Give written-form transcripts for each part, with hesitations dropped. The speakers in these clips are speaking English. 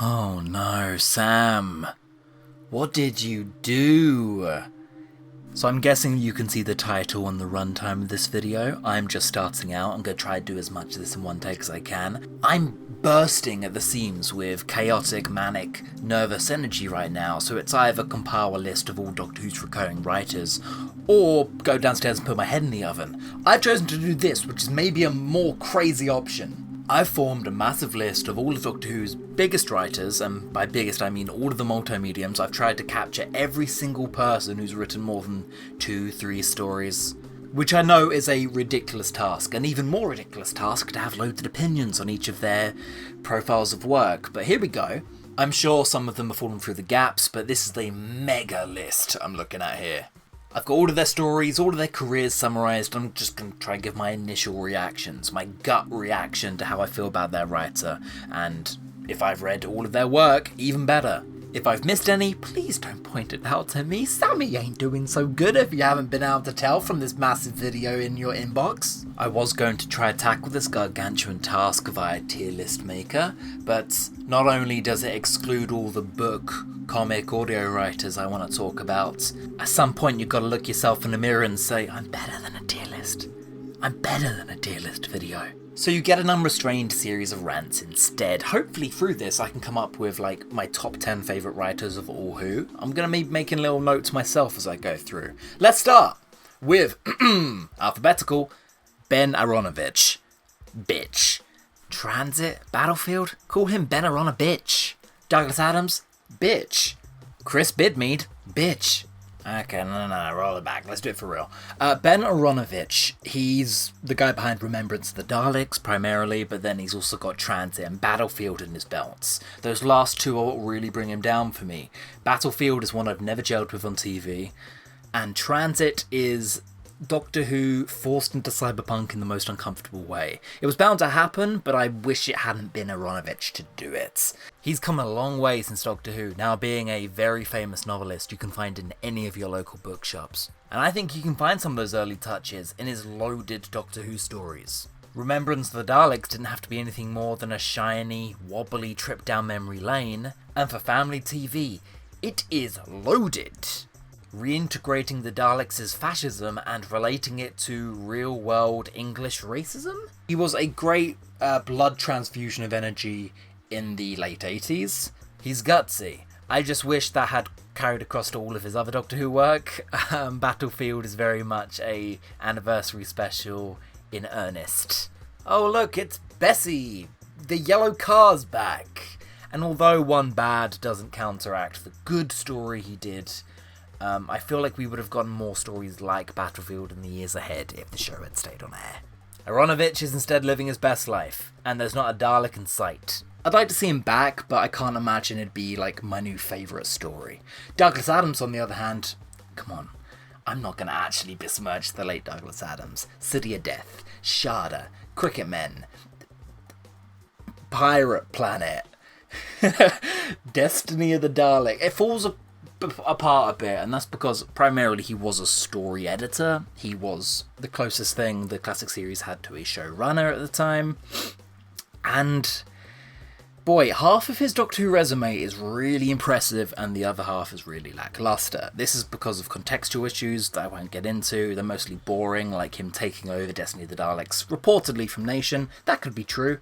Oh no, Sam. What did you do? So I'm guessing you can see the title and the runtime of this video. I'm just starting out. I'm going to try to do as much of this in one take as I can. I'm bursting at the seams with chaotic, manic, nervous energy right now, so it's either compile a list of all Doctor Who's recurring writers, or go downstairs and put my head in the oven. I've chosen to do this, which is maybe a more crazy option. I've formed a massive list of all of Doctor Who's biggest writers, and by biggest I mean all of the multi-mediums. I've tried to capture every single person who's written more than 2-3 stories, which I know is a ridiculous task, an even more ridiculous task to have loads of opinions on each of their profiles of work, but here we go. I'm sure some of them have fallen through the gaps, but this is the mega list I'm looking at here. I've got all of their stories, all of their careers summarised. I'm just going to try and give my initial reactions, my gut reaction to how I feel about their writer, and if I've read all of their work, even better. If I've missed any, please don't point it out to me. Sammy ain't doing so good if you haven't been able to tell from this massive video in your inbox. I was going to try to tackle this gargantuan task via tier list maker, but not only does it exclude all the book, comic, audio writers I want to talk about, at some point you've got to look yourself in the mirror and say, I'm better than a tier list. I'm better than a tier list video. So you get an unrestrained series of rants instead. Hopefully through this I can come up with like my top 10 favourite writers of all Who. I'm going to be making little notes myself as I go through. Let's start with alphabetical Ben Aronovich. Bitch. Transit, Battlefield, call him Ben Aronovich. Douglas Adams, bitch. Chris Bidmead, bitch. Okay, no, roll it back. Let's do it for real. Ben Aronovich, he's the guy behind Remembrance of the Daleks, primarily, but then he's also got Transit and Battlefield in his belts. Those last two are what really bring him down for me. Battlefield is one I've never gelled with on TV, and Transit is Doctor Who forced into cyberpunk in the most uncomfortable way. It was bound to happen, but I wish it hadn't been Aronovich to do it. He's come a long way since Doctor Who, now being a very famous novelist you can find in any of your local bookshops. And I think you can find some of those early touches in his loaded Doctor Who stories. Remembrance of the Daleks didn't have to be anything more than a shiny, wobbly trip down memory lane, and for family TV, it is loaded. Reintegrating the Daleks' fascism and relating it to real-world English racism? He was a great blood transfusion of energy in the late 80s. He's gutsy. I just wish that had carried across to all of his other Doctor Who work. Battlefield is very much a anniversary special in earnest. Oh look, it's Bessie! The yellow car's back! And although one bad doesn't counteract the good story he did, I feel like we would have gotten more stories like Battlefield in the years ahead if the show had stayed on air. Aronovich is instead living his best life, and there's not a Dalek in sight. I'd like to see him back, but I can't imagine it'd be like my new favourite story. Douglas Adams, on the other hand, come on, I'm not going to actually besmirch the late Douglas Adams. City of Death, Sharda, Cricket Men, Pirate Planet, Destiny of the Dalek. It falls apart a bit, and that's because primarily he was a story editor. He was the closest thing the classic series had to a showrunner at the time, and boy, half of his Doctor Who resume is really impressive and the other half is really lackluster. This is because of contextual issues that I won't get into. They're mostly boring, like him taking over Destiny of the Daleks reportedly from Nation. That could be true.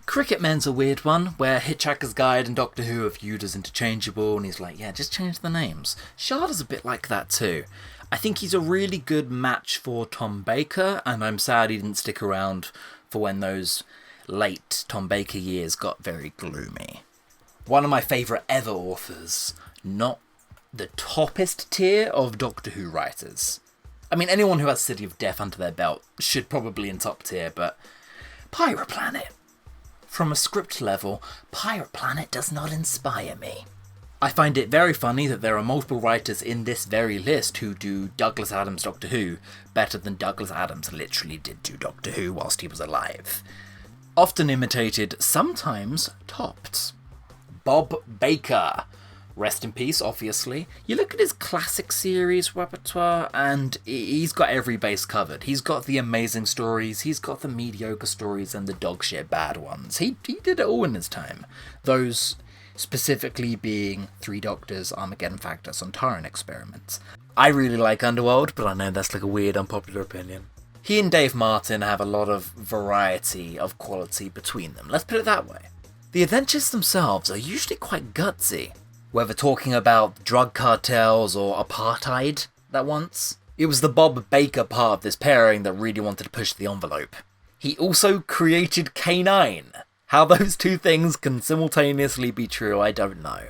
Cricket Men's a weird one, where Hitchhiker's Guide and Doctor Who are viewed as interchangeable, and he's like, yeah, just change the names. Sharda's a bit like that too. I think he's a really good match for Tom Baker, and I'm sad he didn't stick around for when those late Tom Baker years got very gloomy. One of my favourite ever authors, not the toppest tier of Doctor Who writers. I mean, anyone who has City of Death under their belt should probably in top tier, but Pirate Planet. From a script level, Pirate Planet does not inspire me. I find it very funny that there are multiple writers in this very list who do Douglas Adams' Doctor Who better than Douglas Adams literally did do Doctor Who whilst he was alive. Often imitated, sometimes topped. Bob Baker. Rest in peace, obviously. You look at his classic series repertoire and he's got every base covered. He's got the amazing stories, he's got the mediocre stories and the dogshit bad ones. He did it all in his time. Those specifically being Three Doctors, Armageddon Factor, Sontaran experiments. I really like Underworld, but I know that's like a weird, unpopular opinion. He and Dave Martin have a lot of variety of quality between them, let's put it that way. The adventures themselves are usually quite gutsy, whether talking about drug cartels or apartheid that once. It was the Bob Baker part of this pairing that really wanted to push the envelope. He also created K9. How those two things can simultaneously be true, I don't know.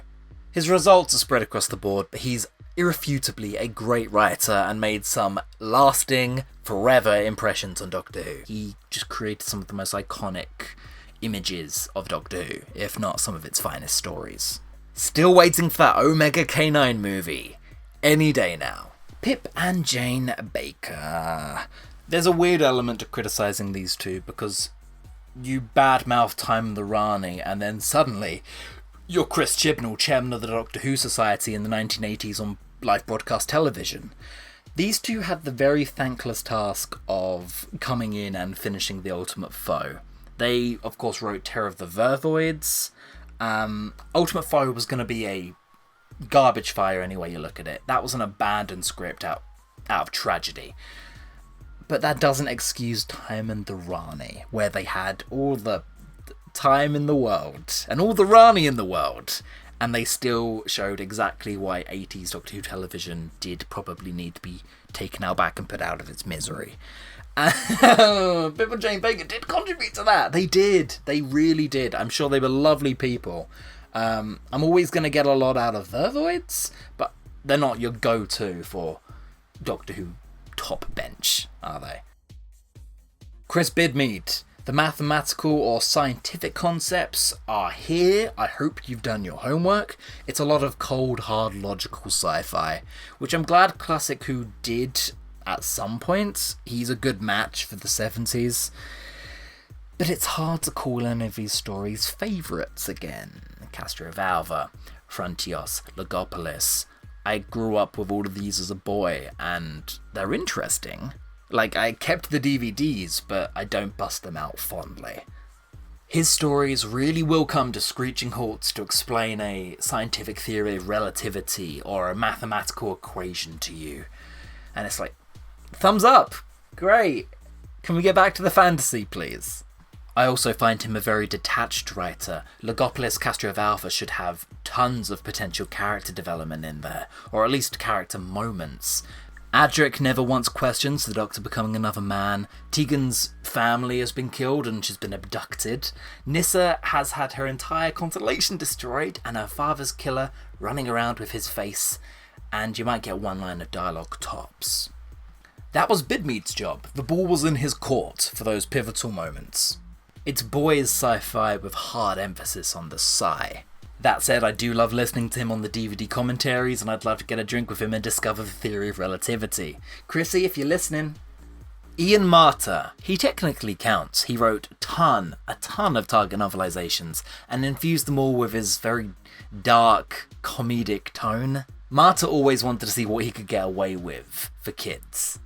His results are spread across the board, but he's irrefutably a great writer and made some lasting, forever impressions on Doctor Who. He just created some of the most iconic images of Doctor Who, if not some of its finest stories. Still waiting for that Omega K9 movie. Any day now. Pip and Jane Baker. There's a weird element to criticising these two, because you badmouth Time the Rani, and then suddenly you're Chris Chibnall, chairman of the Doctor Who Society in the 1980s on live broadcast television. These two had the very thankless task of coming in and finishing The Ultimate Foe. They, of course, wrote Terror of the Vervoids. Ultimate Foe was going to be a garbage fire any way you look at it. That was an abandoned script out of tragedy. But that doesn't excuse Time and the Rani, where they had all the time in the world and all the Rani in the world, and they still showed exactly why 80s Doctor Who television did probably need to be taken out back and put out of its misery. Pip and Jane Baker did contribute to that. They did. They really did. I'm sure they were lovely people. I'm always going to get a lot out of Vervoids, but they're not your go-to for Doctor Who top bench, are they? Chris Bidmead. The mathematical or scientific concepts are here. I hope you've done your homework. It's a lot of cold, hard, logical sci-fi, which I'm glad Classic Who did at some point. He's a good match for the 70s. But it's hard to call any of these stories favourites again. Castrovalva, Frontios, Logopolis. I grew up with all of these as a boy, and they're interesting. Like, I kept the DVDs, but I don't bust them out fondly. His stories really will come to screeching halts to explain a scientific theory of relativity or a mathematical equation to you. And it's like, thumbs up! Great! Can we get back to the fantasy, please? I also find him a very detached writer. Logopolis Castrovalva should have tons of potential character development in there, or at least character moments. Adric never once questions the Doctor becoming another man. Tegan's family has been killed and she's been abducted. Nyssa has had her entire constellation destroyed and her father's killer running around with his face. And you might get one line of dialogue tops. That was Bidmead's job. The ball was in his court for those pivotal moments. It's boys sci-fi with hard emphasis on the sci. That said, I do love listening to him on the DVD commentaries, and I'd love to get a drink with him and discover the theory of relativity. Chrissy, if you're listening. Ian Marter. He technically counts. He wrote a ton of target novelizations, and infused them all with his very dark, comedic tone. Marter always wanted to see what he could get away with for kids.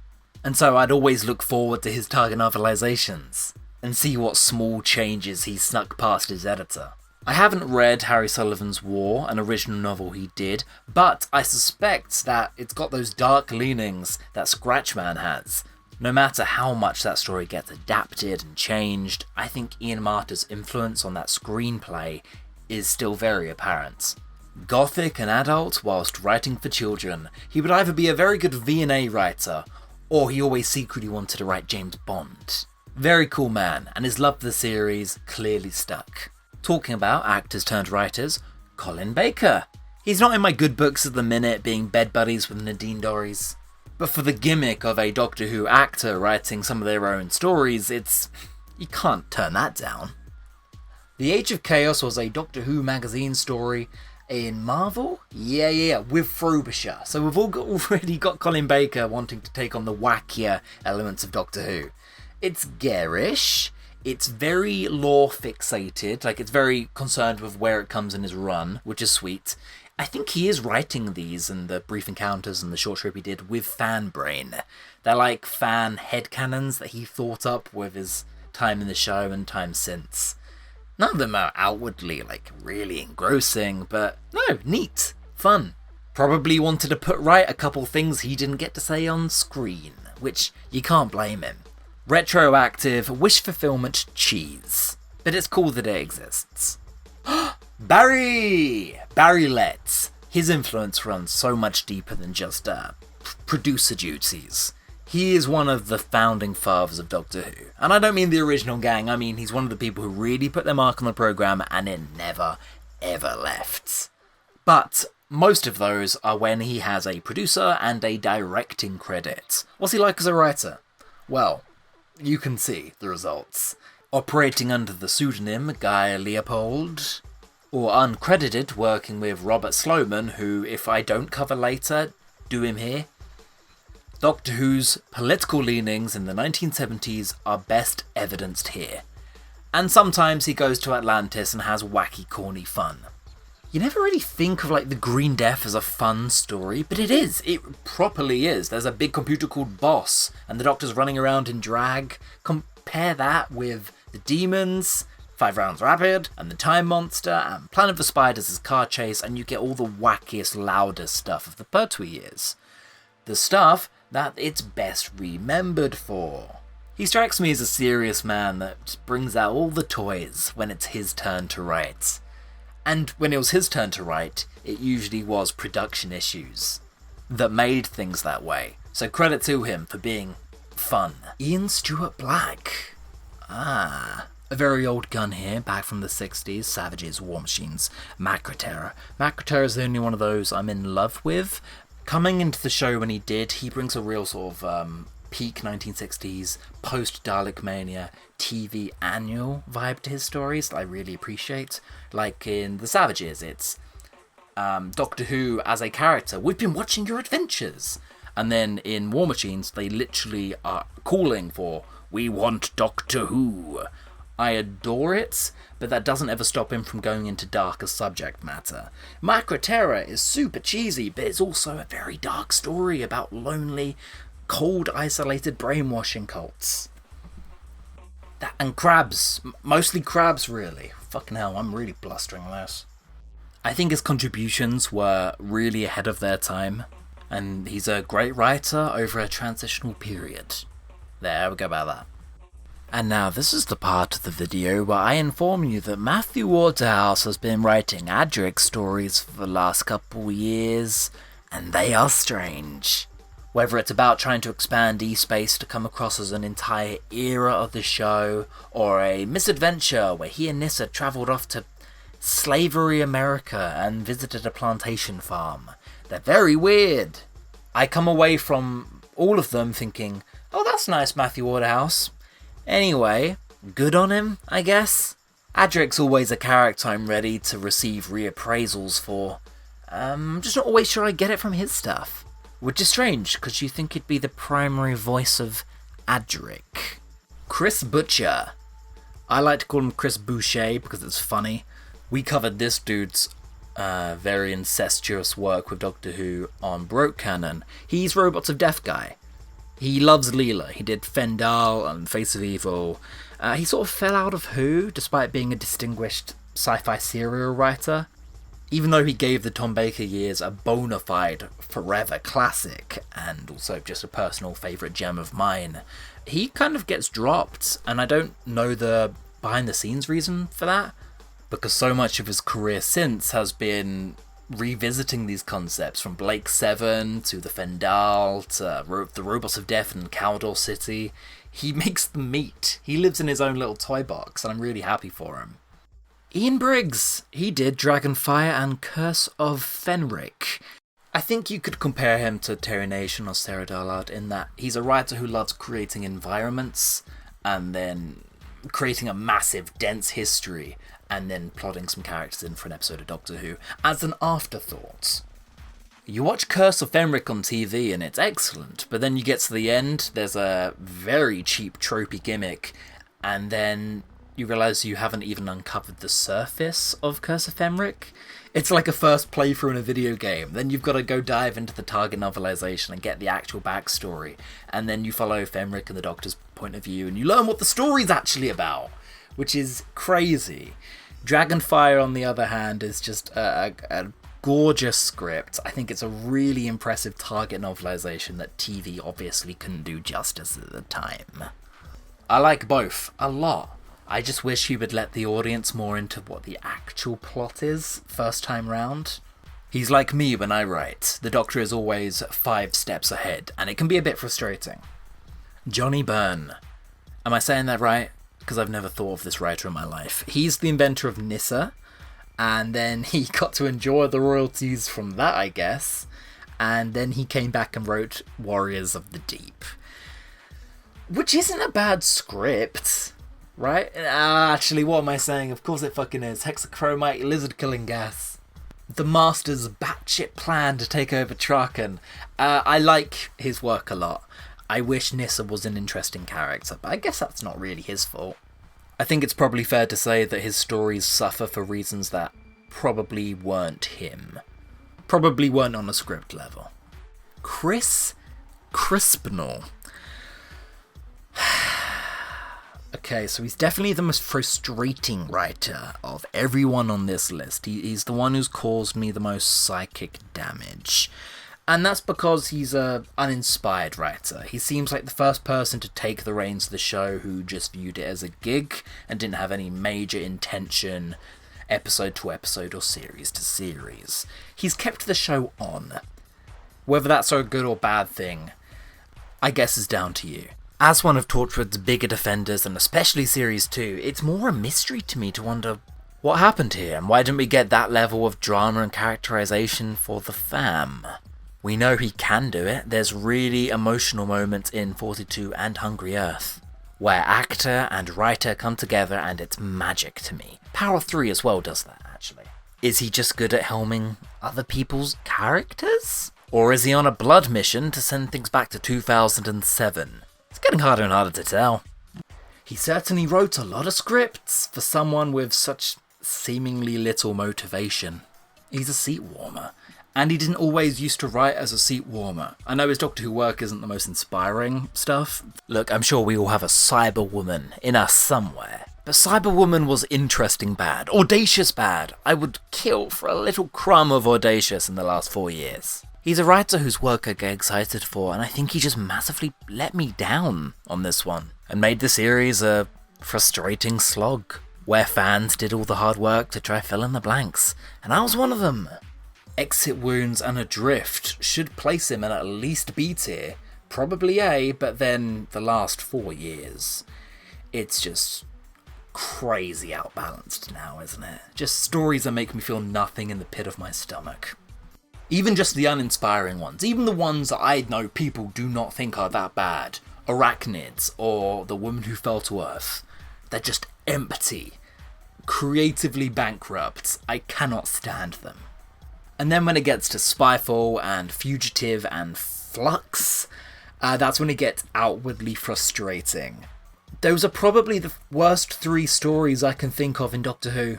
And so I'd always look forward to his target novelizations, and see what small changes he snuck past his editor. I haven't read Harry Sullivan's War, an original novel he did, but I suspect that it's got those dark leanings that Scratchman has. No matter how much that story gets adapted and changed, I think Ian Marter's influence on that screenplay is still very apparent. Gothic and adult whilst writing for children, he would either be a very good V&A writer, or he always secretly wanted to write James Bond. Very cool man, and his love for the series clearly stuck. Talking about actors turned writers, Colin Baker. He's not in my good books at the minute, being bed buddies with Nadine Dorries. But for the gimmick of a Doctor Who actor writing some of their own stories, you can't turn that down. The Age of Chaos was a Doctor Who magazine story in Marvel? Yeah, with Frobisher. So we've already got Colin Baker wanting to take on the wackier elements of Doctor Who. It's garish. It's very lore fixated, like it's very concerned with where it comes in his run, which is sweet. I think he is writing these and the brief encounters and the short trip he did with fan brain. They're like fan headcanons that he thought up with his time in the show and time since. None of them are outwardly, really engrossing, but no, neat, fun. Probably wanted to put right a couple things he didn't get to say on screen, which you can't blame him. Retroactive, wish fulfillment cheese. But it's cool that it exists. Barry Letts. His influence runs so much deeper than just producer duties. He is one of the founding fathers of Doctor Who. And I don't mean the original gang, I mean he's one of the people who really put their mark on the programme and it never, ever left. But most of those are when he has a producer and a directing credit. What's he like as a writer? Well, you can see the results. Operating under the pseudonym Guy Leopold, or uncredited, working with Robert Sloman, who, if I don't cover later, do him here. Doctor Who's political leanings in the 1970s are best evidenced here. And sometimes he goes to Atlantis and has wacky, corny fun. You never really think of the Green Death as a fun story, but it is. It properly is. There's a big computer called Boss, and the Doctor's running around in drag. Compare that with the Demons, 5 Rounds Rapid, and the Time Monster, and Planet of the Spiders as car chase, and you get all the wackiest, loudest stuff of the Pertwee years. The stuff that it's best remembered for. He strikes me as a serious man that brings out all the toys when it's his turn to write. And when it was his turn to write, it usually was production issues that made things that way. So credit to him for being fun. Ian Stewart Black. A very old gun here, back from the 60s. Savages, War Machines, Macroterror. Macroterror is the only one of those I'm in love with. Coming into the show when he did, he brings a real sort of peak 1960s, post-Dalek Mania, TV annual vibe to his stories that I really appreciate. Like in The Savages, it's Doctor Who as a character. We've been watching your adventures. And then in War Machines, they literally are calling for, we want Doctor Who. I adore it, but that doesn't ever stop him from going into darker subject matter. Macroterror is super cheesy, but it's also a very dark story about lonely, cold, isolated brainwashing cults. And crabs. Mostly crabs, really. Fucking hell, I'm really blustering this. I think his contributions were really ahead of their time, and he's a great writer over a transitional period. There we go about that. And now this is the part of the video where I inform you that Matthew Waterhouse has been writing Adric stories for the last couple years, and they are strange. Whether it's about trying to expand E-Space to come across as an entire era of the show, or a misadventure where he and Nyssa travelled off to slavery America and visited a plantation farm. They're very weird. I come away from all of them thinking, oh, that's nice, Matthew Waterhouse. Anyway, good on him, I guess. Adric's always a character I'm ready to receive reappraisals for. I'm just not always sure I get it from his stuff. Which is strange, because you think he'd be the primary voice of Adric. Chris Butcher. I like to call him Chris Boucher because it's funny. We covered this dude's very incestuous work with Doctor Who on Broke Canon. He's Robots of Death guy. He loves Leela. He did Fendal and Face of Evil. He sort of fell out of Who, despite being a distinguished sci-fi serial writer. Even though he gave the Tom Baker years a bona fide forever classic, and also just a personal favourite gem of mine, he kind of gets dropped, and I don't know the behind-the-scenes reason for that, because so much of his career since has been revisiting these concepts, from Blake 7 to the Fendal to the Robots of Death and Cawdor City. He makes them meet. He lives in his own little toy box, and I'm really happy for him. Ian Briggs. He did Dragonfire and Curse of Fenric. I think you could compare him to Terry Nation or Sarah Dollard in that he's a writer who loves creating environments and then creating a massive, dense history and then plotting some characters in for an episode of Doctor Who as an afterthought. You watch Curse of Fenric on TV and it's excellent, but then you get to the end, there's a very cheap tropey gimmick, and then you realise you haven't even uncovered the surface of Curse of Fenric. It's like a first playthrough in a video game. Then you've got to go dive into the target novelisation and get the actual backstory. And then you follow Fenric and the Doctor's point of view and you learn what the story's actually about. which is crazy. Dragonfire, on the other hand, is just a gorgeous script. I think it's a really impressive target novelization that TV obviously couldn't do justice at the time. I like both a lot. I just wish he would let the audience more into what the actual plot is first time round. He's like me when I write. The Doctor is always 5 steps ahead, and it can be a bit frustrating. Johnny Byrne. Am I saying that right? Because I've never thought of this writer in my life. He's the inventor of Nyssa, and then he got to enjoy the royalties from that, I guess. And then he came back and wrote Warriors of the Deep. Which isn't a bad script, right? Actually, what am I saying? Of course it fucking is. Hexachromite lizard-killing gas. The Master's batshit plan to take over Traken. I like his work a lot. I wish Nyssa was an interesting character, but I guess that's not really his fault. I think it's probably fair to say that his stories suffer for reasons that probably weren't him. Probably weren't on a script level. Crispner. Okay, so he's definitely the most frustrating writer of everyone on this list. He's the one who's caused me the most psychic damage. And that's because he's an uninspired writer. He seems like the first person to take the reins of the show who just viewed it as a gig and didn't have any major intention, episode to episode or series to series. He's kept the show on. Whether that's a good or bad thing, I guess is down to you. As one of Torchwood's bigger defenders, and especially Series 2, it's more a mystery to me to wonder what happened here, and why didn't we get that level of drama and characterization for the fam? We know he can do it. There's really emotional moments in 42 and Hungry Earth, where actor and writer come together and it's magic to me. Power 3 as well does that, actually. Is he just good at helming other people's characters? Or is he on a blood mission to send things back to 2007? It's getting harder and harder to tell. He certainly wrote a lot of scripts for someone with such seemingly little motivation. He's a seat warmer. And he didn't always used to write as a seat warmer. I know his Doctor Who work isn't the most inspiring stuff. Look, I'm sure we all have a Cyberwoman in us somewhere. But Cyberwoman was interesting bad. Audacious bad. I would kill for a little crumb of audacious in the last 4 years. He's a writer whose work I get excited for, and I think he just massively let me down on this one. And made the series a frustrating slog, where fans did all the hard work to try fill in the blanks. And I was one of them. Exit Wounds and Adrift should place him in at least B tier, probably A, but then the last 4 years, it's just crazy outbalanced now, isn't it? Just stories that make me feel nothing in the pit of my stomach. Even just the uninspiring ones, even the ones that I know people do not think are that bad, Arachnids or The Woman Who Fell to Earth, they're just empty, creatively bankrupt. I cannot stand them. And then when it gets to Spyfall and Fugitive and Flux, that's when it gets outwardly frustrating. Those are probably the worst 3 stories I can think of in Doctor Who.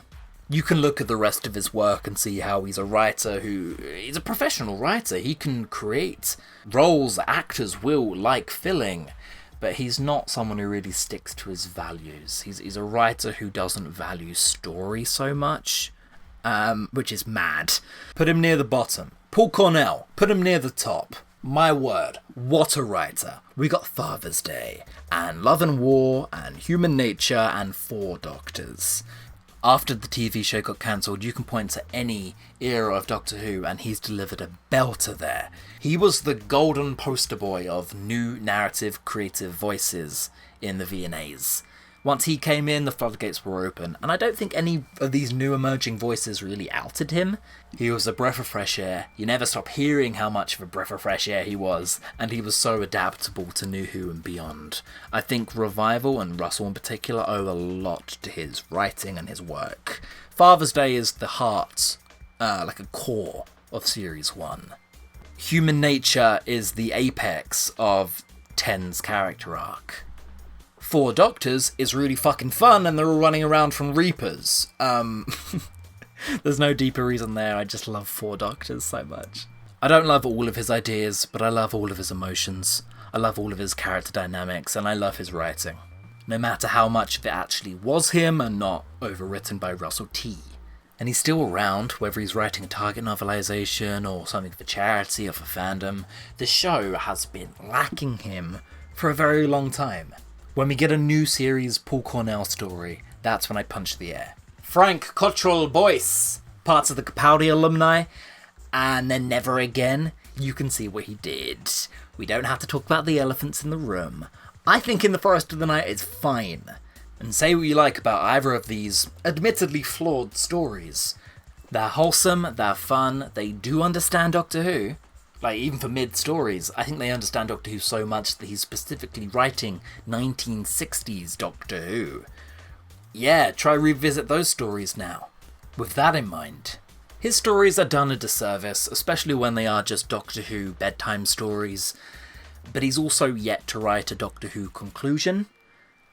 You can look at the rest of his work and see how he's a writer he's a professional writer. He can create roles that actors will like filling, but he's not someone who really sticks to his values. He's a writer who doesn't value story so much. Which is mad. Put him near the bottom. Paul Cornell, put him near the top. My word, what a writer. We got Father's Day, and Love and War, and Human Nature, and 4 Doctors. After the TV show got cancelled, you can point to any era of Doctor Who, and he's delivered a belter there. He was the golden poster boy of new narrative creative voices in the V&As. Once he came in, the floodgates were open, and I don't think any of these new emerging voices really outed him. He was a breath of fresh air. You never stop hearing how much of a breath of fresh air he was, and he was so adaptable to New Who and beyond. I think Revival, and Russell in particular, owe a lot to his writing and his work. Father's Day is the heart, like a core, of Series 1. Human Nature is the apex of Ten's character arc. 4 Doctors is really fucking fun, and they're all running around from Reapers. There's no deeper reason there, I just love 4 Doctors so much. I don't love all of his ideas, but I love all of his emotions. I love all of his character dynamics, and I love his writing. no matter how much of it actually was him and not overwritten by Russell T. And he's still around, whether he's writing a Target novelisation or something for charity or for fandom. The show has been lacking him for a very long time. When we get a new series Paul Cornell story, that's when I punch the air. Frank Cottrell Boyce, parts of the Capaldi alumni, and then Never Again. You can see what he did. We don't have to talk about the elephants in the room. I think In the Forest of the Night is fine. And say what you like about either of these admittedly flawed stories. They're wholesome, they're fun, they do understand Doctor Who. Like, even for mid-stories, I think they understand Doctor Who so much that he's specifically writing 1960s Doctor Who. Yeah, try revisit those stories now, with that in mind. His stories are done a disservice, especially when they are just Doctor Who bedtime stories, but he's also yet to write a Doctor Who conclusion.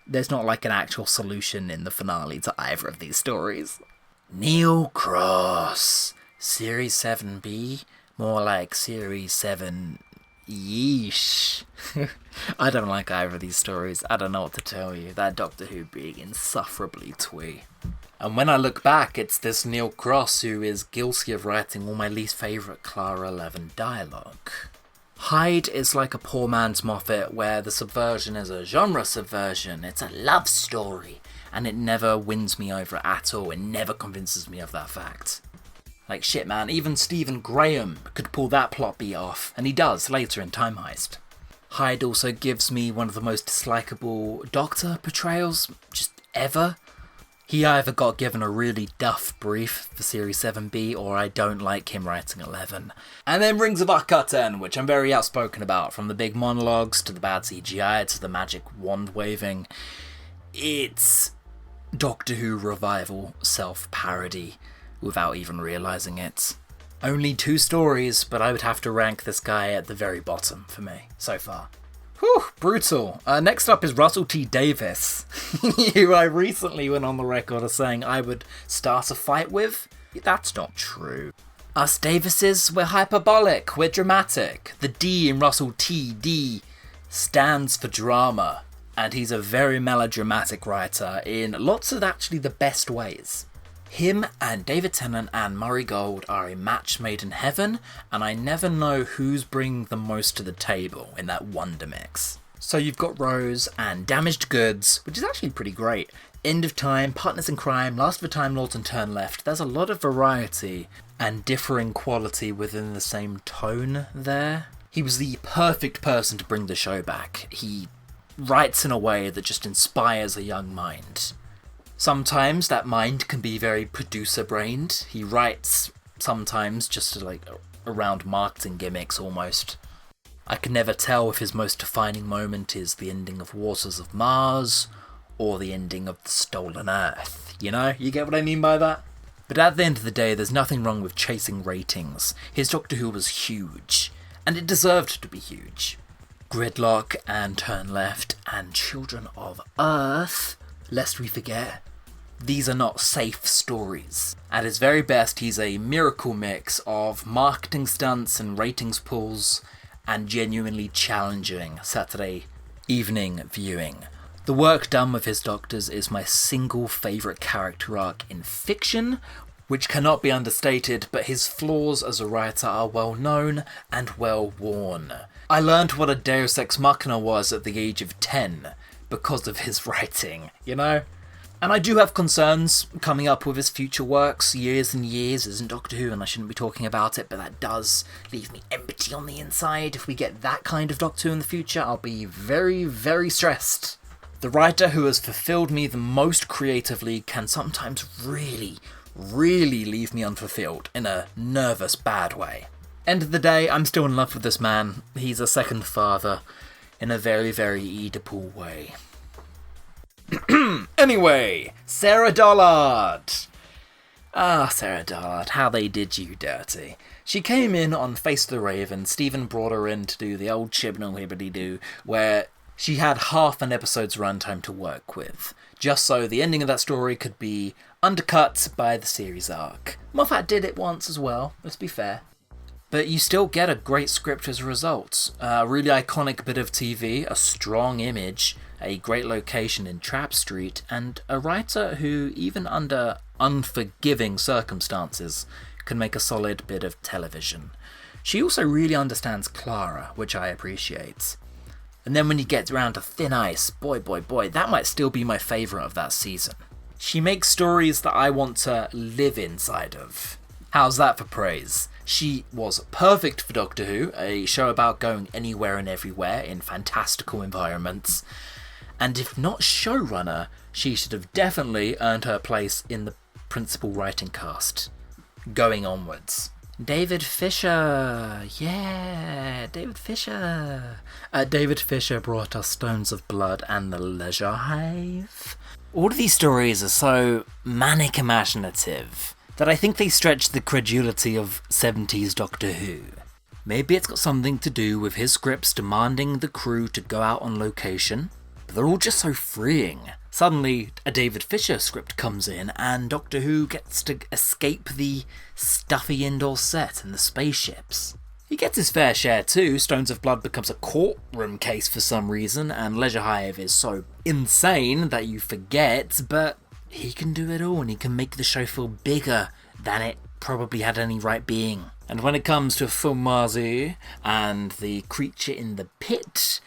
There's not like an actual solution in the finale to either of these stories. Neil Cross, Series 7B, more like Series 7 yeesh. I don't like either of these stories. I don't know what to tell you. That Doctor Who being insufferably twee. And when I look back, it's this Neil Cross who is guilty of writing all my least favourite Clara 11 dialogue. Hyde is like a poor man's Moffat, where the subversion is a genre subversion. It's a love story, and it never wins me over at all. It never convinces me of that fact. Like, shit, man, even Stephen Graham could pull that plot beat off, and he does later in Time Heist. Hyde also gives me one of the most dislikable Doctor portrayals just ever. He either got given a really duff brief for Series 7B, or I don't like him writing 11. And then Rings of Akhaten, which I'm very outspoken about, from the big monologues to the bad CGI to the magic wand waving. It's Doctor Who revival self-parody, without even realising it. Only 2 stories, but I would have to rank this guy at the very bottom for me, so far. Whew, brutal. Next up is Russell T Davies, who I recently went on the record as saying I would start a fight with. That's not true. Us Davises, we're hyperbolic, we're dramatic. The D in Russell T D stands for drama, and he's a very melodramatic writer in lots of actually the best ways. Him and David Tennant and Murray Gold are a match made in heaven, and I never know who's bringing the most to the table in that wonder mix. So you've got Rose and Damaged Goods, which is actually pretty great. End of Time, Partners in Crime, Last of a Time Lord and Turn Left. There's a lot of variety and differing quality within the same tone there. He was the perfect person to bring the show back. He writes in a way that just inspires a young mind. Sometimes that mind can be very producer-brained. He writes sometimes just around marketing gimmicks almost. I can never tell if his most defining moment is the ending of Waters of Mars or the ending of The Stolen Earth. You know? You get what I mean by that? But at the end of the day, there's nothing wrong with chasing ratings. His Doctor Who was huge, and it deserved to be huge. Gridlock and Turn Left and Children of Earth, lest we forget. These are not safe stories. At his very best, he's a miracle mix of marketing stunts and ratings pulls and genuinely challenging Saturday evening viewing. The work done with his Doctors is my single favourite character arc in fiction, which cannot be understated, but his flaws as a writer are well known and well worn. I learned what a Deus Ex Machina was at the age of 10 because of his writing, you know? And I do have concerns coming up with his future works. Years and Years isn't Doctor Who, and I shouldn't be talking about it, but that does leave me empty on the inside. If we get that kind of Doctor Who in the future, I'll be very, very stressed. The writer who has fulfilled me the most creatively can sometimes really, really leave me unfulfilled in a nervous, bad way. End of the day, I'm still in love with this man. He's a second father in a very, very Oedipal way. Anyway, Sarah Dollard. Sarah Dollard, how they did you dirty. She came in on Face the Raven. Stephen brought her in to do the old Chibnall Hibbity-Doo, where she had half an episode's runtime to work with, just so the ending of that story could be undercut by the series arc. Moffat did it once as well, let's be fair. But you still get a great script as a result. A really iconic bit of TV, a strong image, a great location in Trap Street, and a writer who, even under unforgiving circumstances, can make a solid bit of television. She also really understands Clara, which I appreciate. And then when you get around to Thin Ice, boy, that might still be my favourite of that season. She makes stories that I want to live inside of. How's that for praise? She was perfect for Doctor Who, a show about going anywhere and everywhere in fantastical environments. And if not showrunner, she should have definitely earned her place in the principal writing cast. Going onwards. David Fisher, yeah, David Fisher. David Fisher brought us Stones of Blood and The Leisure Hive. All of these stories are so manic imaginative that I think they stretch the credulity of 70s Doctor Who. Maybe it's got something to do with his scripts demanding the crew to go out on location, but they're all just so freeing. Suddenly, a David Fisher script comes in, and Doctor Who gets to escape the stuffy indoor set and the spaceships. He gets his fair share too. Stones of Blood becomes a courtroom case for some reason, and Leisure Hive is so insane that you forget, but he can do it all, and he can make the show feel bigger than it probably had any right being. And when it comes to Fumazi and the creature in the pit,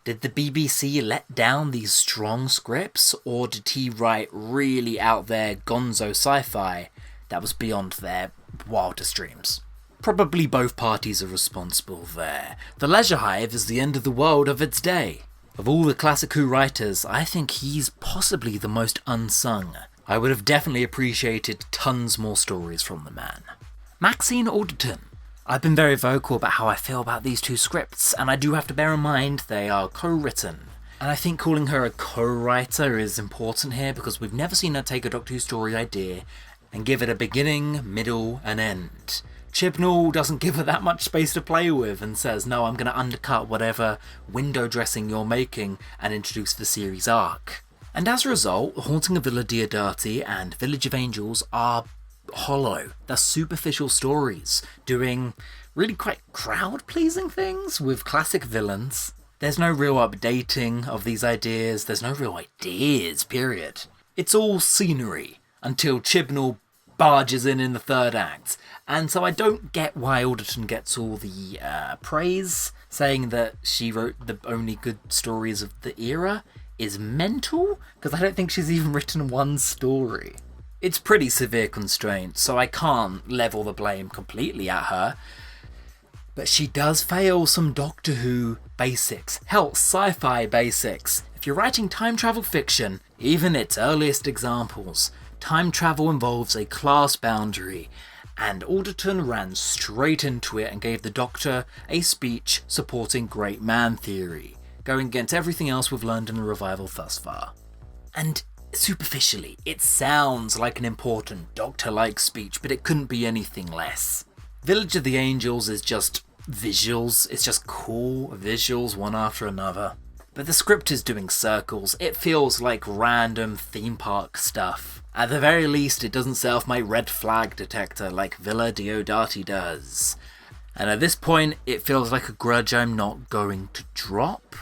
did the BBC let down these strong scripts, or did he write really out there gonzo sci-fi that was beyond their wildest dreams? Probably both parties are responsible there. The Leisure Hive is the end of the world of its day. Of all the classic Who writers, I think he's possibly the most unsung. I would have definitely appreciated tons more stories from the man. Maxine Orterton. I've been very vocal about how I feel about these two scripts, and I do have to bear in mind they are co-written. And I think calling her a co-writer is important here, because we've never seen her take a Doctor Who story idea and give it a beginning, middle, and end. Chibnall doesn't give her that much space to play with and says, no, I'm going to undercut whatever window dressing you're making and introduce the series arc. And as a result, Haunting of Villa Diodati and Village of Angels are hollow. They're superficial stories, doing really quite crowd-pleasing things with classic villains. There's no real updating of these ideas, there's no real ideas, period. It's all scenery, until Chibnall barges in the third act. And so I don't get why Alderton gets all the praise, saying that she wrote the only good stories of the era is mental, because I don't think she's even written one story. It's pretty severe constraint, so I can't level the blame completely at her. But she does fail some Doctor Who basics. Hell, sci-fi basics. If you're writing time travel fiction, even its earliest examples, time travel involves a class boundary, and Alderton ran straight into it and gave the Doctor a speech supporting great man theory, going against everything else we've learned in the revival thus far. And superficially, it sounds like an important Doctor-like speech, but it couldn't be anything less. Village of the Angels is just visuals. It's just cool visuals, one after another. But the script is doing circles. It feels like random theme park stuff. At the very least, it doesn't set off my red flag detector like Villa Diodati does. And at this point, it feels like a grudge I'm not going to drop.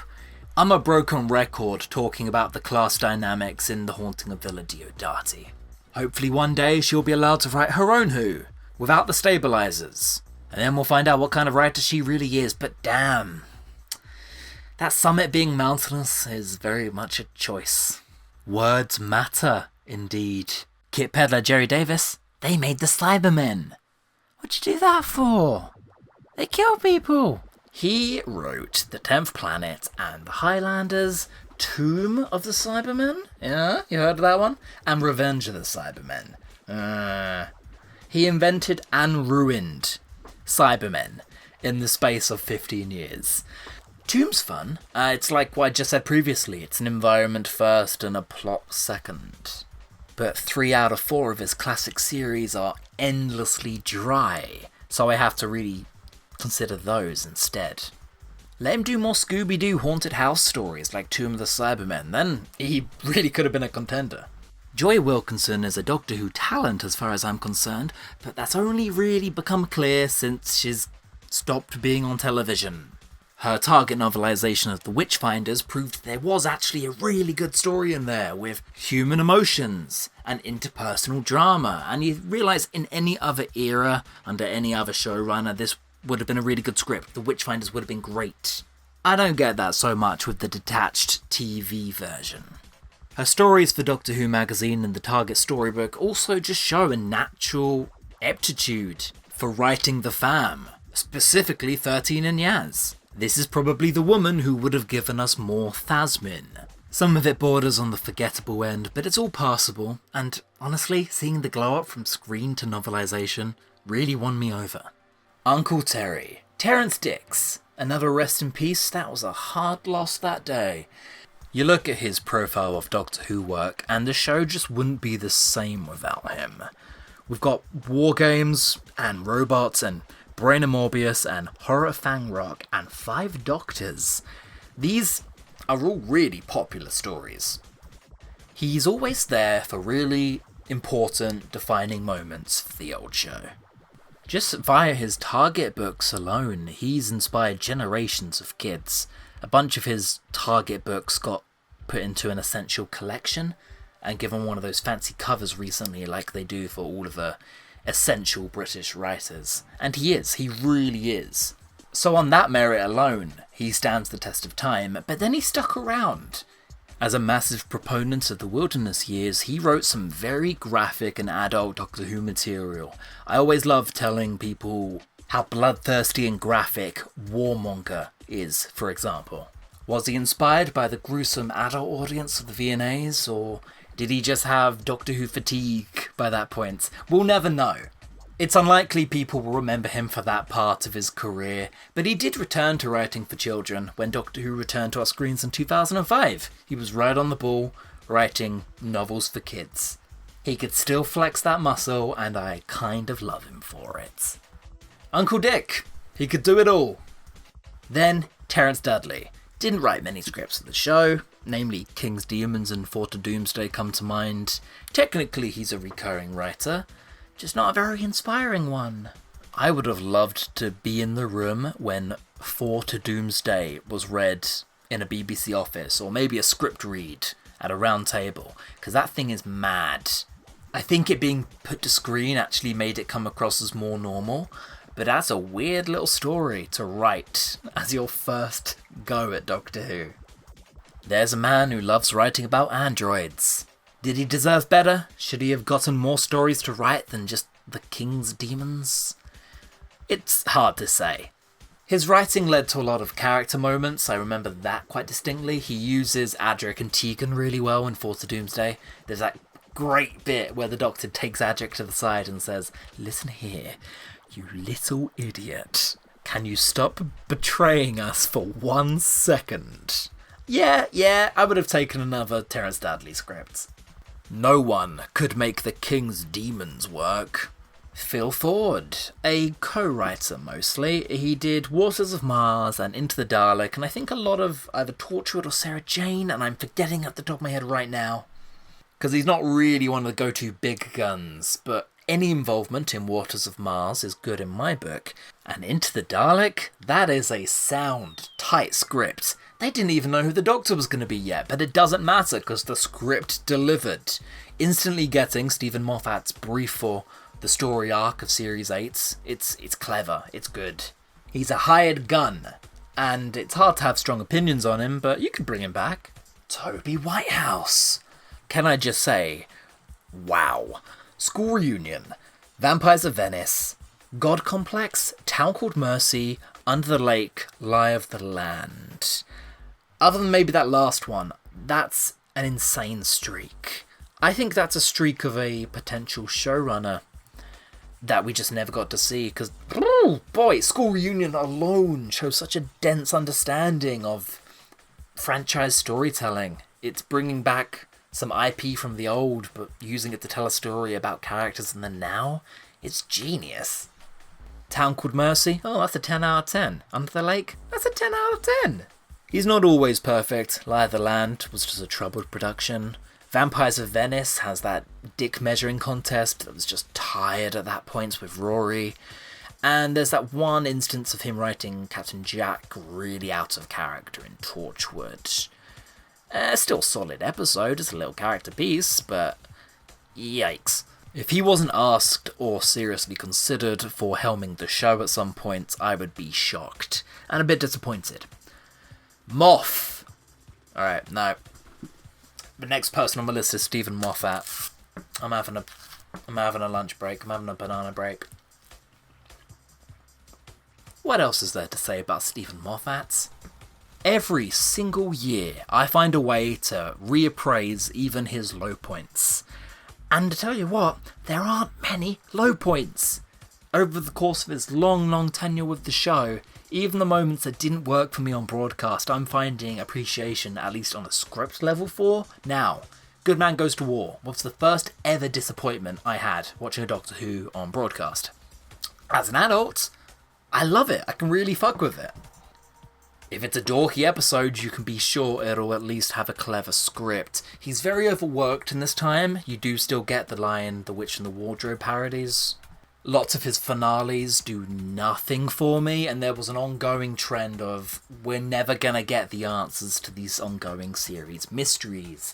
I'm a broken record talking about the class dynamics in The Haunting of Villa Diodati. Hopefully one day she'll be allowed to write her own Who, without the stabilizers. And then we'll find out what kind of writer she really is, but damn. That summit being mountainous is very much a choice. Words matter, indeed. Kit Pedler, Jerry Davis, they made the Cybermen. What'd you do that for? They kill people. He wrote The 10th Planet and The Highlanders, Tomb of the Cybermen? Yeah, you heard of that one? And Revenge of the Cybermen. He invented and ruined Cybermen in the space of 15 years. Tomb's fun. It's like what I just said previously. It's an environment first and a plot second. But 3 out of 4 of his classic series are endlessly dry, so I have to really consider those instead. Let him do more Scooby-Doo haunted house stories like Tomb of the Cybermen, then he really could have been a contender. Joy Wilkinson is a Doctor Who talent as far as I'm concerned, but that's only really become clear since she's stopped being on television. Her Target novelisation of The Witchfinders proved there was actually a really good story in there, with human emotions and interpersonal drama, and you realise in any other era, under any other showrunner, this would have been a really good script. The Witchfinders would have been great. I don't get that so much with the detached TV version. Her stories for Doctor Who magazine and the Target storybook also just show a natural aptitude for writing the fam, specifically 13 and Yaz. This is probably the woman who would have given us more Thasmin. Some of it borders on the forgettable end, but it's all passable, and honestly, seeing the glow up from screen to novelisation really won me over. Uncle Terry, Terence Dix, another rest in peace. That was a hard loss that day. You look at his profile of Doctor Who work, and the show just wouldn't be the same without him. We've got War Games, and Robots, and Brain of Morbius, and Horror Fang Rock, and 5 Doctors. These are all really popular stories. He's always there for really important, defining moments for the old show. Just via his Target books alone, he's inspired generations of kids. A bunch of his Target books got put into an essential collection and given one of those fancy covers recently like they do for all of the essential British writers. And he really is. So on that merit alone, he stands the test of time, but then he stuck around. As a massive proponent of the Wilderness Years, he wrote some very graphic and adult Doctor Who material. I always love telling people how bloodthirsty and graphic Warmonger is, for example. Was he inspired by the gruesome adult audience of the V&As, or did he just have Doctor Who fatigue by that point? We'll never know. It's unlikely people will remember him for that part of his career, but he did return to writing for children when Doctor Who returned to our screens in 2005. He was right on the ball, writing novels for kids. He could still flex that muscle, and I kind of love him for it. Uncle Dick, he could do it all. Then, Terence Dudley. Didn't write many scripts for the show, namely King's Demons and Fort of Doomsday come to mind. Technically he's a recurring writer, just not a very inspiring one. I would have loved to be in the room when Fort of Doomsday was read in a BBC office, or maybe a script read at a round table, because that thing is mad. I think it being put to screen actually made it come across as more normal, but that's a weird little story to write as your first go at Doctor Who. There's a man who loves writing about androids. Did he deserve better? Should he have gotten more stories to write than just the King's Demons? It's hard to say. His writing led to a lot of character moments. I remember that quite distinctly. He uses Adric and Tegan really well in Fort of Doomsday. There's that great bit where the Doctor takes Adric to the side and says, "Listen here, you little idiot. Can you stop betraying us for 1 second? Yeah, I would have taken another Terence Dudley script. No one could make the King's Demons work. Phil Ford, a co-writer mostly. He did Waters of Mars and Into the Dalek, and I think a lot of either Torchwood or Sarah Jane, and I'm forgetting at the top of my head right now. Because he's not really one of the go-to big guns, but any involvement in Waters of Mars is good in my book. And Into the Dalek, that is a sound, tight script. They didn't even know who the Doctor was going to be yet, but it doesn't matter because the script delivered. Instantly getting Stephen Moffat's brief for the story arc of Series 8. It's clever, it's good. He's a hired gun, and it's hard to have strong opinions on him, but you can bring him back. Toby Whitehouse. Can I just say, wow. School Reunion, Vampires of Venice, God Complex, Town Called Mercy, Under the Lake, Lie of the Land. Other than maybe that last one, that's an insane streak. I think that's a streak of a potential showrunner that we just never got to see, because, oh boy, School Reunion alone shows such a dense understanding of franchise storytelling. It's bringing back some IP from the old, but using it to tell a story about characters in the now. It's genius. Town Called Mercy, oh, that's a 10 out of 10. Under the Lake, that's a 10 out of 10. He's not always perfect. Lie of the Land was just a troubled production. Vampires of Venice has that dick measuring contest that was just tired at that point with Rory. And there's that one instance of him writing Captain Jack really out of character in Torchwood. Still a solid episode, it's a little character piece, but yikes. If he wasn't asked or seriously considered for helming the show at some point, I would be shocked and a bit disappointed. Moff. Alright, no. The next person on my list is Stephen Moffat. I'm having a lunch break. I'm having a banana break. What else is there to say about Stephen Moffat? Every single year, I find a way to reappraise even his low points. And to tell you what, there aren't many low points. Over the course of his long tenure with the show, even the moments that didn't work for me on broadcast, I'm finding appreciation, at least on a script level for. Now, Good Man Goes to War was the first ever disappointment I had watching a Doctor Who on broadcast. As an adult, I love it. I can really fuck with it. If it's a dorky episode, you can be sure it'll at least have a clever script. He's very overworked in this time. You do still get the Lion, the Witch and the Wardrobe parodies. Lots of his finales do nothing for me, and there was an ongoing trend of we're never gonna get the answers to these ongoing series mysteries.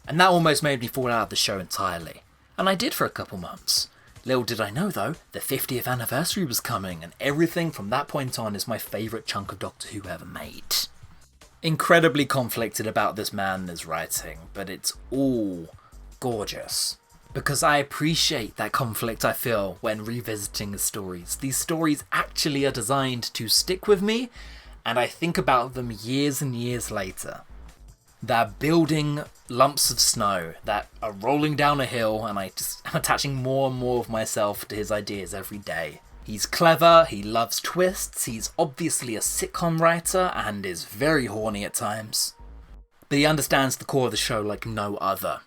And that almost made me fall out of the show entirely. And I did for a couple months. Little did I know, though, the 50th anniversary was coming, and everything from that point on is my favourite chunk of Doctor Who ever made. Incredibly conflicted about this man and his writing, but it's all gorgeous. Because I appreciate that conflict I feel when revisiting his stories. These stories actually are designed to stick with me, and I think about them years and years later. They're building lumps of snow that are rolling down a hill, and I'm attaching more and more of myself to his ideas every day. He's clever, he loves twists, he's obviously a sitcom writer and is very horny at times. But he understands the core of the show like no other.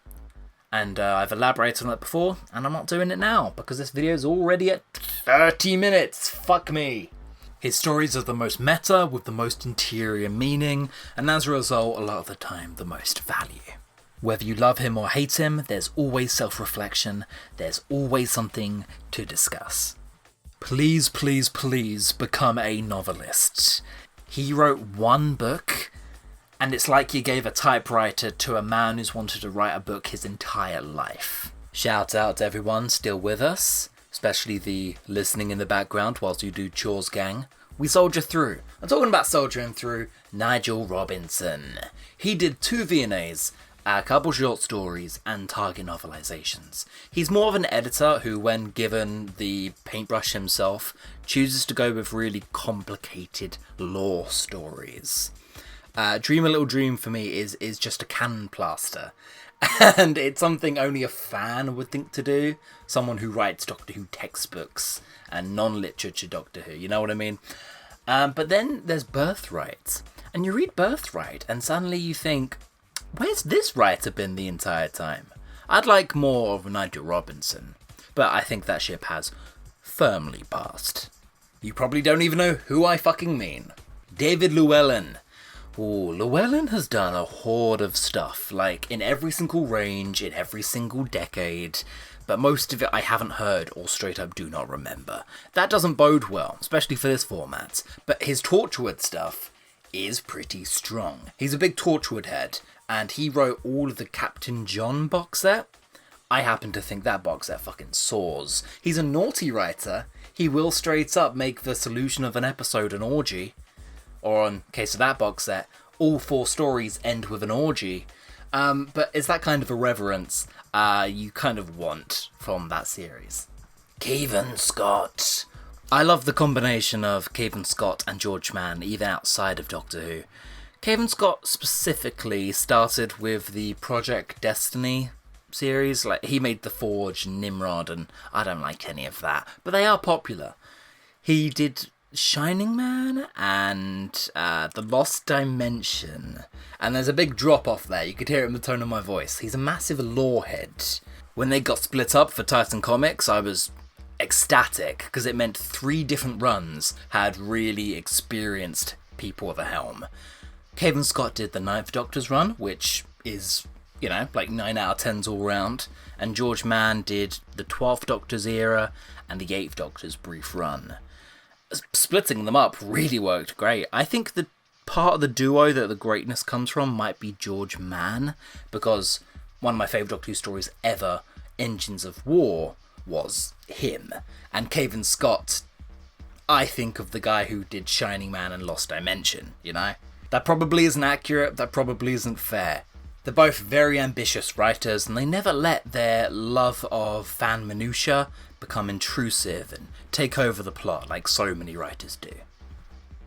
And I've elaborated on it before, and I'm not doing it now, because this video is already at 30 minutes. Fuck me. His stories are the most meta, with the most interior meaning, and as a result, a lot of the time, the most value. Whether you love him or hate him, there's always self-reflection, there's always something to discuss. Please, please, please become a novelist. He wrote one book, and it's like you gave a typewriter to a man who's wanted to write a book his entire life. Shout out to everyone still with us. Especially the listening in the background whilst you do chores gang. We soldier through. I'm talking about soldiering through Nigel Robinson. He did 2 V&As, a couple short stories, and target novelizations. He's more of an editor who, when given the paintbrush himself, chooses to go with really complicated lore stories. Dream a Little Dream for me is just a cannon plaster. And it's something only a fan would think to do. Someone who writes Doctor Who textbooks and non-literature Doctor Who, you know what I mean? But then there's Birthright. And you read Birthright and suddenly you think, where's this writer been the entire time? I'd like more of Nigel Robinson. But I think that ship has firmly passed. You probably don't even know who I fucking mean. David Llewellyn. Ooh, Llewellyn has done a horde of stuff, like in every single range, in every single decade, but most of it I haven't heard or straight up do not remember. That doesn't bode well, especially for this format, but his Torchwood stuff is pretty strong. He's a big Torchwood head, and he wrote all of the Captain John box set. I happen to think that box set fucking soars. He's a naughty writer. He will straight up make the solution of an episode an orgy. Or in case of that box set, all 4 stories end with an orgy. But it's that kind of irreverence you kind of want from that series. Cavan Scott. I love the combination of Cavan Scott and George Mann, even outside of Doctor Who. Cavan Scott specifically started with the Project Destiny series. Like, he made The Forge and Nimrod, and I don't like any of that. But they are popular. He did Shining Man and The Lost Dimension, and there's a big drop off there. You could hear it in the tone of my voice. He's a massive lore head. When they got split up for Titan Comics, I was ecstatic because it meant 3 different runs had really experienced people at the helm. Cavan Scott did the 9th Doctor's run, which is you know, like 9 out of 10s all round. And George Mann did the 12th Doctor's era and the 8th Doctor's brief run. Splitting them up really worked great. I think the part of the duo that the greatness comes from might be George Mann, because one of my favourite Doctor Who stories ever, Engines of War, was him. And Cavan Scott, I think of the guy who did Shining Man and Lost Dimension, you know? That probably isn't accurate, that probably isn't fair. They're both very ambitious writers, and they never let their love of fan minutiae become intrusive and take over the plot like so many writers do.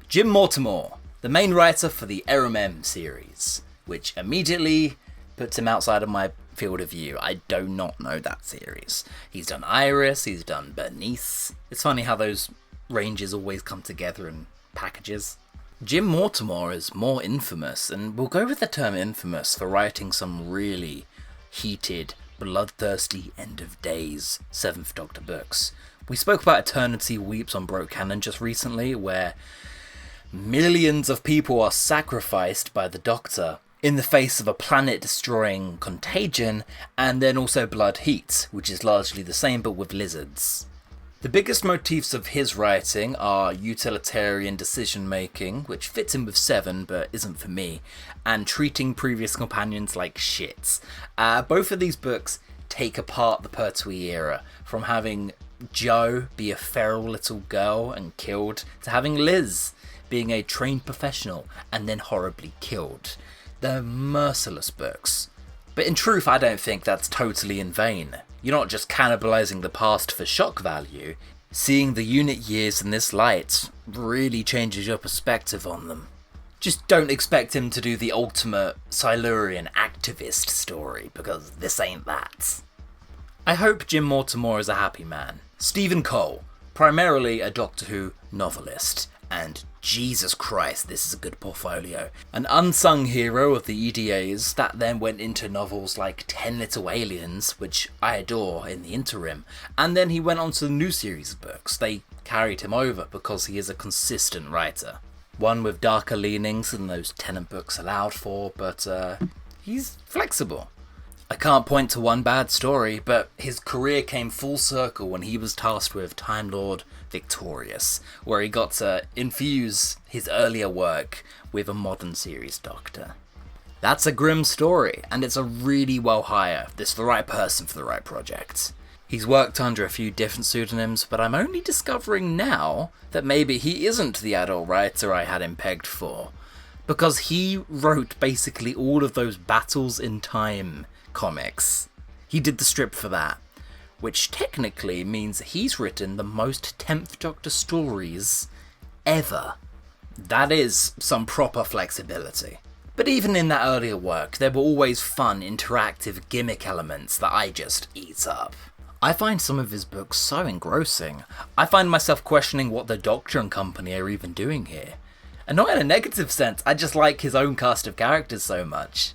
Jim Mortimore, the main writer for the RMM series, which immediately puts him outside of my field of view. I do not know that series. He's done Iris, he's done Bernice. It's funny how those ranges always come together in packages. Jim Mortimore is more infamous, and we'll go with the term infamous, for writing some really heated, bloodthirsty end of days 7th Doctor books. We spoke about Eternity Weeps on Broke Cannon just recently, where millions of people are sacrificed by the Doctor in the face of a planet-destroying contagion, and then also Blood Heat, which is largely the same but with lizards. The biggest motifs of his writing are utilitarian decision-making, which fits in with 7 but isn't for me, and treating previous companions like shits. Both of these books take apart the Pertwee era, from having Jo be a feral little girl and killed, to having Liz being a trained professional and then horribly killed. They're merciless books. But in truth, I don't think that's totally in vain. You're not just cannibalising the past for shock value. Seeing the unit years in this light really changes your perspective on them. Just don't expect him to do the ultimate Silurian activist story, because this ain't that. I hope Jim Mortimore is a happy man. Stephen Cole, primarily a Doctor Who novelist, and Jesus Christ, this is a good portfolio. An unsung hero of the EDAs that then went into novels like 10 Little Aliens, which I adore in the interim, and then he went on to the new series of books. They carried him over because he is a consistent writer. One with darker leanings than those Tennant books allowed for, but he's flexible. I can't point to one bad story, but his career came full circle when he was tasked with Time Lord Victorious, where he got to infuse his earlier work with a modern series Doctor. That's a grim story, and it's a really well hire. This is the right person for the right project. He's worked under a few different pseudonyms, but I'm only discovering now that maybe he isn't the adult writer I had him pegged for, because he wrote basically all of those Battles in Time comics. He did the strip for that, which technically means he's written the most 10th Doctor stories ever. That is some proper flexibility. But even in that earlier work, there were always fun, interactive gimmick elements that I just eat up. I find some of his books so engrossing. I find myself questioning what the Doctor and company are even doing here. And not in a negative sense, I just like his own cast of characters so much,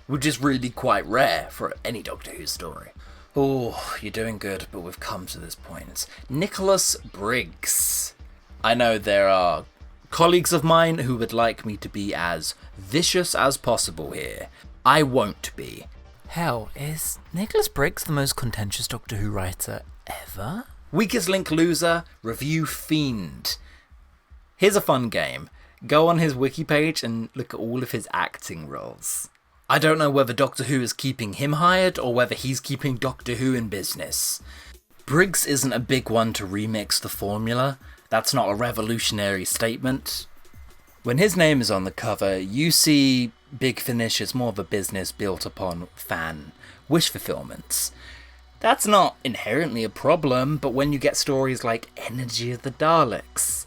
which is really quite rare for any Doctor Who story. Oh, you're doing good, but we've come to this point. Nicholas Briggs. I know there are colleagues of mine who would like me to be as vicious as possible here. I won't be. Hell, is Nicholas Briggs the most contentious Doctor Who writer ever? Weakest link loser, review fiend. Here's a fun game. Go on his wiki page and look at all of his acting roles. I don't know whether Doctor Who is keeping him hired or whether he's keeping Doctor Who in business. Briggs isn't a big one to remix the formula. That's not a revolutionary statement. When his name is on the cover, you see Big Finish as more of a business built upon fan wish fulfillments. That's not inherently a problem, but when you get stories like Energy of the Daleks,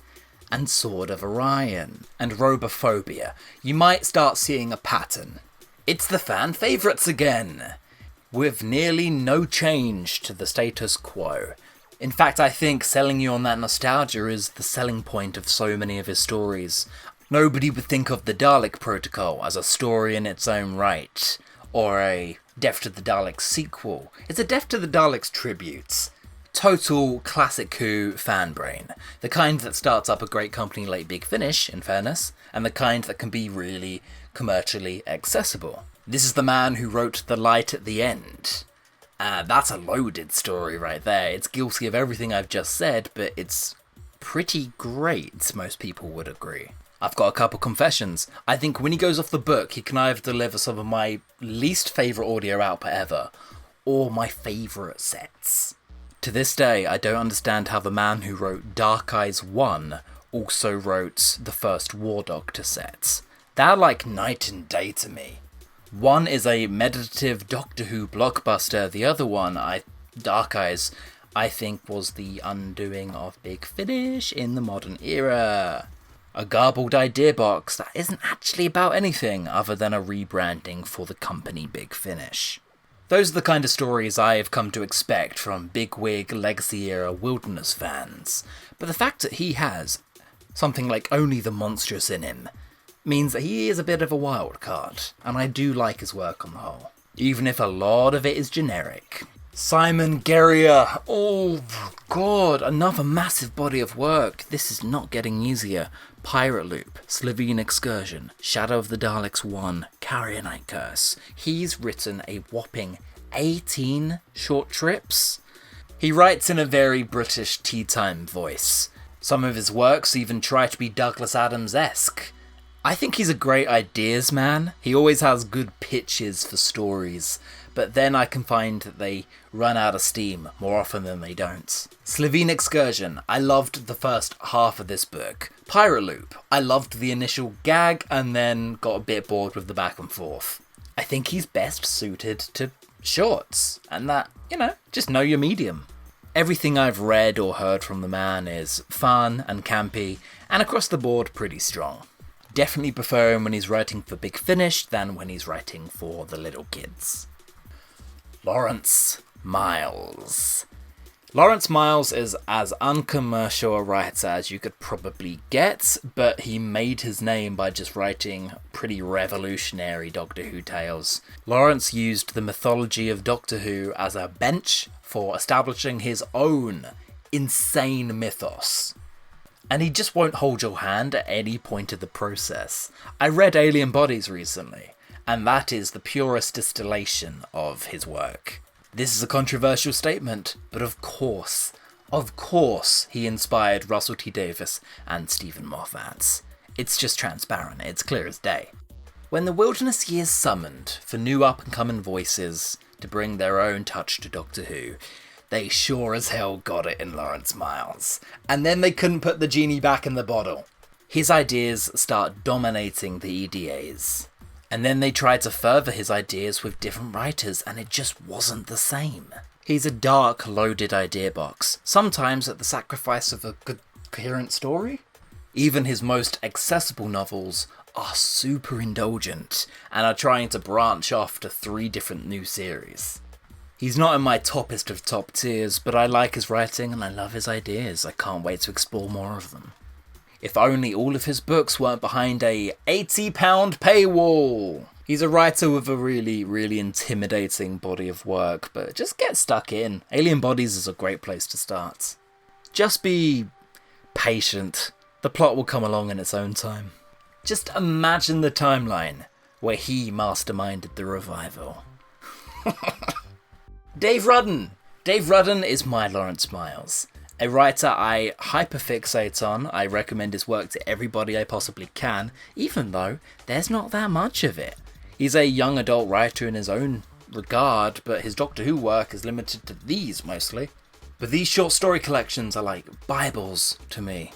and Sword of Orion, and Robophobia, you might start seeing a pattern. It's the fan favourites again, with nearly no change to the status quo. In fact, I think selling you on that nostalgia is the selling point of so many of his stories. Nobody would think of the Dalek Protocol as a story in its own right, or a Death to the Daleks sequel. It's a Death to the Daleks tribute. Total classic Who fan brain. The kind that starts up a great company like Big Finish, in fairness, and the kind that can be really commercially accessible. This is the man who wrote The Light at the End. That's a loaded story right there. It's guilty of everything I've just said, but it's pretty great, most people would agree. I've got a couple confessions. I think when he goes off the book, he can either deliver some of my least favourite audio output ever, or my favourite sets. To this day, I don't understand how the man who wrote Dark Eyes 1 also wrote the first War Doctor sets. They're like night and day to me. One is a meditative Doctor Who blockbuster, the other one, Dark Eyes, I think was the undoing of Big Finish in the modern era. A garbled idea box that isn't actually about anything other than a rebranding for the company Big Finish. Those are the kind of stories I have come to expect from bigwig legacy-era Wilderness fans, but the fact that he has something like Only the Monstrous in him means that he is a bit of a wild card, and I do like his work on the whole, even if a lot of it is generic. Simon Guerrier, oh god, another massive body of work. This is not getting easier. Pirate Loop, Slovene Excursion, Shadow of the Daleks 1, Carrier Night Curse. He's written a whopping 18 short trips. He writes in a very British tea time voice. Some of his works even try to be Douglas Adams-esque. I think he's a great ideas man. He always has good pitches for stories, but then I can find that they run out of steam more often than they don't. Slovene Excursion, I loved the first half of this book. Pirate Loop, I loved the initial gag and then got a bit bored with the back and forth. I think he's best suited to shorts, and that, just know your medium. Everything I've read or heard from the man is fun and campy, and across the board pretty strong. Definitely prefer him when he's writing for Big Finish than when he's writing for the little kids. Lawrence Miles. Lawrence Miles is as uncommercial a writer as you could probably get, but he made his name by just writing pretty revolutionary Doctor Who tales. Lawrence used the mythology of Doctor Who as a bench for establishing his own insane mythos. And he just won't hold your hand at any point of the process. I read Alien Bodies recently, and that is the purest distillation of his work. This is a controversial statement, but of course, he inspired Russell T Davies and Stephen Moffat. It's just transparent, it's clear as day. When the Wilderness Years summoned for new up-and-coming voices to bring their own touch to Doctor Who, they sure as hell got it in Lawrence Miles. And then they couldn't put the genie back in the bottle. His ideas start dominating the EDAs. And then they tried to further his ideas with different writers, and it just wasn't the same. He's a dark, loaded idea box, sometimes at the sacrifice of a good, coherent story. Even his most accessible novels are super indulgent, and are trying to branch off to 3 different new series. He's not in my toppest of top tiers, but I like his writing and I love his ideas. I can't wait to explore more of them. If only all of his books weren't behind a £80 paywall. He's a writer with a really, really intimidating body of work, but just get stuck in. Alien Bodies is a great place to start. Just be patient. The plot will come along in its own time. Just imagine the timeline where he masterminded the revival. Dave Rodden. Dave Rodden is my Lawrence Miles. A writer I hyperfixate on. I recommend his work to everybody I possibly can, even though there's not that much of it. He's a young adult writer in his own regard, but his Doctor Who work is limited to these mostly. But these short story collections are like Bibles to me,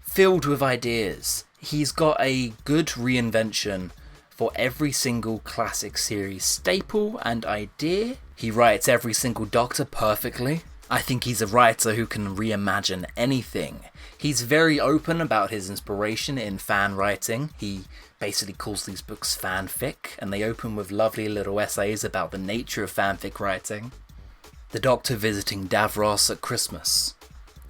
filled with ideas. He's got a good reinvention for every single classic series staple and idea. He writes every single Doctor perfectly. I think he's a writer who can reimagine anything. He's very open about his inspiration in fan writing. He basically calls these books fanfic, and they open with lovely little essays about the nature of fanfic writing. The Doctor visiting Davros at Christmas.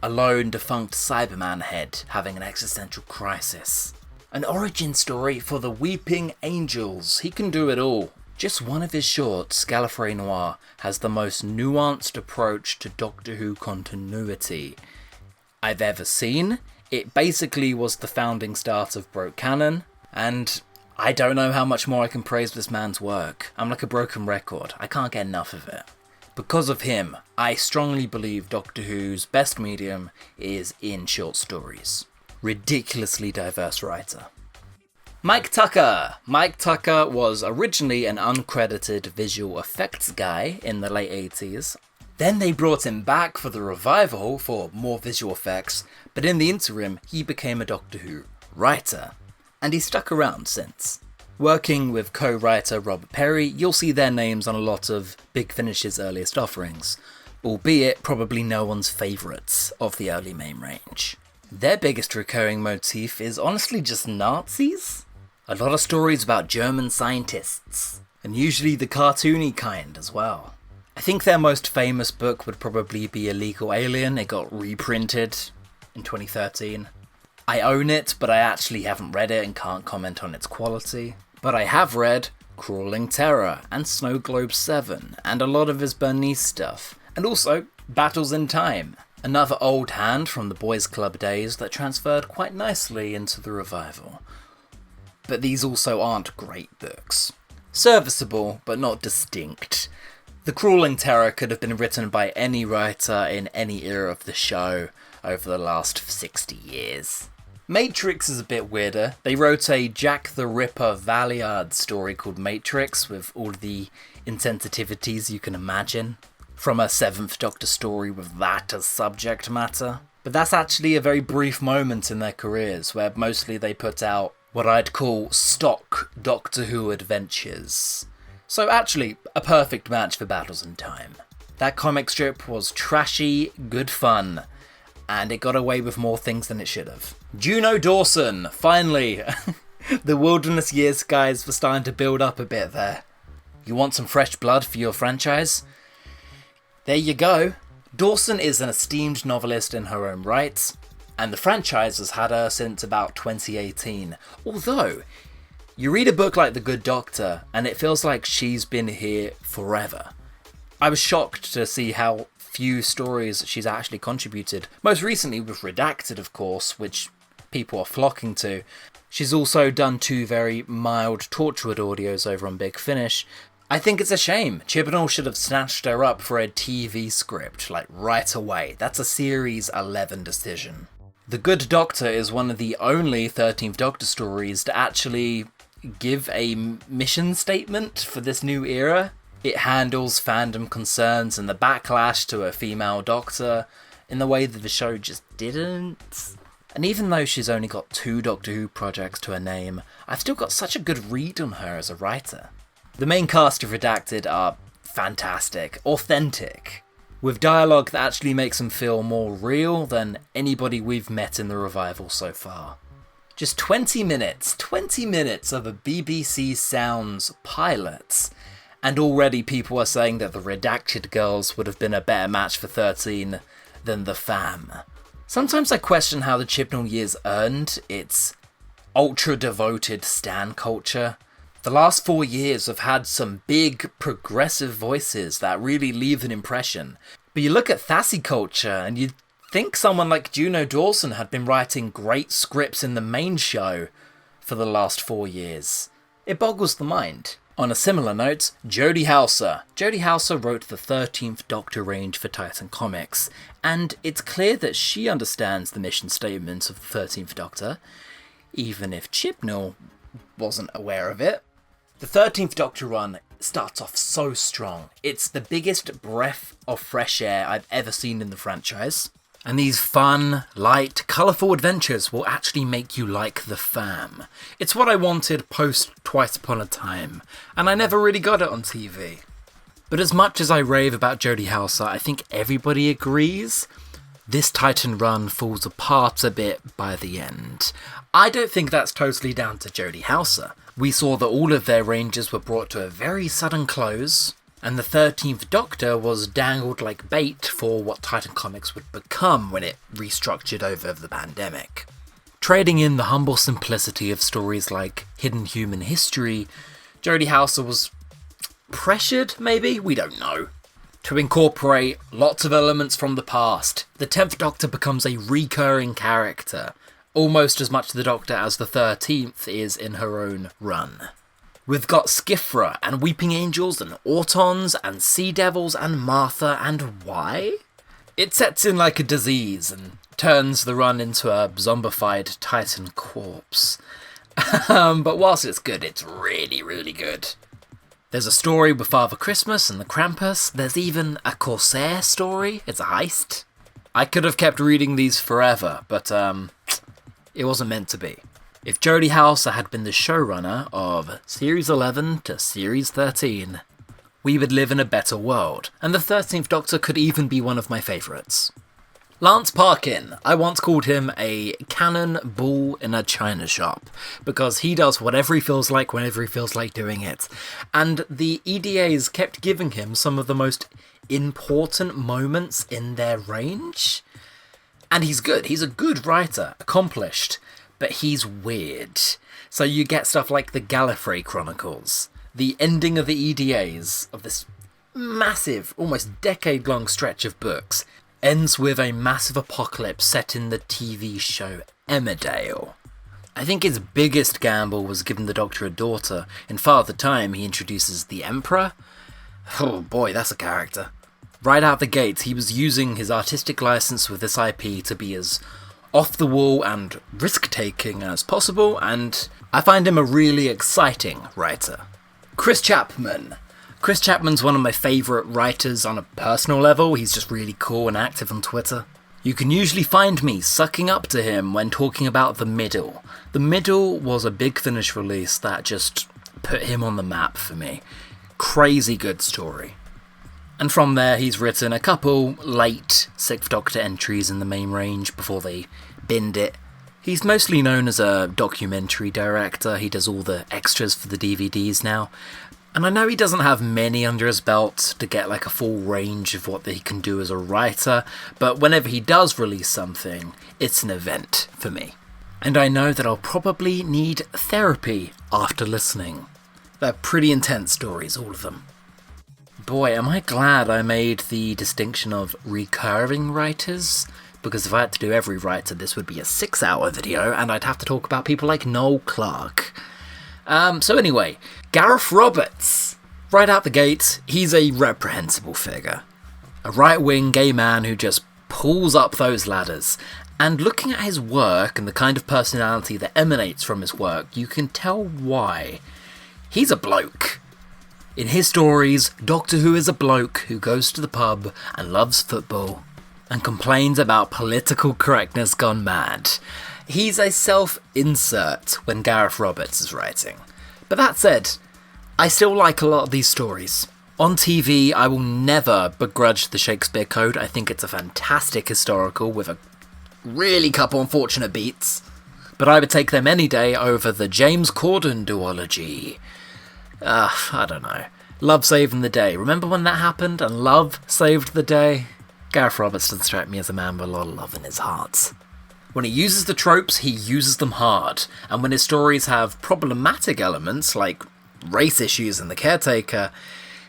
A lone defunct Cyberman head having an existential crisis. An origin story for the Weeping Angels. He can do it all. Just one of his shorts, Gallifrey Noir, has the most nuanced approach to Doctor Who continuity I've ever seen. It basically was the founding start of Broke Canon, and I don't know how much more I can praise this man's work. I'm like a broken record. I can't get enough of it. Because of him, I strongly believe Doctor Who's best medium is in short stories. Ridiculously diverse writer. Mike Tucker! Mike Tucker was originally an uncredited visual effects guy in the late 80s. Then they brought him back for the revival for more visual effects, but in the interim, he became a Doctor Who writer. And he's stuck around since. Working with co-writer Robert Perry, you'll see their names on a lot of Big Finish's earliest offerings, albeit probably no one's favourites of the early main range. Their biggest recurring motif is honestly just Nazis. A lot of stories about German scientists, and usually the cartoony kind as well. I think their most famous book would probably be Illegal Alien. It got reprinted in 2013. I own it, but I actually haven't read it and can't comment on its quality. But I have read Crawling Terror and Snow Globe 7, and a lot of his Bernice stuff, and also Battles in Time, another old hand from the Boys Club days that transferred quite nicely into the revival. But these also aren't great books. Serviceable, but not distinct. The Crawling Terror could have been written by any writer in any era of the show over the last 60 years. Matrix is a bit weirder. They wrote a Jack the Ripper Valeyard story called Matrix with all the insensitivities you can imagine from a 7th Doctor story with that as subject matter. But that's actually a very brief moment in their careers where mostly they put out what I'd call stock Doctor Who adventures. So actually, a perfect match for Battles in Time. That comic strip was trashy, good fun, and it got away with more things than it should have. Juno Dawson, finally! The Wilderness Years guys were starting to build up a bit there. You want some fresh blood for your franchise? There you go. Dawson is an esteemed novelist in her own right, and the franchise has had her since about 2018. Although, you read a book like The Good Doctor, and it feels like she's been here forever. I was shocked to see how few stories she's actually contributed. Most recently with Redacted, of course, which people are flocking to. She's also done 2 very mild Torchwood audios over on Big Finish. I think it's a shame. Chibnall should have snatched her up for a TV script, like right away. That's a Series 11 decision. The Good Doctor is one of the only 13th Doctor stories to actually give a mission statement for this new era. It handles fandom concerns and the backlash to a female Doctor in the way that the show just didn't. And even though she's only got 2 Doctor Who projects to her name, I've still got such a good read on her as a writer. The main cast of Redacted are fantastic, authentic, with dialogue that actually makes them feel more real than anybody we've met in the revival so far. Just 20 minutes of a BBC Sounds pilot, and already people are saying that the Redacted girls would have been a better match for 13 than the fam. Sometimes I question how the Chibnall years earned its ultra-devoted stan culture. The last 4 years have had some big, progressive voices that really leave an impression. But you look at Thassi culture and you'd think someone like Juno Dawson had been writing great scripts in the main show for the last 4 years. It boggles the mind. On a similar note, Jody Hauser. Jody Hauser wrote the 13th Doctor range for Titan Comics, and it's clear that she understands the mission statements of the 13th Doctor, even if Chibnall wasn't aware of it. The 13th Doctor run starts off so strong. It's the biggest breath of fresh air I've ever seen in the franchise. And these fun, light, colourful adventures will actually make you like the fam. It's what I wanted post Twice Upon a Time, and I never really got it on TV. But as much as I rave about Jody Hauser, I think everybody agrees this Titan run falls apart a bit by the end. I don't think that's totally down to Jody Hauser. We saw that all of their ranges were brought to a very sudden close, and the 13th Doctor was dangled like bait for what Titan Comics would become when it restructured over the pandemic. Trading in the humble simplicity of stories like Hidden Human History, Jody Hauser was pressured, maybe? We don't know. To incorporate lots of elements from the past. The 10th Doctor becomes a recurring character, almost as much the Doctor as the 13th is in her own run. We've got Skifra and Weeping Angels and Autons and Sea Devils and Martha, and why? It sets in like a disease and turns the run into a zombified Titan corpse. But whilst it's good, it's really, really good. There's a story with Father Christmas and the Krampus. There's even a Corsair story. It's a heist. I could have kept reading these forever, but it wasn't meant to be. If Jody Hauser had been the showrunner of Series 11 to Series 13, we would live in a better world, and the 13th Doctor could even be one of my favourites. Lance Parkin. I once called him a cannon bull in a china shop, because he does whatever he feels like whenever he feels like doing it. And the EDAs kept giving him some of the most important moments in their range. And he's good. He's a good writer, accomplished, but he's weird. So you get stuff like the Gallifrey Chronicles, the ending of the EDAs of this massive, almost decade-long stretch of books, ends with a massive apocalypse set in the TV show Emmerdale. I think his biggest gamble was giving the Doctor a daughter. In Father Time, he introduces the Emperor. Oh boy, that's a character. Right out the gates, he was using his artistic license with this IP to be as off-the-wall and risk-taking as possible, and I find him a really exciting writer. Chris Chapman. Chris Chapman's one of my favourite writers on a personal level. He's just really cool and active on Twitter. You can usually find me sucking up to him when talking about The Middle. The Middle was a Big Finish release that just put him on the map for me. Crazy good story. And from there, he's written a couple late 6th Doctor entries in the main range before they binned it. He's mostly known as a documentary director. He does all the extras for the DVDs now. And I know he doesn't have many under his belt to get like a full range of what he can do as a writer, but whenever he does release something, it's an event for me. And I know that I'll probably need therapy after listening. They're pretty intense stories, all of them. Boy, am I glad I made the distinction of recurring writers, because if I had to do every writer, this would be a 6-hour video, and I'd have to talk about people like Noel Clarke. So anyway, Gareth Roberts. Right out the gate, he's a reprehensible figure. A right-wing gay man who just pulls up those ladders. And looking at his work and the kind of personality that emanates from his work, you can tell why. He's a bloke. In his stories, Doctor Who is a bloke who goes to the pub and loves football and complains about political correctness gone mad. He's a self-insert when Gareth Roberts is writing. But that said, I still like a lot of these stories. On TV, I will never begrudge the Shakespeare Code. I think it's a fantastic historical with a really couple unfortunate beats. But I would take them any day over the James Corden duology. I don't know. Love saving the day. Remember when that happened and love saved the day? Gareth Roberts doesn't strike me as a man with a lot of love in his heart. When he uses the tropes, he uses them hard, and when his stories have problematic elements, like race issues and the caretaker,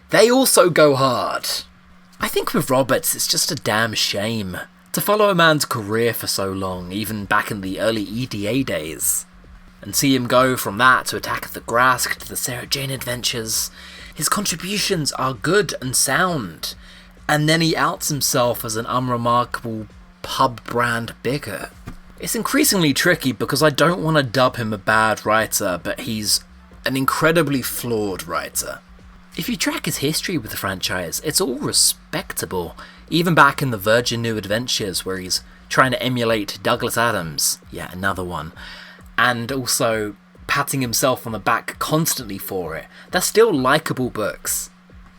they also go hard. I think with Roberts, it's just a damn shame to follow a man's career for so long, even back in the early EDA days, and see him go from that to Attack of the Grask to the Sarah Jane Adventures. His contributions are good and sound, and then he outs himself as an unremarkable pub brand bigot. It's increasingly tricky because I don't want to dub him a bad writer, but he's an incredibly flawed writer. If you track his history with the franchise, it's all respectable, even back in the Virgin New Adventures where he's trying to emulate Douglas Adams, yeah, another one, and also patting himself on the back constantly for it. They're still likeable books.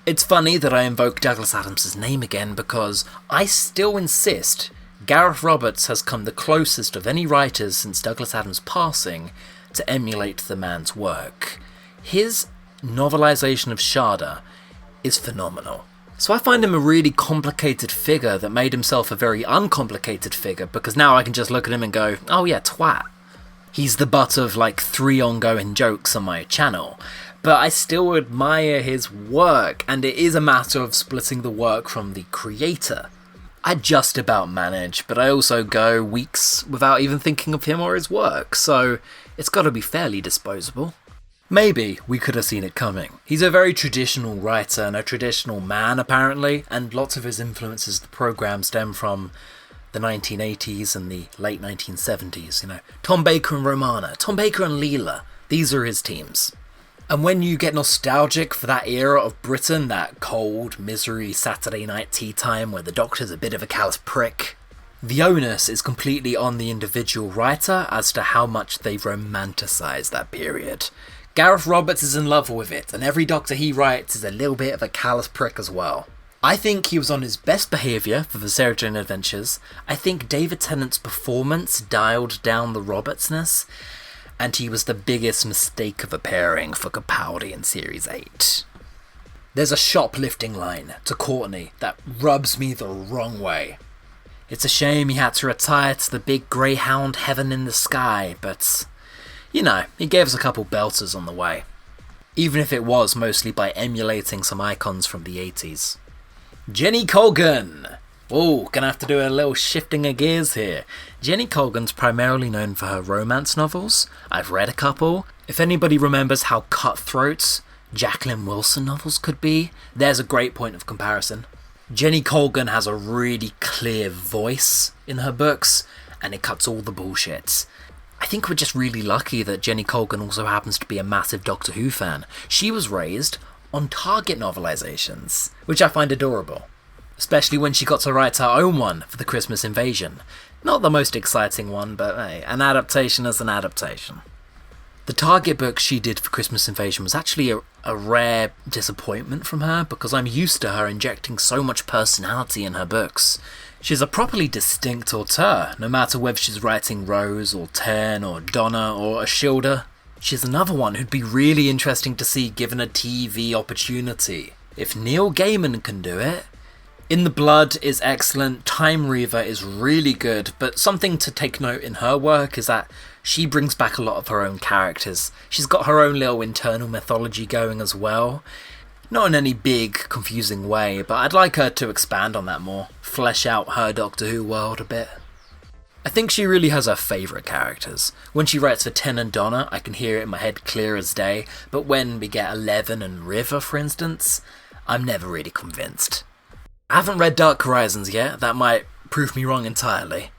It's funny that I invoke Douglas Adams' name again because I still insist Gareth Roberts has come the closest of any writers since Douglas Adams' passing to emulate the man's work. His novelisation of Shada is phenomenal. So I find him a really complicated figure that made himself a very uncomplicated figure, because now I can just look at him and go, oh yeah, twat. He's the butt of like 3 ongoing jokes on my channel. But I still admire his work, and it is a matter of splitting the work from the creator. I just about manage, but I also go weeks without even thinking of him or his work, so it's got to be fairly disposable. Maybe we could have seen it coming. He's a very traditional writer and a traditional man, apparently, and lots of his influences the programme stem from the 1980s and the late 1970s, Tom Baker and Romana, Tom Baker and Leela, these are his teams. And when you get nostalgic for that era of Britain, that cold, misery Saturday night tea time where the Doctor's a bit of a callous prick, the onus is completely on the individual writer as to how much they romanticise that period. Gareth Roberts is in love with it, and every Doctor he writes is a little bit of a callous prick as well. I think he was on his best behaviour for the Sarah Jane Adventures. I think David Tennant's performance dialed down the Robertsness, and he was the biggest mistake of a pairing for Capaldi in Series 8. There's a shoplifting line to Courtney that rubs me the wrong way. It's a shame he had to retire to the big greyhound heaven in the sky, but, he gave us a couple belters on the way. Even if it was mostly by emulating some icons from the 80s. Jenny Colgan! Oh, gonna have to do a little shifting of gears here. Jenny Colgan's primarily known for her romance novels. I've read a couple. If anybody remembers how cutthroat Jacqueline Wilson novels could be, there's a great point of comparison. Jenny Colgan has a really clear voice in her books, and it cuts all the bullshit. I think we're just really lucky that Jenny Colgan also happens to be a massive Doctor Who fan. She was raised on Target novelizations, which I find adorable. Especially when she got to write her own one for the Christmas Invasion. Not the most exciting one, but hey, an adaptation is an adaptation. The Target book she did for Christmas Invasion was actually a rare disappointment from her, because I'm used to her injecting so much personality in her books. She's a properly distinct auteur, no matter whether she's writing Rose or Ten or Donna or Ashilda. She's another one who'd be really interesting to see given a TV opportunity. If Neil Gaiman can do it. In the Blood is excellent, Time Reaver is really good, but something to take note in her work is that she brings back a lot of her own characters. She's got her own little internal mythology going as well. Not in any big, confusing way, but I'd like her to expand on that more, flesh out her Doctor Who world a bit. I think she really has her favourite characters. When she writes for Ten and Donna, I can hear it in my head clear as day, but when we get Eleven and River, for instance, I'm never really convinced. I haven't read Dark Horizons yet, that might prove me wrong entirely.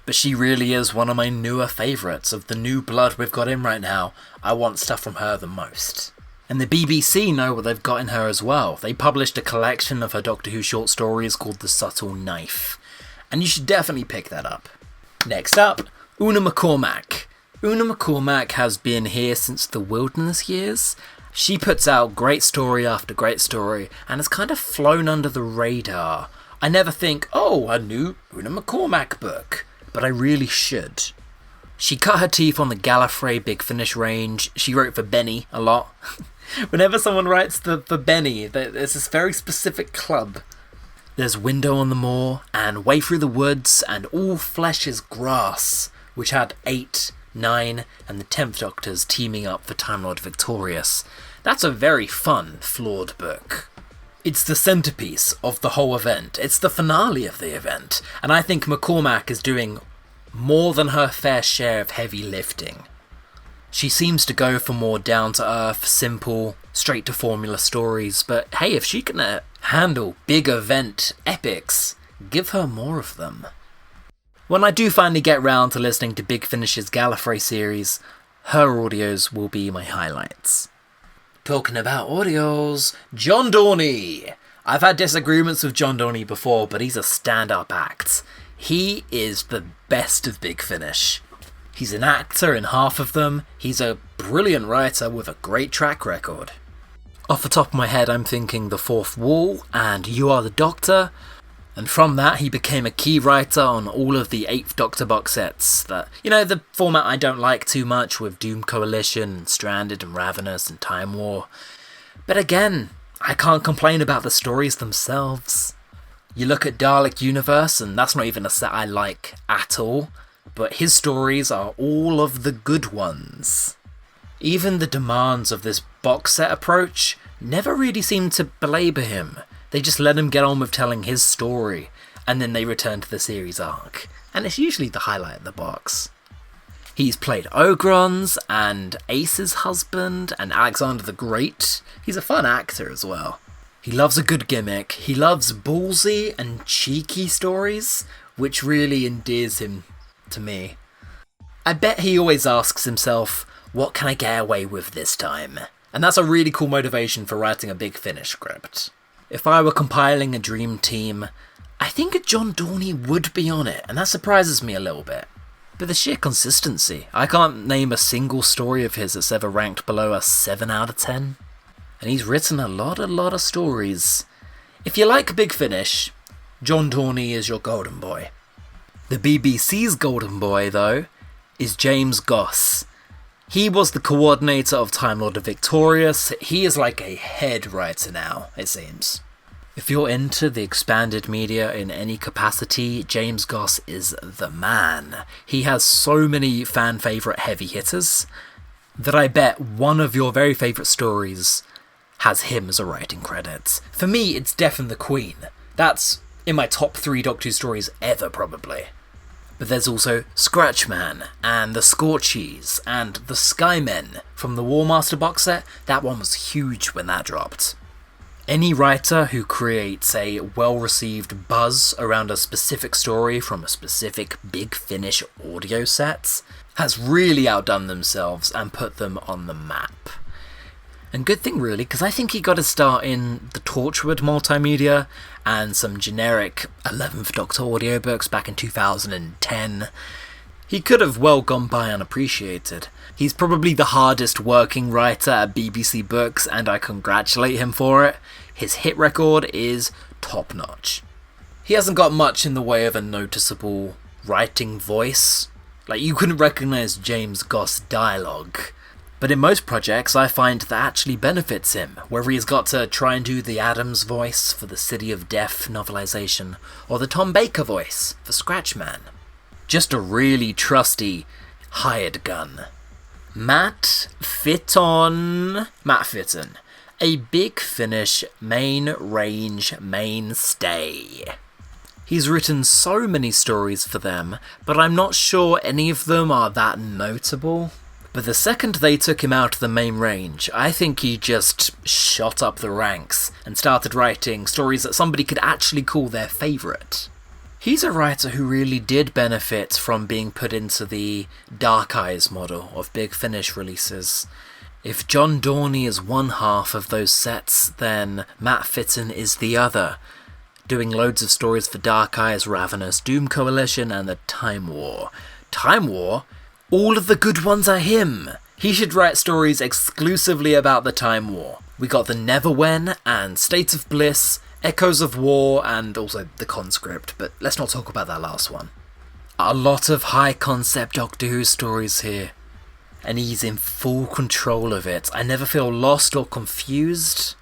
But she really is one of my newer favourites. Of the new blood we've got in right now, I want stuff from her the most. And the BBC know what they've got in her as well. They published a collection of her Doctor Who short stories called The Subtle Knife. And you should definitely pick that up. Next up, Una Mccormack. Una Mccormack has been here since the Wilderness years. She puts out great story after great story, and has kind of flown under the radar. I never think, oh, a new Una Mccormack book, but I really should. She cut her teeth on the Gallifrey Big Finish range. She wrote for Benny a lot. Whenever someone writes for Benny, there's this very specific club. There's Window on the Moor, and Way Through the Woods, and All Flesh is Grass, which had 8, 9, and the 10th Doctors teaming up for Time Lord Victorious. That's a very fun, flawed book. It's the centrepiece of the whole event. It's the finale of the event, and I think McCormack is doing more than her fair share of heavy lifting. She seems to go for more down-to-earth, simple, straight-to-formula stories, but hey, if she can handle big event epics, give her more of them. When I do finally get round to listening to Big Finish's Gallifrey series, her audios will be my highlights. Talking about audios, John Dorney! I've had disagreements with John Dorney before, but he's a stand-up act. He is the best of Big Finish. He's an actor in half of them, he's a brilliant writer with a great track record. Off the top of my head, I'm thinking The Fourth Wall and You Are the Doctor, and from that he became a key writer on all of the 8th Doctor box sets. That, the format I don't like too much with Doom Coalition, and Stranded and Ravenous and Time War. But again, I can't complain about the stories themselves. You look at Dalek Universe, and that's not even a set I like at all, but his stories are all of the good ones. Even the demands of this box set approach never really seem to belabor him. They just let him get on with telling his story. and then they return to the series arc, and it's usually the highlight of the box. He's played Ogron's and Ace's husband and Alexander the Great. He's a fun actor as well. He loves a good gimmick. He loves ballsy and cheeky stories, which really endears him to me. I bet he always asks himself, what can I get away with this time? And that's a really cool motivation for writing a Big Finish script. If I were compiling a dream team, I think a John Dorney would be on it, and that surprises me a little bit. But the sheer consistency, I can't name a single story of his that's ever ranked below a 7 out of 10. And he's written a lot of stories. If you like Big Finish, John Dorney is your golden boy. The BBC's golden boy, though, is James Goss. He was the coordinator of Time Lord of Victorious. He is like a head writer now, it seems. If you're into the expanded media in any capacity, James Goss is the man. He has so many fan-favourite heavy hitters that I bet one of your very favourite stories has him as a writing credit. For me, it's Death and the Queen. That's in my top 3 Doctor Who stories ever, probably. But there's also Scratchman, and the Scorchies, and the Skymen from the War Master box set. That one was huge when that dropped. Any writer who creates a well-received buzz around a specific story from a specific Big Finish audio set has really outdone themselves and put them on the map. And good thing really, because I think he got his start in the Torchwood multimedia and some generic 11th Doctor audiobooks back in 2010. He could have well gone by unappreciated. He's probably the hardest working writer at BBC Books, and I congratulate him for it. His hit record is top notch. He hasn't got much in the way of a noticeable writing voice. Like, you couldn't recognise James Goss dialogue. But in most projects, I find that actually benefits him, whether he's got to try and do the Adams voice for the City of Death novelisation, or the Tom Baker voice for Scratchman. Just a really trusty hired gun. Matt Fitton, a Big Finish main range mainstay. He's written so many stories for them, but I'm not sure any of them are that notable. But the second they took him out of the main range, I think he just shot up the ranks and started writing stories that somebody could actually call their favourite. He's a writer who really did benefit from being put into the Dark Eyes model of Big Finish releases. If John Dorney is one half of those sets, then Matt Fitton is the other, doing loads of stories for Dark Eyes, Ravenous, Doom Coalition, and the Time War. Time War? All of the good ones are him! He should write stories exclusively about the Time War. We got the Neverwhen and State of Bliss, Echoes of War, and also the Conscript, but let's not talk about that last one. A lot of high-concept Doctor Who stories here, and he's in full control of it. I never feel lost or confused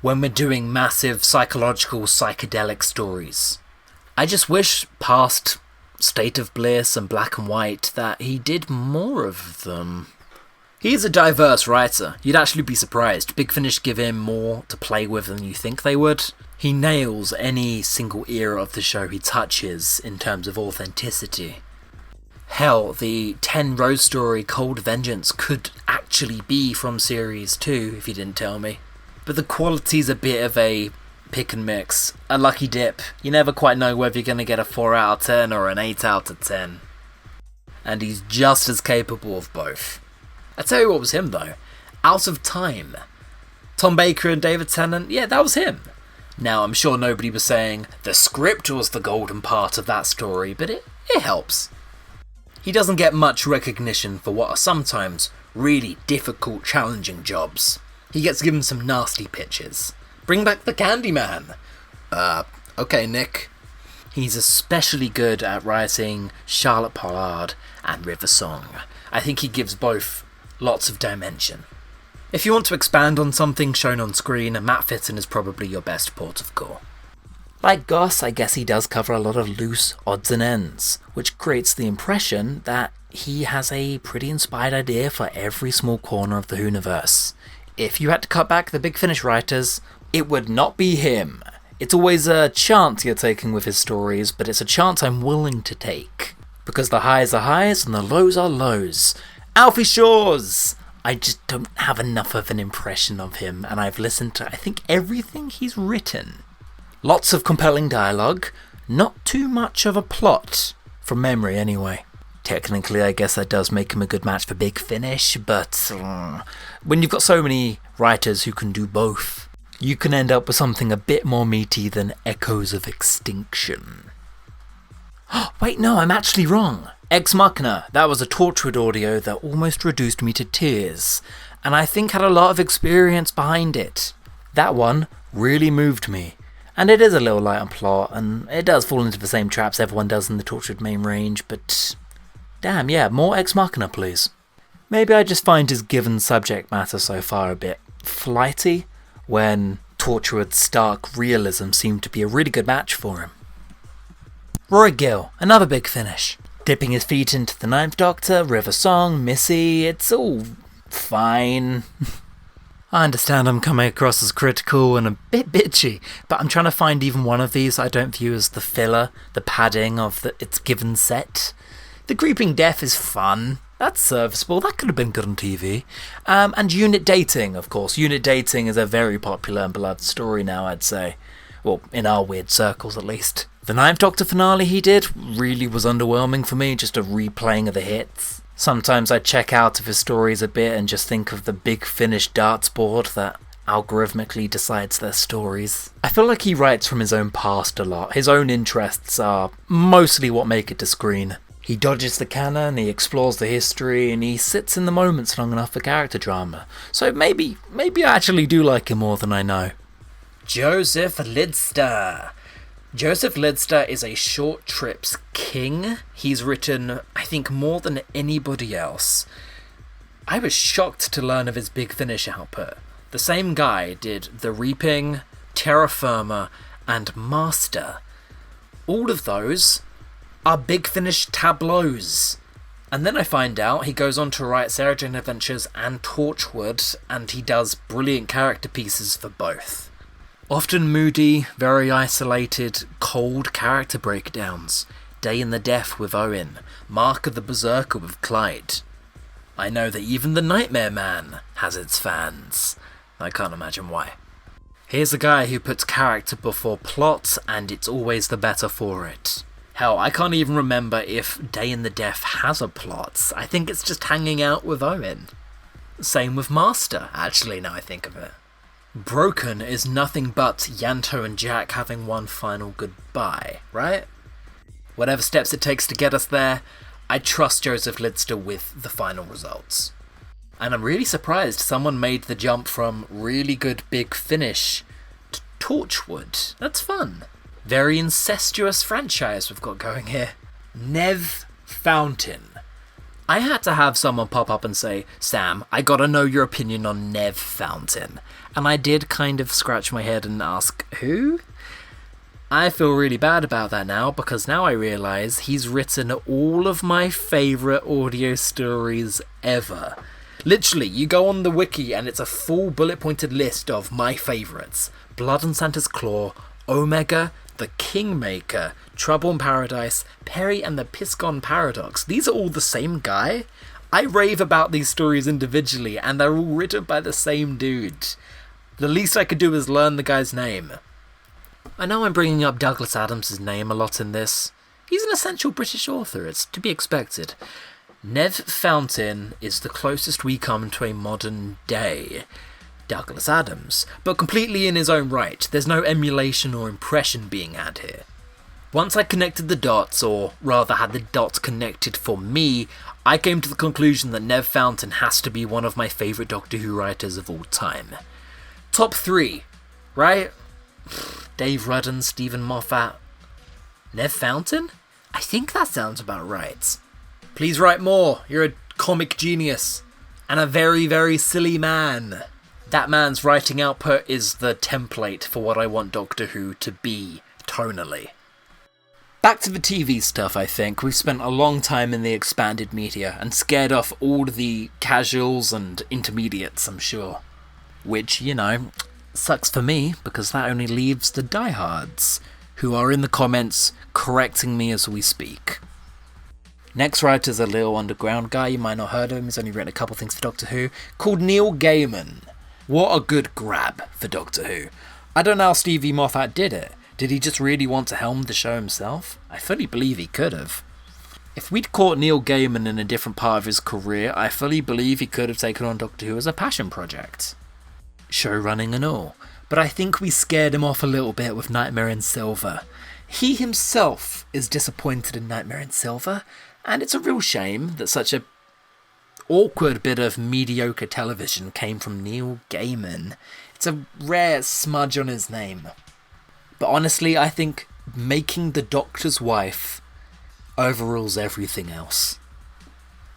when we're doing massive psychological psychedelic stories. I just wish past State of Bliss and Black and White that he did more of them. He's a diverse writer. You'd actually be surprised. Big Finish give him more to play with than you think they would. He nails any single era of the show he touches in terms of authenticity. Hell, the 10 Rose story Cold Vengeance could actually be from Series 2, if you didn't tell me. But the quality's a bit of a pick and mix, a lucky dip. You never quite know whether you're going to get a 4 out of 10 or an 8 out of 10. And he's just as capable of both. I tell you what was him though. Out of Time. Tom Baker and David Tennant, yeah, that was him. Now, I'm sure nobody was saying the script was the golden part of that story, but it helps. He doesn't get much recognition for what are sometimes really difficult, challenging jobs. He gets given some nasty pitches. Bring back the Candyman. Okay, Nick. He's especially good at writing Charlotte Pollard and River Song. I think he gives both lots of dimension. If you want to expand on something shown on screen, Matt Fitton is probably your best port of call. Like Goss, I guess he does cover a lot of loose odds and ends, which creates the impression that he has a pretty inspired idea for every small corner of the Whoniverse. If you had to cut back the Big Finish writers, it would not be him. It's always a chance you're taking with his stories, but it's a chance I'm willing to take. Because the highs are highs and the lows are lows. Alfie Shores! I just don't have enough of an impression of him, and I've listened to, I think, everything he's written. Lots of compelling dialogue, not too much of a plot. From memory, anyway. Technically, I guess that does make him a good match for Big Finish, but when you've got so many writers who can do both, you can end up with something a bit more meaty than Echoes of Extinction. Wait, no, I'm actually wrong. Ex Machina, that was a Torchwood audio that almost reduced me to tears, and I think had a lot of experience behind it. That one really moved me, and it is a little light on plot, and it does fall into the same traps everyone does in the Torchwood main range, but damn, yeah, more Ex Machina, please. Maybe I just find his given subject matter so far a bit flighty, when Torchwood's stark realism seemed to be a really good match for him. Roy Gill, another Big Finish. Dipping his feet into the Ninth Doctor, River Song, Missy, it's all fine. I understand I'm coming across as critical and a bit bitchy, but I'm trying to find even one of these I don't view as the filler, the padding of its given set. The Creeping Death is fun. That's serviceable. That could have been good on TV. And Unit Dating, of course. Unit Dating is a very popular and beloved story now, I'd say. Well, in our weird circles, at least. The Ninth Doctor finale he did really was underwhelming for me, just a replaying of the hits. Sometimes I check out of his stories a bit and just think of the Big Finish darts board that algorithmically decides their stories. I feel like he writes from his own past a lot. His own interests are mostly what make it to screen. He dodges the canon, he explores the history, and he sits in the moments long enough for character drama. So maybe I actually do like him more than I know. Joseph Lindster. Joseph Lindster is a short trips king. He's written, I think, more than anybody else. I was shocked to learn of his Big Finish output. The same guy did The Reaping, Terra Firma, and Master. All of those are Big Finish tableaus. And then I find out he goes on to write Sarah Jane Adventures and Torchwood, and he does brilliant character pieces for both. Often moody, very isolated, cold character breakdowns. Day in the Death with Owen, Mark of the Berserker with Clyde. I know that even the Nightmare Man has its fans. I can't imagine why. Here's a guy who puts character before plot, and it's always the better for it. Hell, I can't even remember if Day in the Death has a plot. I think it's just hanging out with Owen. Same with Master, actually, now I think of it. Broken is nothing but Yanto and Jack having one final goodbye, right? Whatever steps it takes to get us there, I trust Joseph Lindster with the final results. And I'm really surprised someone made the jump from really good Big Finish to Torchwood. That's fun. Very incestuous franchise we've got going here. Nev Fountain. I had to have someone pop up and say, Sam, I gotta know your opinion on Nev Fountain. And I did kind of scratch my head and ask, who? I feel really bad about that now, because now I realise he's written all of my favourite audio stories ever. Literally, you go on the wiki and it's a full bullet-pointed list of my favourites. Blood and Santa's Claw, Omega, The Kingmaker, Trouble in Paradise, Perry and the Piscon Paradox. These are all the same guy? I rave about these stories individually, and they're all written by the same dude. The least I could do is learn the guy's name. I know I'm bringing up Douglas Adams' name a lot in this. He's an essential British author, it's to be expected. Nev Fountain is the closest we come to a modern day Douglas Adams, but completely in his own right. There's no emulation or impression being had here. Once I connected the dots, or rather had the dots connected for me, I came to the conclusion that Nev Fountain has to be one of my favourite Doctor Who writers of all time. Top 3, right? Dave Rodden, Stephen Moffat. Nev Fountain? I think that sounds about right. Please write more. You're a comic genius. And a very, very silly man. That man's writing output is the template for what I want Doctor Who to be, tonally. Back to the TV stuff, I think. We've spent a long time in the expanded media and scared off all the casuals and intermediates, I'm sure. Which, you know, Sucks for me, because that only leaves the diehards, who are in the comments correcting me as we speak. Next writer's a little underground guy, you might not have heard of him, he's only written a couple things for Doctor Who, called Neil Gaiman. What a good grab for Doctor Who. I don't know how Stevie Moffat did it. Did he just really want to helm the show himself? I fully believe he could have. If we'd caught Neil Gaiman in a different part of his career, I fully believe he could have taken on Doctor Who as a passion project. Show running and all. But I think we scared him off a little bit with Nightmare in Silver. He himself is disappointed in Nightmare in Silver, and it's a real shame that such a awkward bit of mediocre television came from Neil Gaiman. It's a rare smudge on his name. But honestly, I think making the Doctor's wife overrules everything else.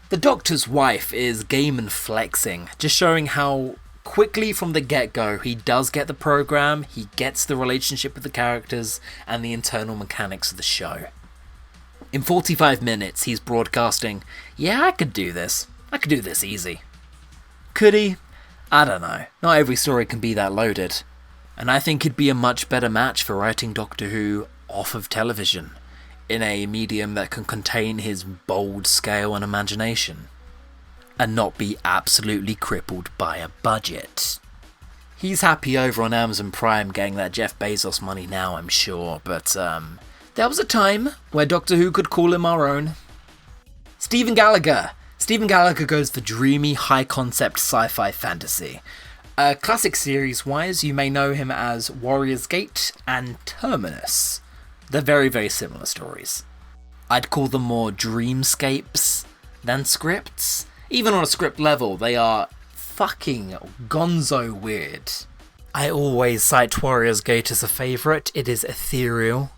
The Doctor's wife is Gaiman flexing, just showing how quickly from the get-go he does get the program, he gets the relationship with the characters, and the internal mechanics of the show. In 45 minutes, he's broadcasting, yeah, I could do this easy. Could he? I don't know. Not every story can be that loaded. And I think he'd be a much better match for writing Doctor Who off of television, in a medium that can contain his bold scale and imagination, and not be absolutely crippled by a budget. He's happy over on Amazon Prime getting that Jeff Bezos money now, I'm sure, but there was a time where Doctor Who could call him our own. Stephen Gallagher. Stephen Gallagher goes for dreamy, high-concept sci-fi fantasy. Classic series-wise, you may know him as Warrior's Gate and Terminus. They're very, very similar stories. I'd call them more dreamscapes than scripts. Even on a script level, they are fucking gonzo weird. I always cite Warrior's Gate as a favourite. It is ethereal.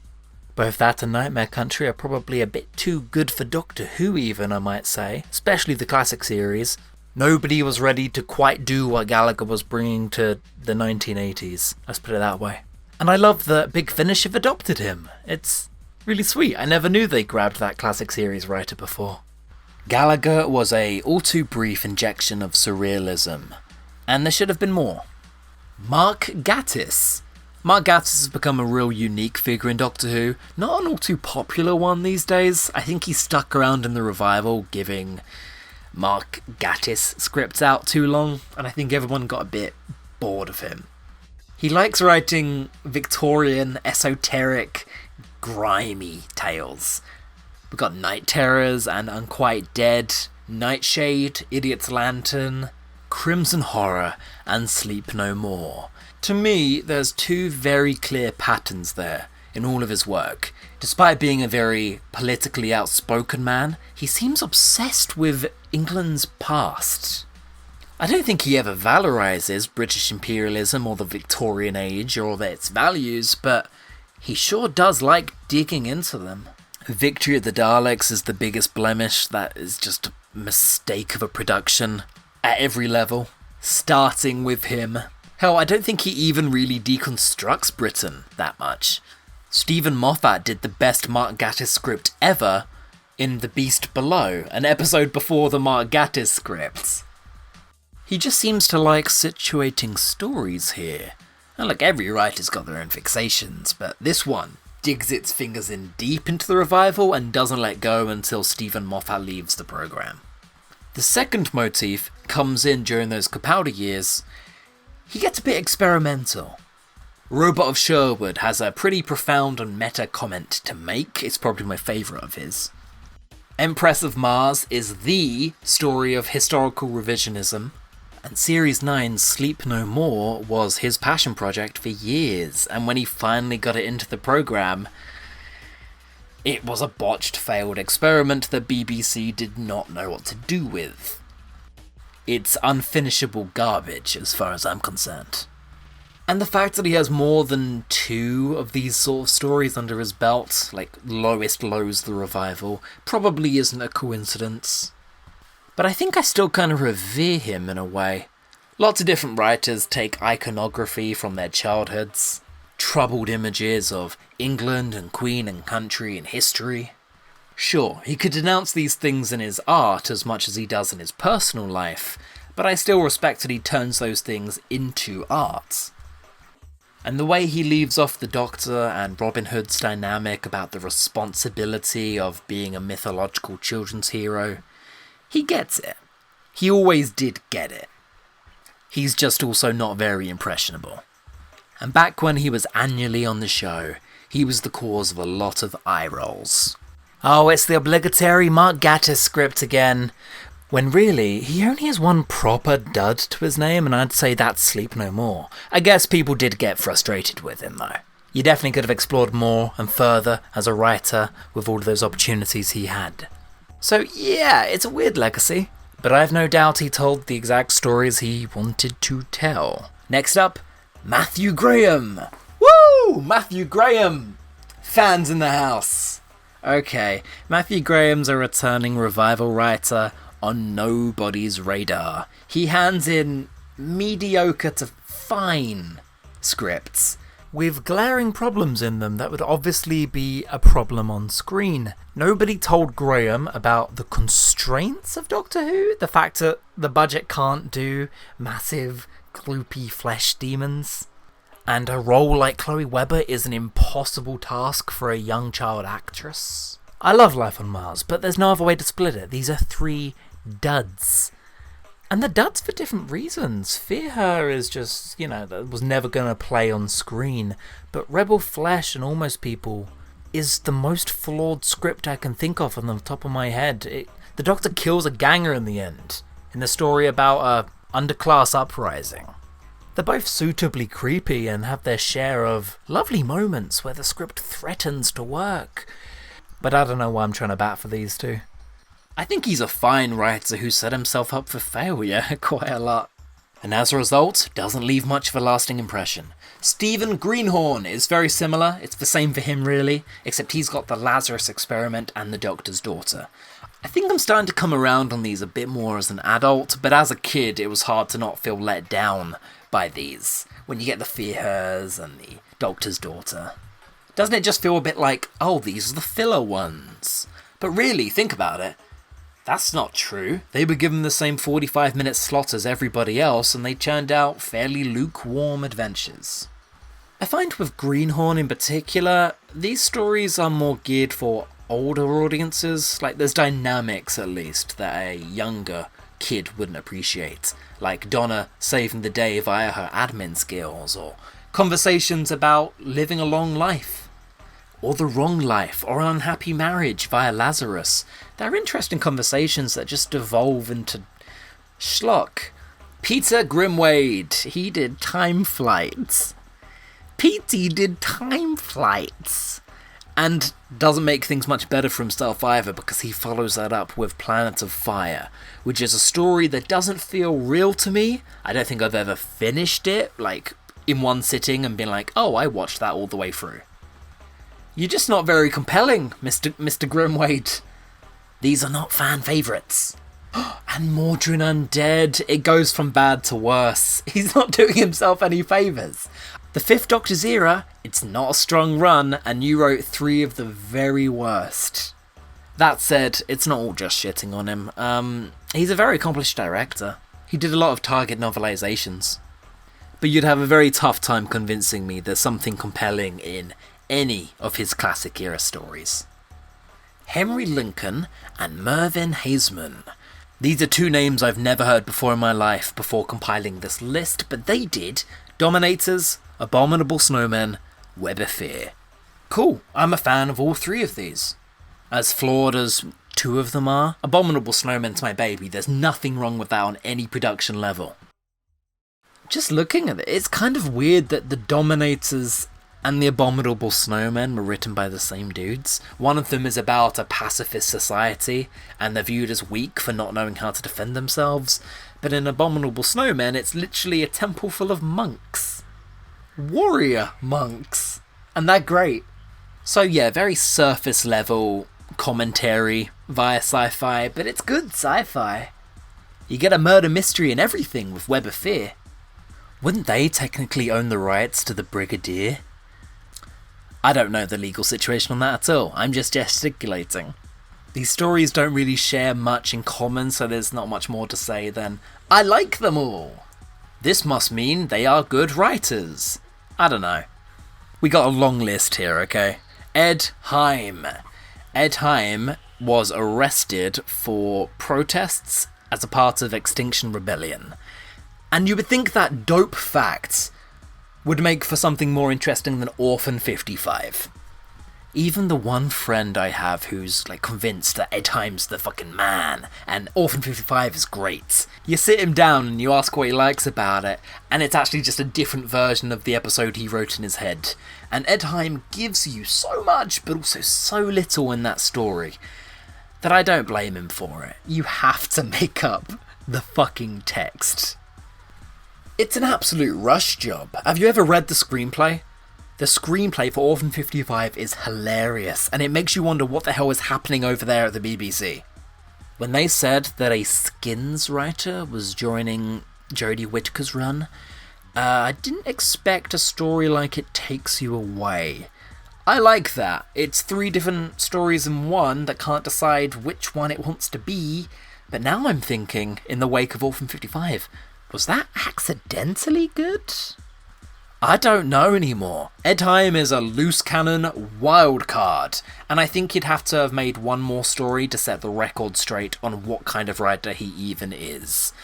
Both that and Nightmare Country are probably a bit too good for Doctor Who even, I might say. Especially the classic series. Nobody was ready to quite do what Gallagher was bringing to the 1980s. Let's put it that way. And I love that Big Finish have adopted him. It's really sweet. I never knew they grabbed that classic series writer before. Gallagher was a all too brief injection of surrealism. And there should have been more. Mark Gatiss. Mark Gatiss has become a real unique figure in Doctor Who. Not an all too popular one these days. I think he stuck around in the revival, giving Mark Gatiss scripts out too long, and I think everyone got a bit bored of him. He likes writing Victorian, esoteric, grimy tales. We've got Night Terrors and Unquite Dead, Nightshade, Idiot's Lantern, Crimson Horror, and Sleep No More. To me, there's two very clear patterns there in all of his work. Despite being a very politically outspoken man, he seems obsessed with England's past. I don't think he ever valorizes British imperialism or the Victorian age or its values, but he sure does like digging into them. Victory of the Daleks is the biggest blemish. That is just a mistake of a production at every level, starting with him. Hell, I don't think he even really deconstructs Britain that much. Stephen Moffat did the best Mark Gatiss script ever in The Beast Below, an episode before the Mark Gatiss scripts. He just seems to like situating stories here. And look, every writer's got their own fixations, but this one digs its fingers in deep into the revival and doesn't let go until Stephen Moffat leaves the programme. The second motif comes in during those Capaldi years. He gets a bit experimental. Robot of Sherwood has a pretty profound and meta comment to make. It's probably my favourite of his. Empress of Mars is the story of historical revisionism, and Series 9's Sleep No More was his passion project for years, and when he finally got it into the programme, it was a botched, failed experiment that BBC did not know what to do with. It's unfinishable garbage as far as I'm concerned. And the fact that he has more than 2 of these sort of stories under his belt, like Lowest Lows the Revival, probably isn't a coincidence. But I think I still kind of revere him in a way. Lots of different writers take iconography from their childhoods, troubled images of England and Queen and country and history. Sure, he could denounce these things in his art as much as he does in his personal life, but I still respect that he turns those things into art. And the way he leaves off the Doctor and Robin Hood's dynamic about the responsibility of being a mythological children's hero, he gets it. He always did get it. He's just also not very impressionable. And back when he was annually on the show, he was the cause of a lot of eye rolls. Oh, it's the obligatory Mark Gatiss script again. When really, he only has one proper dud to his name, and I'd say that's Sleep No More. I guess people did get frustrated with him, though. You definitely could have explored more and further as a writer with all of those opportunities he had. So yeah, it's a weird legacy, but I've no doubt he told the exact stories he wanted to tell. Next up, Matthew Graham! Woo! Matthew Graham! Fans in the house! Okay, Matthew Graham's a returning revival writer on nobody's radar. He hands in mediocre to fine scripts with glaring problems in them that would obviously be a problem on screen. Nobody told Graham about the constraints of Doctor Who, the fact that the budget can't do massive, gloopy flesh demons, and a role like Chloe Webber is an impossible task for a young child actress. I love Life on Mars, but there's no other way to split it. These are 3 duds. And the duds for different reasons. Fear Her is just, that was never going to play on screen. But Rebel Flesh and Almost People is the most flawed script I can think of on the top of my head. The Doctor kills a ganger in the end, in the story about a underclass uprising. They're both suitably creepy and have their share of lovely moments where the script threatens to work. But I don't know why I'm trying to bat for these two. I think he's a fine writer who set himself up for failure quite a lot. And as a result, doesn't leave much of a lasting impression. Stephen Greenhorn is very similar. It's the same for him really, except he's got the Lazarus Experiment and the Doctor's Daughter. I think I'm starting to come around on these a bit more as an adult, but as a kid it was hard to not feel let down by these, when you get the Fear Hers and the Doctor's Daughter. Doesn't it just feel a bit like, oh, these are the filler ones? But really, think about it. That's not true. They were given the same 45-minute slot as everybody else, and they churned out fairly lukewarm adventures. I find with Greenhorn in particular, these stories are more geared for older audiences. Like, there's dynamics, at least, that a younger kid wouldn't appreciate. Like Donna saving the day via her admin skills, or conversations about living a long life, or the wrong life, or an unhappy marriage via Lazarus. They're interesting conversations that just devolve into schlock. Peter Grimwade, he did Time Flights. Petey did Time Flights. And doesn't make things much better for himself either, because he follows that up with Planet of Fire, which is a story that doesn't feel real to me. I don't think I've ever finished it, like, in one sitting and been like, oh, I watched that all the way through. You're just not very compelling, Mr. Grimwade. These are not fan favourites. And Mordrin Undead, it goes from bad to worse. He's not doing himself any favours. The Fifth Doctor's era, it's not a strong run, and you wrote 3 of the very worst. That said, it's not all just shitting on him. He's a very accomplished director. He did a lot of Target novelizations. But you'd have a very tough time convincing me there's something compelling in any of his classic era stories. Henry Lincoln and Mervyn Haseman. These are 2 names I've never heard before in my life before compiling this list, but they did Dominators, Abominable Snowmen, Web of Fear. Cool, I'm a fan of all 3 of these. As flawed as 2 of them are, Abominable Snowmen's my baby. There's nothing wrong with that on any production level. Just looking at it, it's kind of weird that the Dominators and the Abominable Snowmen were written by the same dudes. One of them is about a pacifist society, and they're viewed as weak for not knowing how to defend themselves. But in Abominable Snowmen, it's literally a temple full of monks. Warrior monks. And they're great. So yeah, very surface level commentary via sci-fi, but it's good sci-fi. You get a murder mystery and everything with Web of Fear. Wouldn't they technically own the rights to the Brigadier? I don't know the legal situation on that at all. I'm just gesticulating. These stories don't really share much in common, so there's not much more to say than, I like them all. This must mean they are good writers. I don't know. We got a long list here, okay? Ed Heim. Ed Heim was arrested for protests as a part of Extinction Rebellion. And you would think that dope facts would make for something more interesting than Orphan 55. Even the one friend I have who's like convinced that Ed Heim's the fucking man and Orphan 55 is great. You sit him down and you ask what he likes about it, and it's actually just a different version of the episode he wrote in his head. And Ed Heim gives you so much, but also so little in that story, that I don't blame him for it. You have to make up the fucking text. It's an absolute rush job. Have you ever read the screenplay? The screenplay for Orphan 55 is hilarious, and it makes you wonder what the hell is happening over there at the BBC. When they said that a Skins writer was joining Jodie Whittaker's run, I didn't expect a story like It Takes You Away. I like that. It's 3 different stories in one that can't decide which one it wants to be, but now I'm thinking, in the wake of Orphan 55, was that accidentally good? I don't know anymore. Ed Heim is a loose cannon wild card, and I think he'd have to have made one more story to set the record straight on what kind of writer he even is.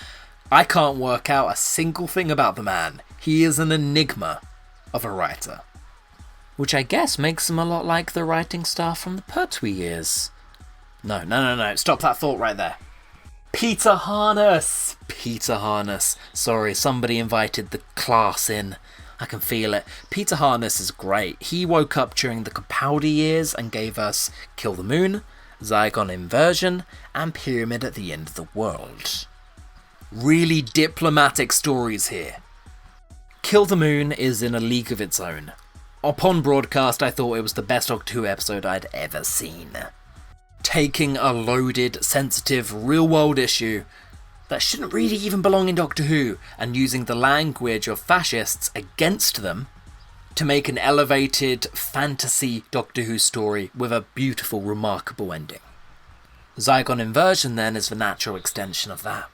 I can't work out a single thing about the man. He is an enigma of a writer. Which I guess makes him a lot like the writing staff from the Pertwee years. No, stop that thought right there. Peter Harness! Sorry, somebody invited the class in. I can feel it. Peter Harness is great. He woke up during the Capaldi years and gave us Kill the Moon, Zygon Inversion, and Pyramid at the End of the World. Really diplomatic stories here. Kill the Moon is in a league of its own. Upon broadcast, I thought it was the best Doctor Who episode I'd ever seen. Taking a loaded, sensitive, real-world issue that shouldn't really even belong in Doctor Who, and using the language of fascists against them to make an elevated fantasy Doctor Who story with a beautiful, remarkable ending. Zygon Inversion then is the natural extension of that.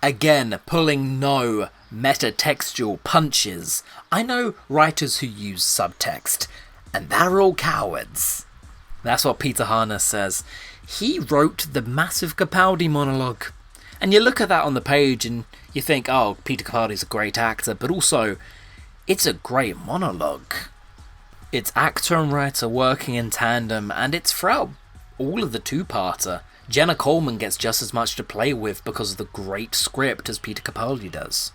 Again, pulling no metatextual punches. I know writers who use subtext, and they're all cowards. That's what Peter Harness says. He wrote the massive Capaldi monologue. And you look at that on the page and you think, oh, Peter Capaldi's a great actor, but also, it's a great monologue. It's actor and writer working in tandem, and it's throughout all of the two-parter. Jenna Coleman gets just as much to play with because of the great script as Peter Capaldi does.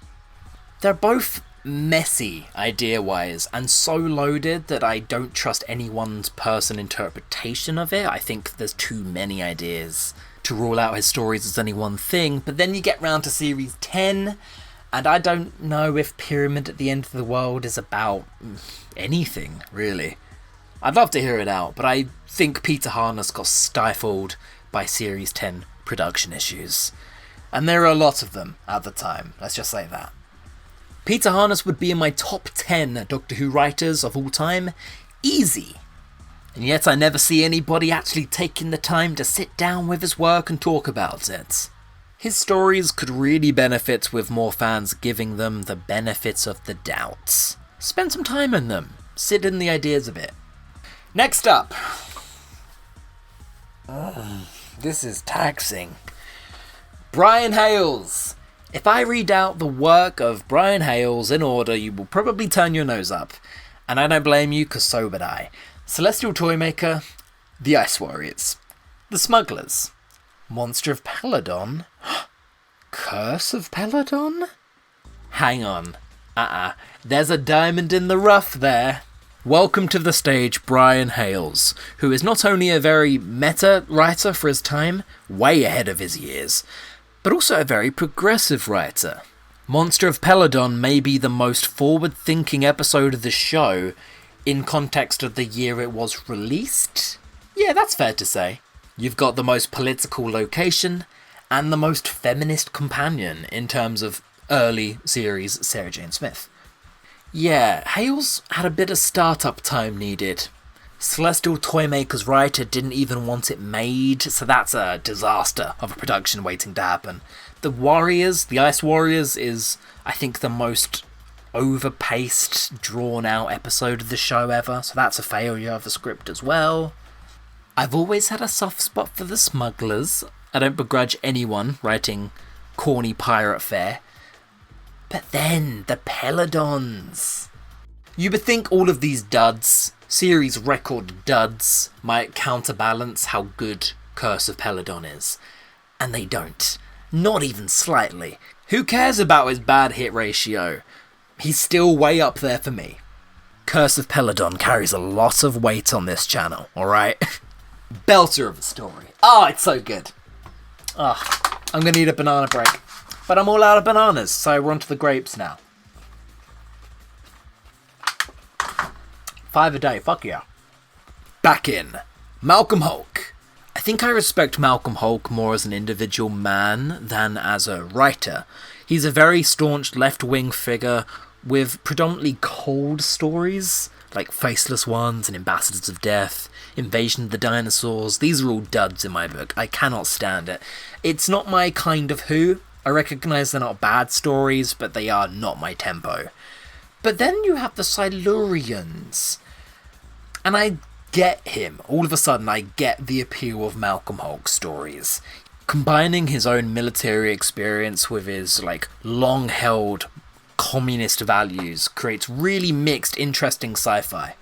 They're both messy, idea-wise, and so loaded that I don't trust anyone's person interpretation of it. I think there's too many ideas to rule out his stories as any one thing, but then you get round to series 10, and I don't know if Pyramid at the End of the World is about anything, really. I'd love to hear it out, but I think Peter Harness got stifled by series 10 production issues. And there are a lot of them at the time, let's just say that. Peter Harness would be in my top 10 Doctor Who writers of all time, easy. And yet I never see anybody actually taking the time to sit down with his work and talk about it. His stories could really benefit with more fans giving them the benefits of the doubt. Spend some time in them. Sit in the ideas a bit. Next up. This is taxing. Brian Hales. If I read out the work of Brian Hales in order, you will probably turn your nose up. And I don't blame you, because so would I. Celestial Toymaker, The Ice Warriors, The Smugglers, Monster of Peladon, Curse of Peladon? Hang on. There's a diamond in the rough there. Welcome to the stage, Brian Hales, who is not only a very meta writer for his time, way ahead of his years, but also a very progressive writer. Monster of Peladon may be the most forward-thinking episode of the show, in context of the year it was released? Yeah, that's fair to say. You've got the most political location, and the most feminist companion in terms of early series Sarah Jane Smith. Yeah, Hales had a bit of startup time needed. Celestial Toymaker's writer didn't even want it made, so that's a disaster of a production waiting to happen. The Ice Warriors is, I think, the most overpaced, drawn-out episode of the show ever, so that's a failure of the script as well. I've always had a soft spot for the smugglers. I don't begrudge anyone writing corny pirate fare. But then, the Peladons. You would think all of these duds, series record duds, might counterbalance how good Curse of Peladon is. And they don't. Not even slightly. Who cares about his bad hit ratio? He's still way up there for me. Curse of Peladon carries a lot of weight on this channel, alright? Belter of a story. Oh, it's so good. Oh, I'm gonna need a banana break. But I'm all out of bananas, so we're on to the grapes now. 5 a day, fuck yeah. Back in. Malcolm Hulke. I think I respect Malcolm Hulke more as an individual man than as a writer. He's a very staunch left-wing figure with predominantly cold stories, like Faceless Ones and Ambassadors of Death, Invasion of the Dinosaurs. These are all duds in my book. I cannot stand it. It's not my kind of Who. I recognise they're not bad stories, but they are not my tempo. But then you have the Silurians. And I get him. All of a sudden, I get the appeal of Malcolm Hulke stories. Combining his own military experience with his, long-held communist values creates really mixed, interesting sci-fi.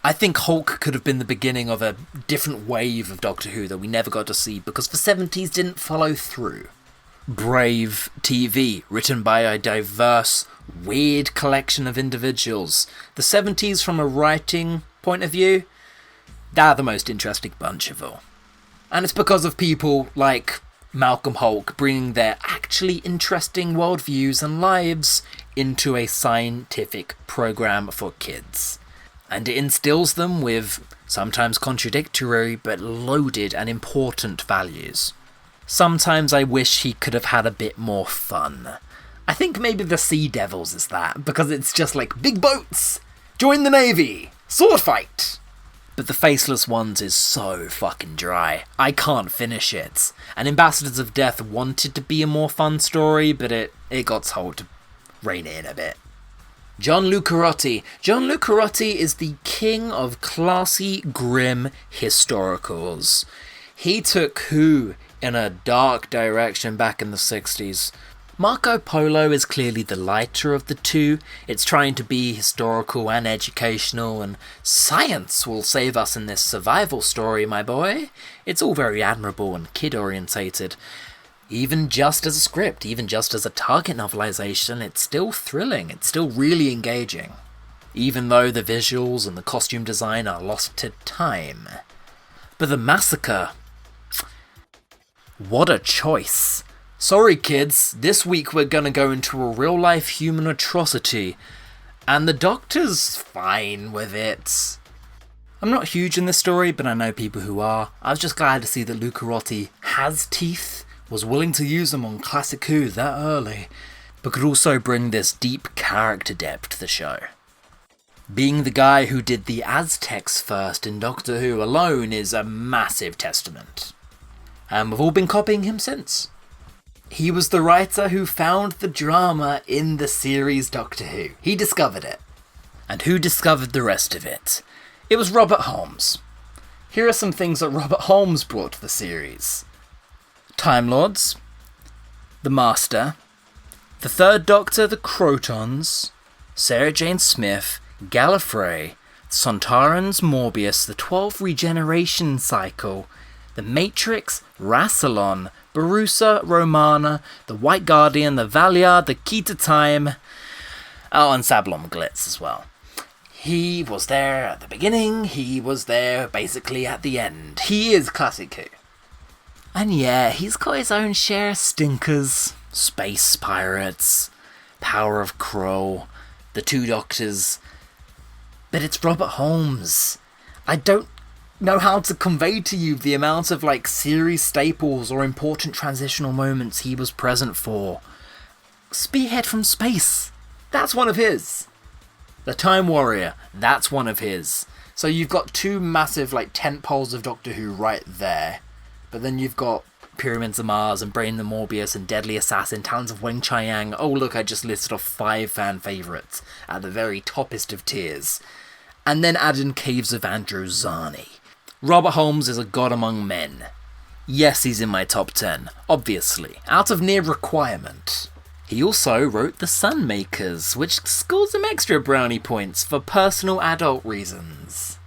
I think Hulke could have been the beginning of a different wave of Doctor Who that we never got to see because the 70s didn't follow through. Brave TV, written by a diverse, weird collection of individuals. The 70s, from a writing point of view, they're the most interesting bunch of all. And it's because of people like Malcolm Hulke bringing their actually interesting worldviews and lives into a scientific program for kids. And it instills them with sometimes contradictory but loaded and important values. Sometimes I wish he could have had a bit more fun. I think maybe the Sea Devils is that, because it's just like, big boats! Join the Navy! Sword fight! But the Faceless Ones is so fucking dry. I can't finish it. And Ambassadors of Death wanted to be a more fun story, but it got told to rein it in a bit. John Le Carrotti. John Le Carrotti is the king of classy, grim historicals. He took Who in a dark direction back in the 60s. Marco Polo is clearly the lighter of the two. It's trying to be historical and educational, and science will save us in this survival story, my boy. It's all very admirable and kid-orientated. Even just as a script, even just as a target novelization, it's still thrilling, it's still really engaging. Even though the visuals and the costume design are lost to time. But the Massacre... what a choice. Sorry kids, this week we're gonna go into a real-life human atrocity, and the Doctor's fine with it. I'm not huge in this story, but I know people who are. I was just glad to see that Le Carrotti has teeth, was willing to use them on Classic Who that early, but could also bring this deep character depth to the show. Being the guy who did the Aztecs first in Doctor Who alone is a massive testament. And we've all been copying him since. He was the writer who found the drama in the series Doctor Who. He discovered it. And who discovered the rest of it? It was Robert Holmes. Here are some things that Robert Holmes brought to the series. Time Lords, the Master, the Third Doctor, the Crotons, Sarah Jane Smith, Gallifrey, Sontarans, Morbius, the 12 Regeneration Cycle, the Matrix, Rassilon, Barusa, Romana, the White Guardian, the Valiard, the Key to Time, and Sablon Glitz as well. He was there at the beginning, he was there basically at the end. He is Classic Who. And yeah, he's got his own share of stinkers. Space Pirates, Power of Kroll, the Two Doctors. But it's Robert Holmes. I don't know how to convey to you the amount of series staples or important transitional moments he was present for. Spearhead from Space, that's one of his. The Time Warrior, that's one of his. So you've got two massive tent poles of Doctor Who right there. But then you've got Pyramids of Mars and Brain the Morbius and Deadly Assassin, Talons of Weng Chiang. Oh look, I just listed off 5 fan favourites at the very toppest of tiers. And then add in Caves of Androzani. Robert Holmes is a god among men. Yes, he's in my top 10, obviously, out of near requirement. He also wrote The Sunmakers, which scores him extra brownie points for personal adult reasons.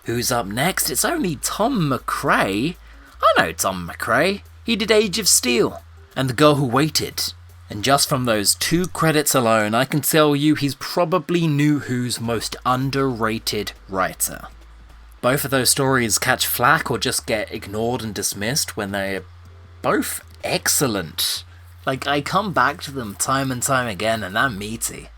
Who's up next? It's only Tom McRae. I know Tom McRae. He did Age of Steel and The Girl Who Waited. And just from those 2 credits alone, I can tell you he's probably New Who's most underrated writer. Both of those stories catch flack or just get ignored and dismissed when they're both excellent. Like, I come back to them time and time again, and they're meaty.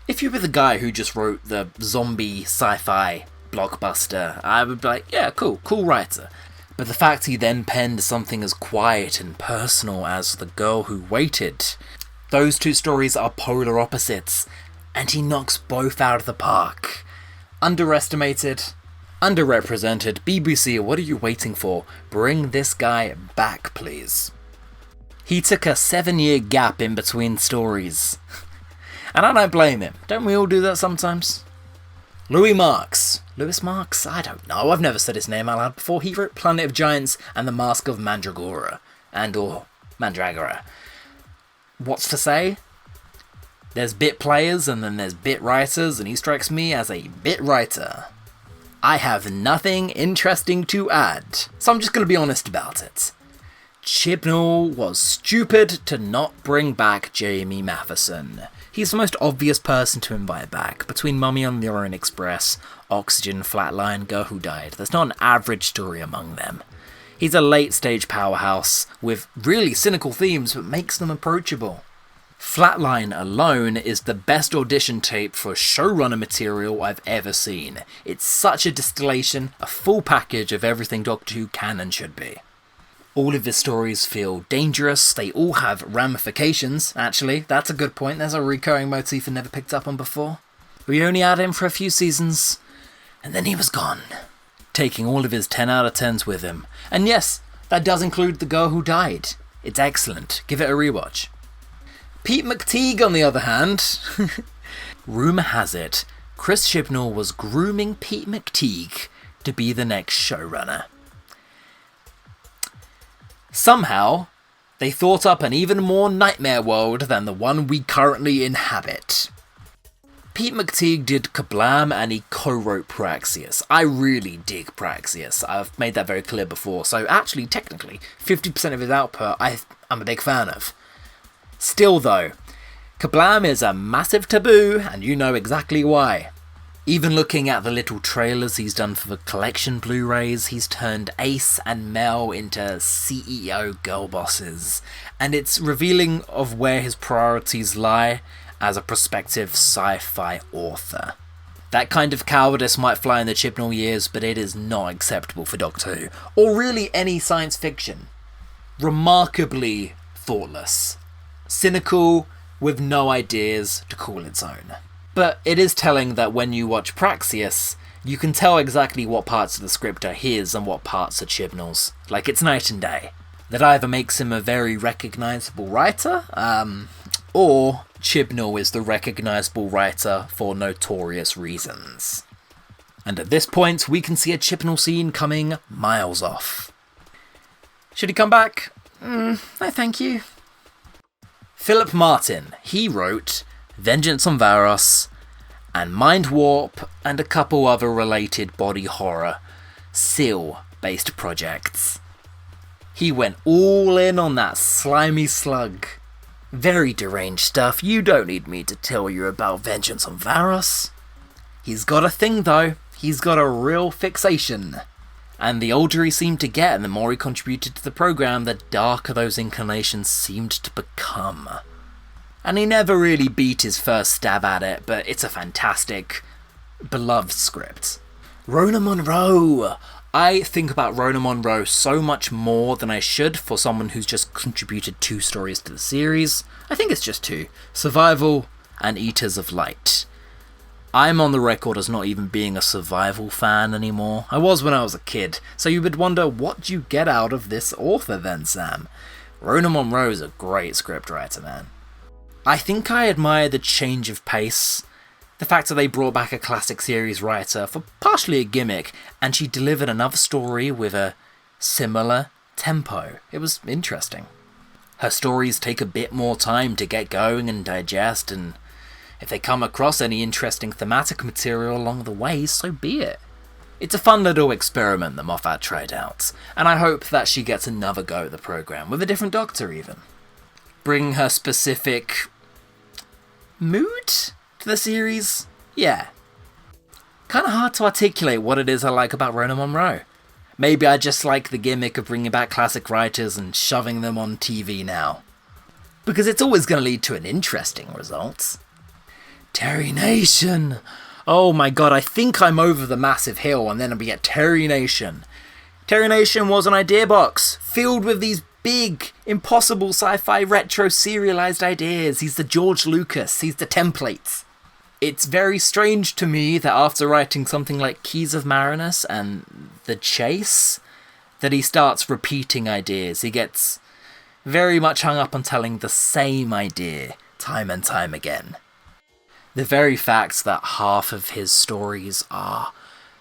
If you were the guy who just wrote the zombie sci-fi blockbuster, I would be like, yeah, cool writer. But the fact he then penned something as quiet and personal as The Girl Who Waited, those 2 stories are polar opposites, and he knocks both out of the park. Underestimated, underrepresented. BBC, what are you waiting for? Bring this guy back, please. He took a 7-year gap in between stories. And I don't blame him. Don't we all do that sometimes? Louis Marks. Louis Marks? I don't know. I've never said his name out loud before. He wrote Planet of Giants and The Mask of Mandragora. And/or Mandragora. What's to say? There's bit players and then there's bit writers, and he strikes me as a bit writer. I have nothing interesting to add, so I'm just going to be honest about it. Chibnall was stupid to not bring back Jamie Matheson. He's the most obvious person to invite back. Between Mummy on the Orient Express, Oxygen, Flatline, Girl Who Died, there's not an average story among them. He's a late-stage powerhouse with really cynical themes, but makes them approachable. Flatline alone is the best audition tape for showrunner material I've ever seen. It's such a distillation, a full package of everything Doctor Who can and should be. All of his stories feel dangerous, they all have ramifications. Actually, that's a good point, there's a recurring motif I never picked up on before. We only had him for a few seasons, and then he was gone, taking all of his 10 out of 10s with him. And yes, that does include The Girl Who Died. It's excellent, give it a rewatch. Pete McTeague, on the other hand, rumour has it, Chris Chibnall was grooming Pete McTeague to be the next showrunner. Somehow, they thought up an even more nightmare world than the one we currently inhabit. Pete McTeague did Kablam and he co-wrote Praxeus. I really dig Praxeus. I've made that very clear before, so actually, technically, 50% of his output I'm a big fan of. Still though, Kablam is a massive taboo, and you know exactly why. Even looking at the little trailers he's done for the collection Blu-rays, he's turned Ace and Mel into CEO girl bosses, and it's revealing of where his priorities lie as a prospective sci-fi author. That kind of cowardice might fly in the Chibnall years, but it is not acceptable for Doctor Who, or really any science fiction. Remarkably thoughtless. Cynical, with no ideas to call its own. But it is telling that when you watch Praxeus, you can tell exactly what parts of the script are his and what parts are Chibnall's. Like, it's night and day. That either makes him a very recognisable writer, or Chibnall is the recognisable writer for notorious reasons. And at this point, we can see a Chibnall scene coming miles off. Should he come back? No, thank you. Philip Martin, he wrote Vengeance on Varos, and Mind Warp, and a couple other related body horror, Seal-based projects. He went all in on that slimy slug. Very deranged stuff, you don't need me to tell you about Vengeance on Varos. He's got a thing though, he's got a real fixation. And the older he seemed to get and the more he contributed to the programme, the darker those inclinations seemed to become. And he never really beat his first stab at it, but it's a fantastic, beloved script. Rona Monroe! I think about Rona Monroe so much more than I should for someone who's just contributed 2 stories to the series. I think it's just 2. Survival and Eaters of Light. I'm on the record as not even being a survival fan anymore. I was when I was a kid, so you would wonder, what do you get out of this author then, Sam? Rona Monroe is a great scriptwriter, man. I think I admire the change of pace, the fact that they brought back a classic series writer for partially a gimmick, and she delivered another story with a similar tempo. It was interesting. Her stories take a bit more time to get going and digest, and if they come across any interesting thematic material along the way, so be it. It's a fun little experiment that Moffat tried out, and I hope that she gets another go at the programme, with a different Doctor even. Bringing her specific mood to the series? Yeah. Kinda hard to articulate what it is I like about Rona Monroe. Maybe I just like the gimmick of bringing back classic writers and shoving them on TV now. Because it's always going to lead to an interesting result. Terry Nation! Oh my god, I think I'm over the massive hill and then we get Terry Nation. Terry Nation was an idea box filled with these big, impossible sci-fi retro serialized ideas. He's the George Lucas, he's the templates. It's very strange to me that after writing something like Keys of Marinus and The Chase, that he starts repeating ideas. He gets very much hung up on telling the same idea time and time again. The very fact that half of his stories are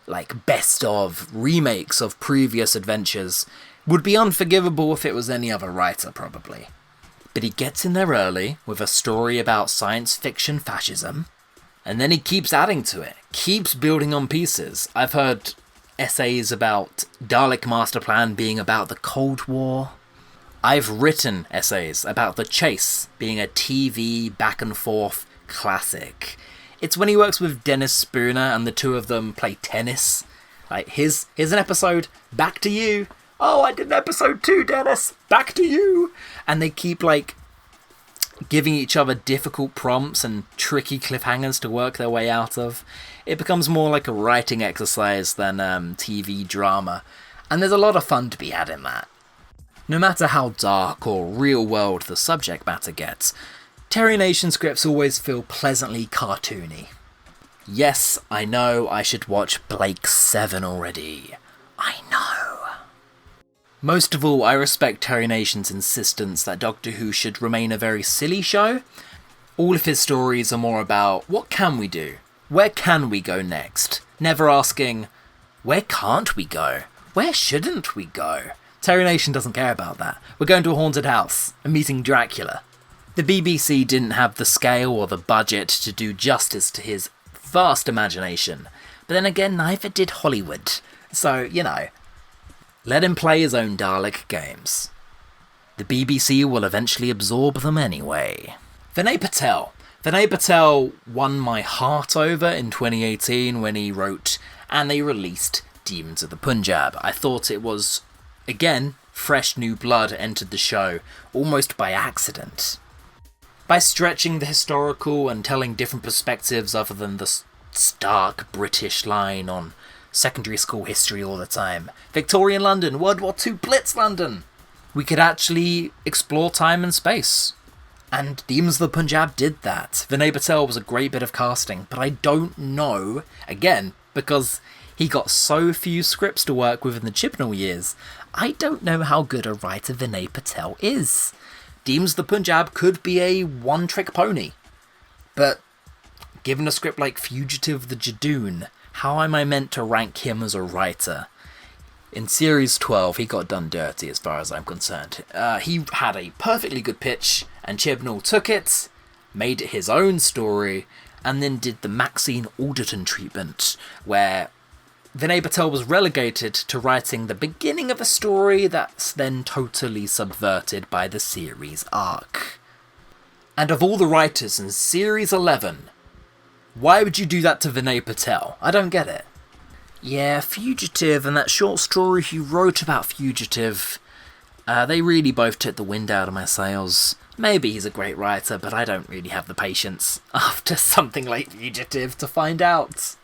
like best of remakes of previous adventures would be unforgivable if it was any other writer, probably. But he gets in there early with a story about science fiction fascism, and then he keeps adding to it, keeps building on pieces. I've heard essays about Dalek Master Plan being about the Cold War. I've written essays about The Chase being a TV back and forth classic. It's when he works with Dennis Spooner and the two of them play tennis. Like, here's an episode, back to you. Oh, I did an episode too, Dennis, back to you. And they keep, like, giving each other difficult prompts and tricky cliffhangers to work their way out of. It becomes more like a writing exercise than TV drama. And there's a lot of fun to be had in that. No matter how dark or real world the subject matter gets, Terry Nation scripts always feel pleasantly cartoony. Yes, I know I should watch Blake 7 already. I know. Most of all, I respect Terry Nation's insistence that Doctor Who should remain a very silly show. All of his stories are more about, what can we do? Where can we go next? Never asking, where can't we go? Where shouldn't we go? Terry Nation doesn't care about that. We're going to a haunted house and meeting Dracula. The BBC didn't have the scale or the budget to do justice to his vast imagination, but then again, neither did Hollywood. So, you know, let him play his own Dalek games. The BBC will eventually absorb them anyway. Vinay Patel. Vinay Patel won my heart over in 2018 when he wrote and they released Demons of the Punjab. I thought it was, again, fresh new blood entered the show, almost by accident. By stretching the historical and telling different perspectives other than the stark British line on secondary school history all the time. Victorian London, World War II Blitz London. We could actually explore time and space. And Demons of the Punjab did that. Vinay Patel was a great bit of casting, but I don't know, again, because he got so few scripts to work with in the Chibnall years, I don't know how good a writer Vinay Patel is. Demons of the Punjab could be a one-trick pony. But given a script like Fugitive the Jadoon, how am I meant to rank him as a writer? In Series 12, he got done dirty as far as I'm concerned. He had a perfectly good pitch, and Chibnall took it, made it his own story, and then did the Maxine Orterton treatment, where Vinay Patel was relegated to writing the beginning of a story that's then totally subverted by the series arc. And of all the writers in Series 11, why would you do that to Vinay Patel? I don't get it. Yeah, Fugitive and that short story he wrote about Fugitive, they really both took the wind out of my sails. Maybe he's a great writer, but I don't really have the patience after something like Fugitive to find out.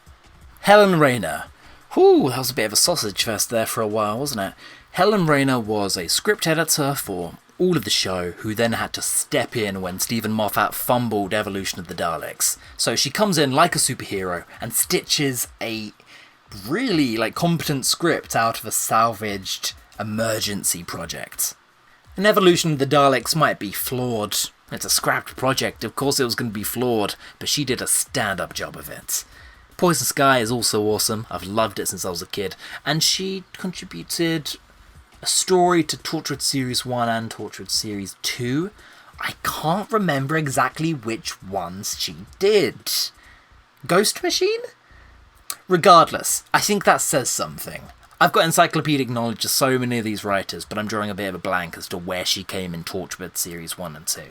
Helen Rayner. Whew, that was a bit of a sausage fest there for a while, wasn't it? Helen Rayner was a script editor for all of the show, who then had to step in when Stephen Moffat fumbled Evolution of the Daleks. So she comes in like a superhero and stitches a really competent script out of a salvaged emergency project. An Evolution of the Daleks might be flawed. It's a scrapped project, of course it was going to be flawed, but she did a stand-up job of it. Poison Sky is also awesome. I've loved it since I was a kid, and she contributed a story to Torchwood Series 1 and Torchwood Series 2. I can't remember exactly which ones she did. Ghost Machine? Regardless, I think that says something. I've got encyclopedic knowledge of so many of these writers, but I'm drawing a bit of a blank as to where she came in Torchwood Series 1 and 2.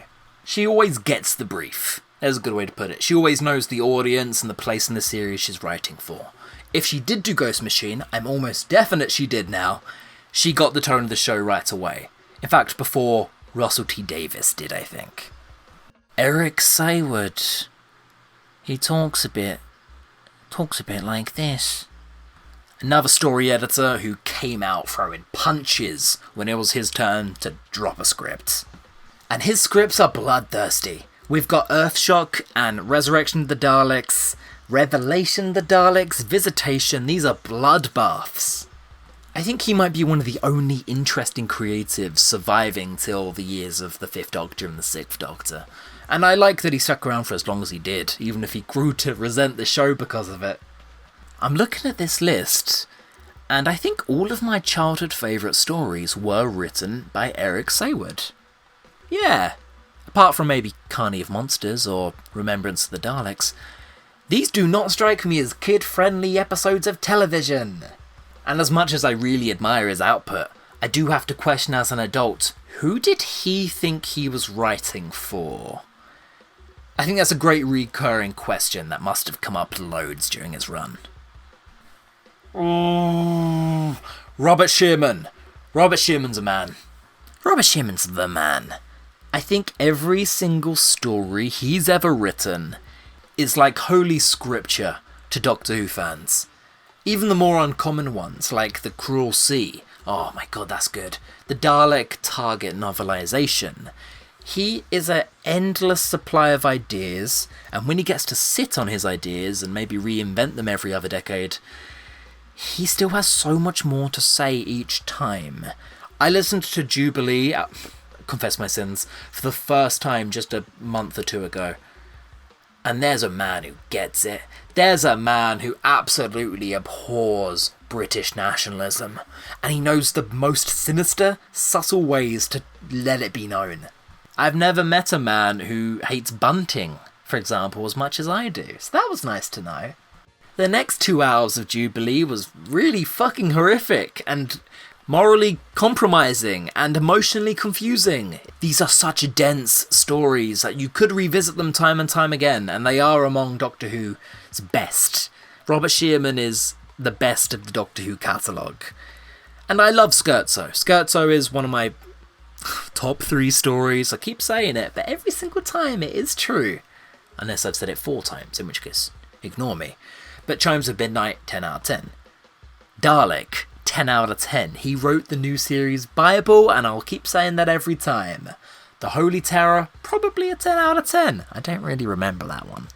She always gets the brief. There's a good way to put it. She always knows the audience and the place in the series she's writing for. If she did do Ghost Machine, I'm almost definite she did now, she got the tone of the show right away. In fact, before Russell T Davies did, I think. Eric Saward. He talks a bit like this. Another story editor who came out throwing punches when it was his turn to drop a script. And his scripts are bloodthirsty. We've got Earthshock and Resurrection of the Daleks, Revelation of the Daleks, Visitation. These are bloodbaths. I think he might be one of the only interesting creatives surviving till the years of the 5th Doctor and the 6th Doctor. And I like that he stuck around for as long as he did, even if he grew to resent the show because of it. I'm looking at this list, and I think all of my childhood favourite stories were written by Eric Saward. Yeah, apart from maybe Carney of Monsters or Remembrance of the Daleks, these do not strike me as kid-friendly episodes of television. And as much as I really admire his output, I do have to question as an adult, who did he think he was writing for? I think that's a great recurring question that must have come up loads during his run. Robert Shearman. Robert Shearman's a man. Robert Shearman's the man. I think every single story he's ever written is like holy scripture to Doctor Who fans. Even the more uncommon ones, like The Cruel Sea. Oh my god, that's good. The Dalek Target novelization. He is an endless supply of ideas, and when he gets to sit on his ideas and maybe reinvent them every other decade, he still has so much more to say each time. I listened to Jubilee, confess my sins, for the first time just a month or two ago. And there's a man who gets it. There's a man who absolutely abhors British nationalism. And he knows the most sinister, subtle ways to let it be known. I've never met a man who hates bunting, for example, as much as I do. So that was nice to know. The next 2 hours of Jubilee was really fucking horrific and morally compromising and emotionally confusing. These are such dense stories that you could revisit them time and time again, and they are among Doctor Who's best. Robert Shearman is the best of the Doctor Who catalogue. And I love Scherzo. Scherzo is one of my top 3 stories. I keep saying it, but every single time it is true. Unless I've said it 4 times, in which case, ignore me. But Chimes of Midnight, 10 out of 10. Dalek, 10 out of 10. He wrote the new series Bible, and I'll keep saying that every time. The Holy Terror, probably a 10 out of 10. I don't really remember that one.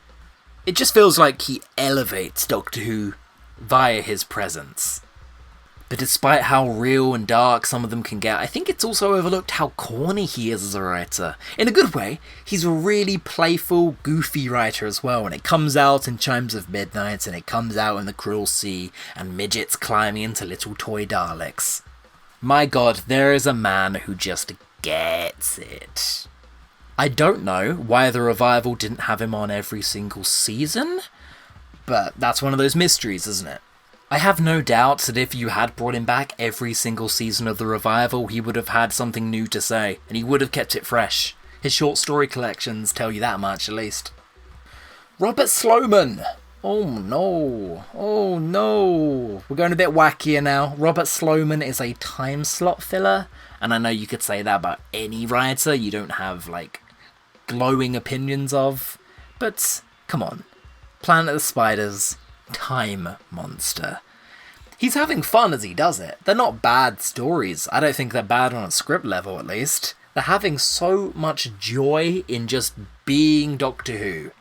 It just feels like he elevates Doctor Who via his presence. But despite how real and dark some of them can get, I think it's also overlooked how corny he is as a writer. In a good way, he's a really playful, goofy writer as well, and it comes out in Chimes of Midnight, and it comes out in The Cruel Sea, and midgets climbing into little toy Daleks. My god, there is a man who just gets it. I don't know why the revival didn't have him on every single season, but that's one of those mysteries, isn't it? I have no doubt that if you had brought him back every single season of the revival, he would have had something new to say, and he would have kept it fresh. His short story collections tell you that much, at least. Robert Sloman! Oh no. Oh no. We're going a bit wackier now. Robert Sloman is a time slot filler, and I know you could say that about any writer you don't have, glowing opinions of, but come on. Planet of the Spiders, Time Monster. He's having fun as he does it. They're not bad stories. I don't think they're bad on a script level, at least. They're having so much joy in just being Doctor Who.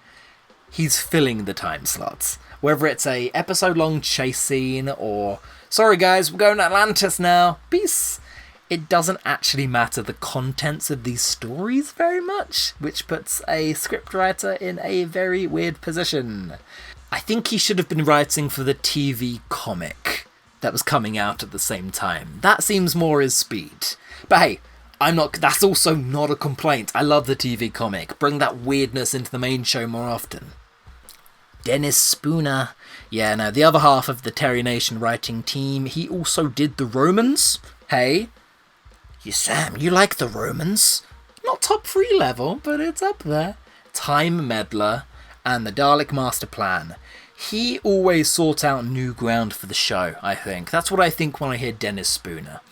He's filling the time slots. Whether it's a episode-long chase scene or, sorry guys, we're going to Atlantis now, peace. It doesn't actually matter the contents of these stories very much, which puts a scriptwriter in a very weird position. I think he should have been writing for the TV comic that was coming out at the same time. That seems more his speed. But hey, that's also not a complaint. I love the TV comic. Bring that weirdness into the main show more often. Dennis Spooner. Yeah, no, the other half of the Terry Nation writing team, he also did the Romans. Hey, Sam, you like the Romans? Not top 3 level, but it's up there. Time Meddler and the Dalek Master Plan. He always sought out new ground for the show, I think. That's what I think when I hear Dennis Spooner.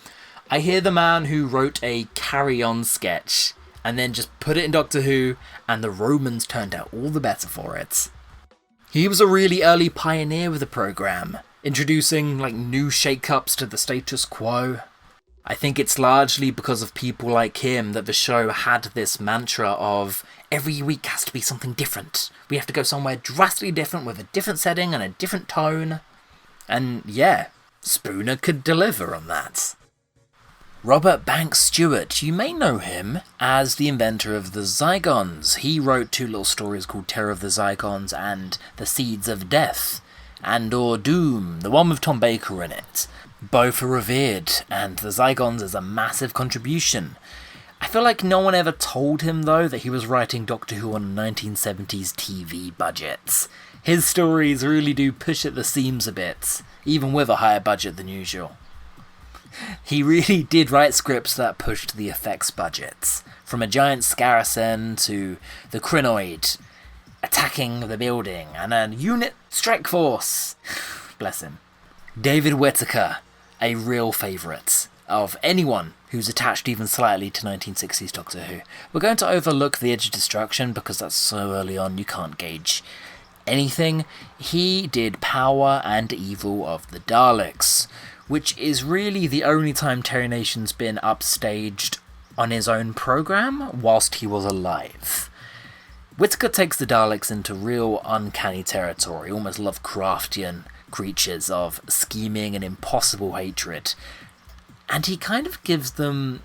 I hear the man who wrote a carry-on sketch and then just put it in Doctor Who, and the Romans turned out all the better for it. He was a really early pioneer with the programme, introducing new shake-ups to the status quo. I think it's largely because of people like him that the show had this mantra of every week has to be something different. We have to go somewhere drastically different with a different setting and a different tone. And yeah, Spooner could deliver on that. Robert Banks Stewart, you may know him as the inventor of the Zygons. He wrote 2 little stories called Terror of the Zygons and The Seeds of Death, and/or Doom, the one with Tom Baker in it. Both are revered, and the Zygons is a massive contribution. I feel like no one ever told him, though, that he was writing Doctor Who on a 1970s TV budget. His stories really do push at the seams a bit, even with a higher budget than usual. He really did write scripts that pushed the effects budgets, from a giant Scaracen to the Crinoid attacking the building, and a unit strike force. Bless him. David Whittaker, a real favourite of anyone who's attached even slightly to 1960s Doctor Who. We're going to overlook The Edge of Destruction because that's so early on you can't gauge anything. He did Power and Evil of the Daleks, which is really the only time Terry Nation's been upstaged on his own programme whilst he was alive. Whittaker takes the Daleks into real uncanny territory, almost Lovecraftian creatures of scheming and impossible hatred. And he kind of gives them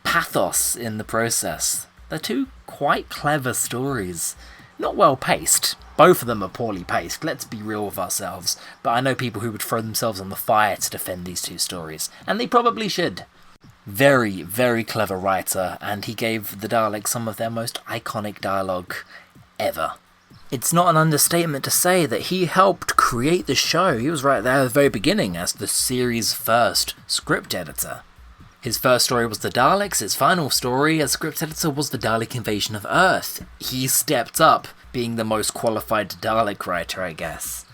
pathos in the process. They're 2 quite clever stories. Not well paced. Both of them are poorly paced, let's be real with ourselves. But I know people who would throw themselves on the fire to defend these 2 stories. And they probably should. Very, very clever writer, and he gave the Daleks some of their most iconic dialogue ever. It's not an understatement to say that he helped create the show. He was right there at the very beginning as the series' first script editor. His first story was the Daleks, his final story as script editor was the Dalek invasion of Earth. He stepped up, being the most qualified Dalek writer, I guess.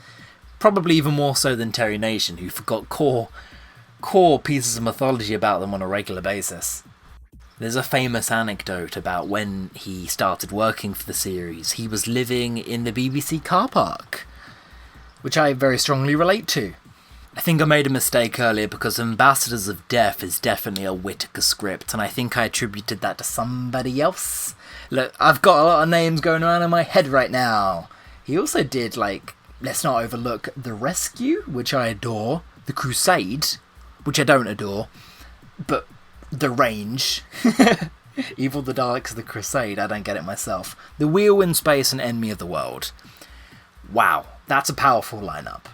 Probably even more so than Terry Nation, who forgot core pieces of mythology about them on a regular basis. There's a famous anecdote about when he started working for the series. He was living in the BBC car park, which I very strongly relate to. I think I made a mistake earlier because Ambassadors of Death is definitely a Whittaker script, and I think I attributed that to somebody else. Look, I've got a lot of names going around in my head right now. He also did, let's not overlook The Rescue, which I adore, The Crusade, which I don't adore, but The Range, Evil the Daleks, The Crusade, I don't get it myself, The Wheel in Space, and Enemy of the World. Wow, that's a powerful lineup.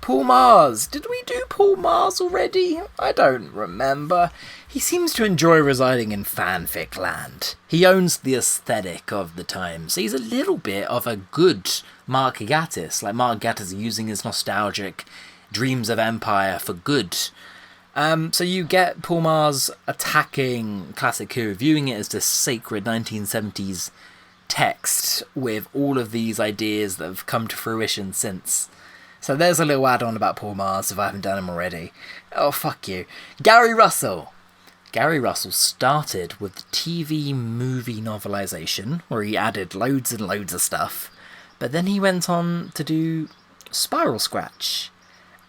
Paul Mars. Did we do Paul Mars already? I don't remember. He seems to enjoy residing in fanfic land. He owns the aesthetic of the times. He's a little bit of a good Mark Gatiss, Mark Gatiss using his nostalgic dreams of empire for good. So you get Paul Mars attacking Classic Who, viewing it as this sacred 1970s text with all of these ideas that have come to fruition since. So there's a little add-on about Paul Mars if I haven't done him already. Oh, fuck you. Gary Russell. Gary Russell started with the TV movie novelisation, where he added loads and loads of stuff. But then he went on to do Spiral Scratch,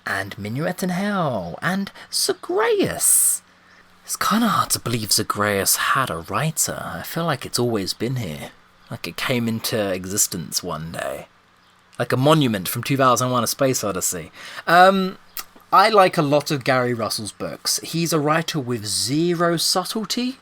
and Minuet in Hell, and Zagreus. It's kind of hard to believe Zagreus had a writer. I feel like it's always been here. Like it came into existence one day. Like a monument from 2001: A Space Odyssey. I like a lot of Gary Russell's books. He's a writer with zero subtlety.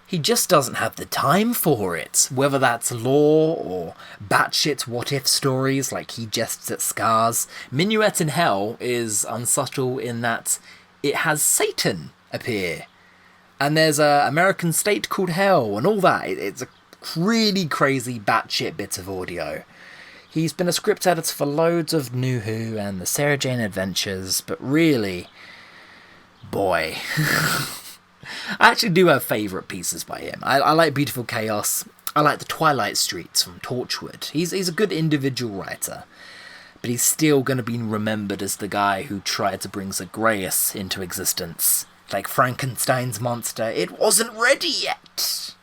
He just doesn't have the time for it. Whether that's lore or batshit what-if stories like he jests at Scars. Minuet in Hell is unsubtle in that it has Satan appear. And there's a American state called Hell and all that. It's a really crazy batshit bit of audio. He's been a script editor for loads of New Who and the Sarah Jane Adventures, but really, boy. I actually do have favourite pieces by him. I like Beautiful Chaos. I like The Twilight Streets from Torchwood. He's a good individual writer, but he's still going to be remembered as the guy who tried to bring Zagreus into existence. Like Frankenstein's monster, it wasn't ready yet.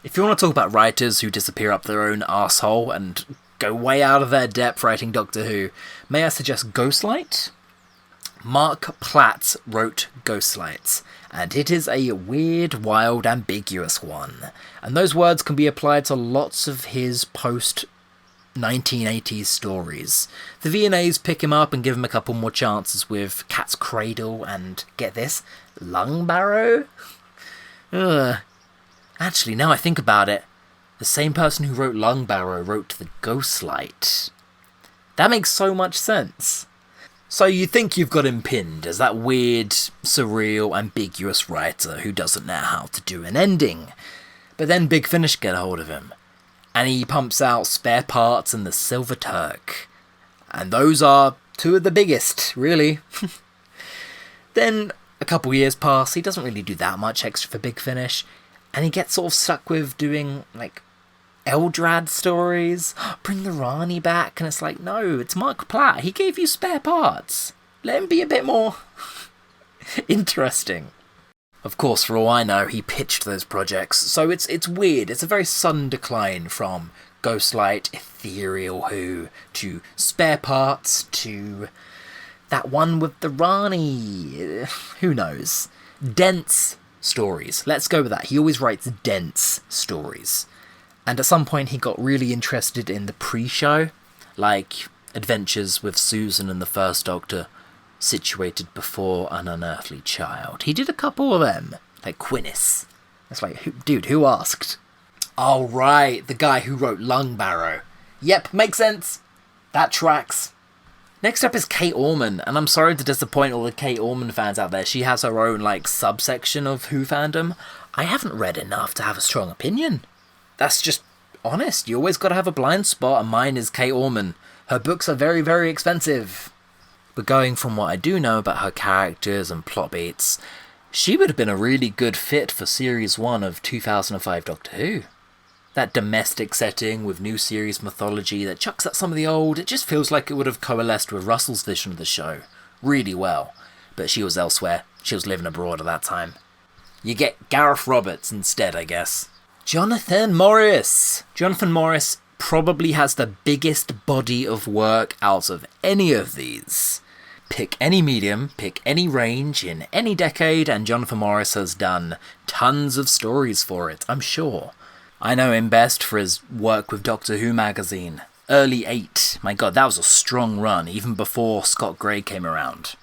If you want to talk about writers who disappear up their own arsehole and go way out of their depth writing Doctor Who, may I suggest Ghostlight? Mark Platt wrote Ghostlight, and it is a weird, wild, ambiguous one. And those words can be applied to lots of his post-1980s stories. The V&As pick him up and give him a couple more chances with Cat's Cradle and, get this, Lungbarrow? Ugh. Actually, now I think about it, the same person who wrote Lungbarrow wrote The Ghostlight. That makes so much sense. So you think you've got him pinned as that weird, surreal, ambiguous writer who doesn't know how to do an ending. But then Big Finish get a hold of him, and he pumps out Spare Parts and The Silver Turk. And those are two of the biggest, really. Then a couple years pass, he doesn't really do that much extra for Big Finish, and he gets sort of stuck with doing, like, Eldrad stories, bring the Rani back, and it's like, no, it's Mark Platt, he gave you Spare Parts. Let him be a bit more interesting. Of course, for all I know, he pitched those projects, so it's weird. It's a very sudden decline from Ghostlight, Ethereal Who, to Spare Parts, to that one with the Rani. Who knows? Dense stories. Let's go with that. He always writes dense stories. And at some point he got really interested in the pre-show, like Adventures with Susan and the First Doctor, situated before an unearthly child. He did a couple of them, like Quinnis. That's like, who asked? Oh, right, the guy who wrote Lungbarrow. Yep, makes sense. That tracks. Next up is Kate Orman, and I'm sorry to disappoint all the Kate Orman fans out there. She has her own, like, subsection of Who fandom. I haven't read enough to have a strong opinion. That's just honest. You always got to have a blind spot, and mine is Kate Orman. Her books are very, very expensive. But going from what I do know about her characters and plot beats, she would have been a really good fit for Series 1 of 2005 Doctor Who. That domestic setting with new series mythology that chucks at some of the old, it just feels like it would have coalesced with Russell's vision of the show really well. But she was elsewhere. She was living abroad at that time. You get Gareth Roberts instead, I guess. Jonathan Morris! Jonathan Morris probably has the biggest body of work out of any of these. Pick any medium, pick any range, in any decade, and Jonathan Morris has done tons of stories for it, I'm sure. I know him best for his work with Doctor Who magazine. Early 8. My god, that was a strong run, even before Scott Gray came around.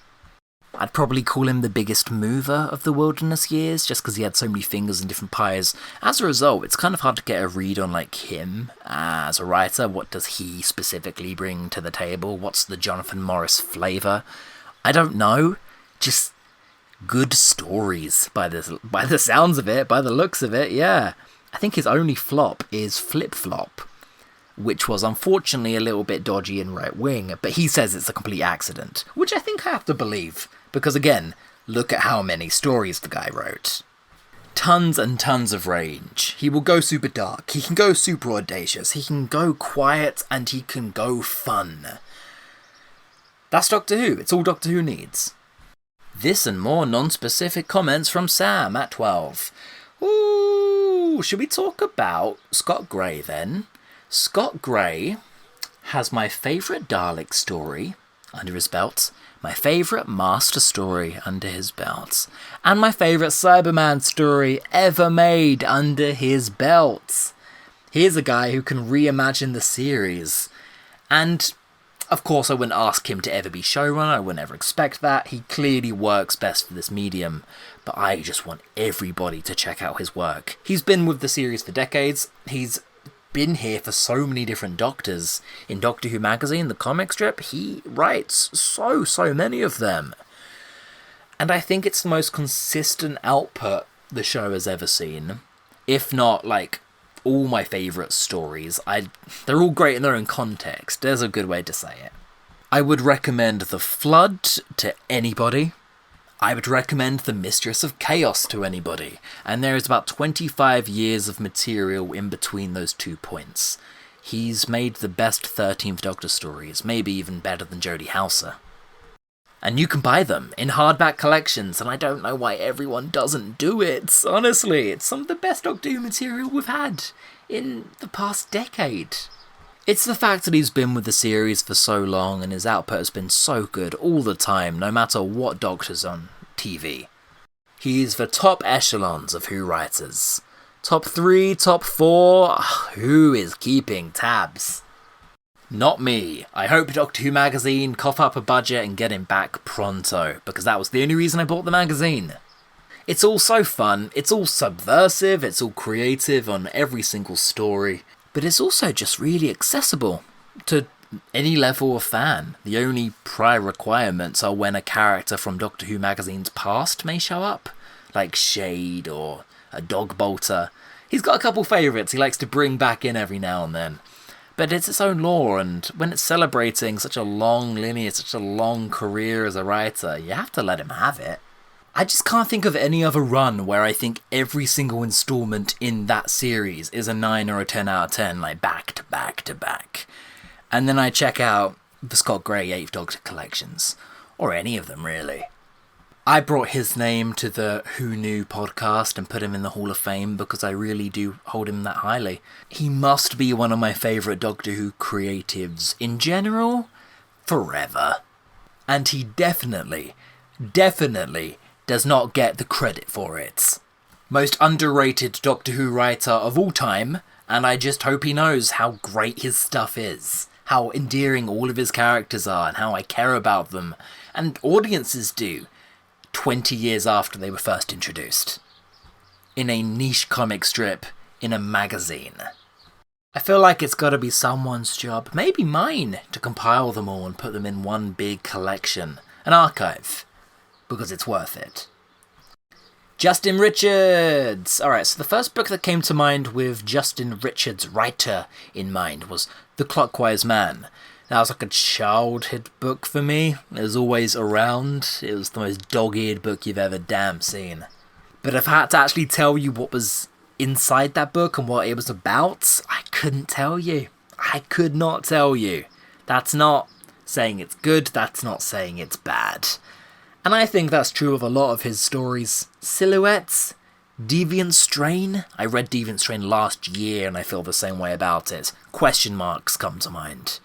I'd probably call him the biggest mover of the Wilderness years, just because he had so many fingers in different pies. As a result, it's kind of hard to get a read on, like, him as a writer. What does he specifically bring to the table? What's the Jonathan Morris flavour? I don't know. Just good stories, by the sounds of it, by the looks of it, yeah. I think his only flop is Flip Flop, which was unfortunately a little bit dodgy and right-wing, but he says it's a complete accident, which I think I have to believe. Because again, look at how many stories the guy wrote. Tons and tons of range. He will go super dark, he can go super audacious, he can go quiet, and he can go fun. That's Doctor Who, it's all Doctor Who needs. This and more non-specific comments from Sam at 12. Ooh, should we talk about Scott Gray then? Scott Gray has my favourite Dalek story. under his belt, my favourite master story under his belt, and my favourite Cyberman story ever made under his belt. Here's a guy who can reimagine the series. And, of course, I wouldn't ask him to ever be showrunner, I wouldn't ever expect that. He clearly works best for this medium, but I just want everybody to check out his work. He's been with the series for decades. He's been here for so many different Doctors. In Doctor Who magazine, the comic strip, he writes so many of them. And I think it's the most consistent output the show has ever seen. If not, like, all my favourite stories. They're all great in their own context. There's a good way to say it. I would recommend The Flood to anybody. I would recommend The Mistress of Chaos to anybody. And there is about 25 years of material in between those 2 points. He's made the best 13th Doctor stories, maybe even better than Jody Hauser. And you can buy them in hardback collections, and I don't know why everyone doesn't do it. Honestly, it's some of the best Doctor Who material we've had in the past decade. It's the fact that he's been with the series for so long and his output has been so good all the time, no matter what Doctor's on TV. He's the top echelons of Who writers. Top 3, top 4, who is keeping tabs? Not me. I hope Doctor Who magazine cough up a budget and get him back pronto, because that was the only reason I bought the magazine. It's all so fun, it's all subversive, it's all creative on every single story, but it's also just really accessible to any level of fan. The only prior requirements are when a character from Doctor Who magazine's past may show up, like Shade or a Dog Bolter. He's got a couple favourites he likes to bring back in every now and then. But it's its own lore, and when it's celebrating such a long lineage, such a long career as a writer, you have to let him have it. I just can't think of any other run where I think every single instalment in that series is a 9 or a 10 out of 10, like back to back to back. And then I check out the Scott Gray 8th Doctor collections, or any of them really. I brought his name to the Who Knew podcast and put him in the Hall of Fame because I really do hold him that highly. He must be one of my favourite Doctor Who creatives in general, forever. And he definitely does not get the credit for it. Most underrated Doctor Who writer of all time, and I just hope he knows how great his stuff is, how endearing all of his characters are, and how I care about them, and audiences do, 20 years after they were first introduced. In a niche comic strip, in a magazine. I feel like it's gotta be someone's job, maybe mine, to compile them all and put them in one big collection, an archive, because it's worth it. Justin Richards! Alright, so the first book that came to mind with Justin Richards' writer in mind was The Clockwise Man. That was like a childhood book for me. It was always around. It was the most dog-eared book you've ever damn seen. But if I had to actually tell you what was inside that book and what it was about, I couldn't tell you. I could not tell you. That's not saying it's good, that's not saying it's bad. And I think that's true of a lot of his stories. Silhouettes, Deviant Strain. I read Deviant Strain last year and I feel the same way about it. Question marks come to mind.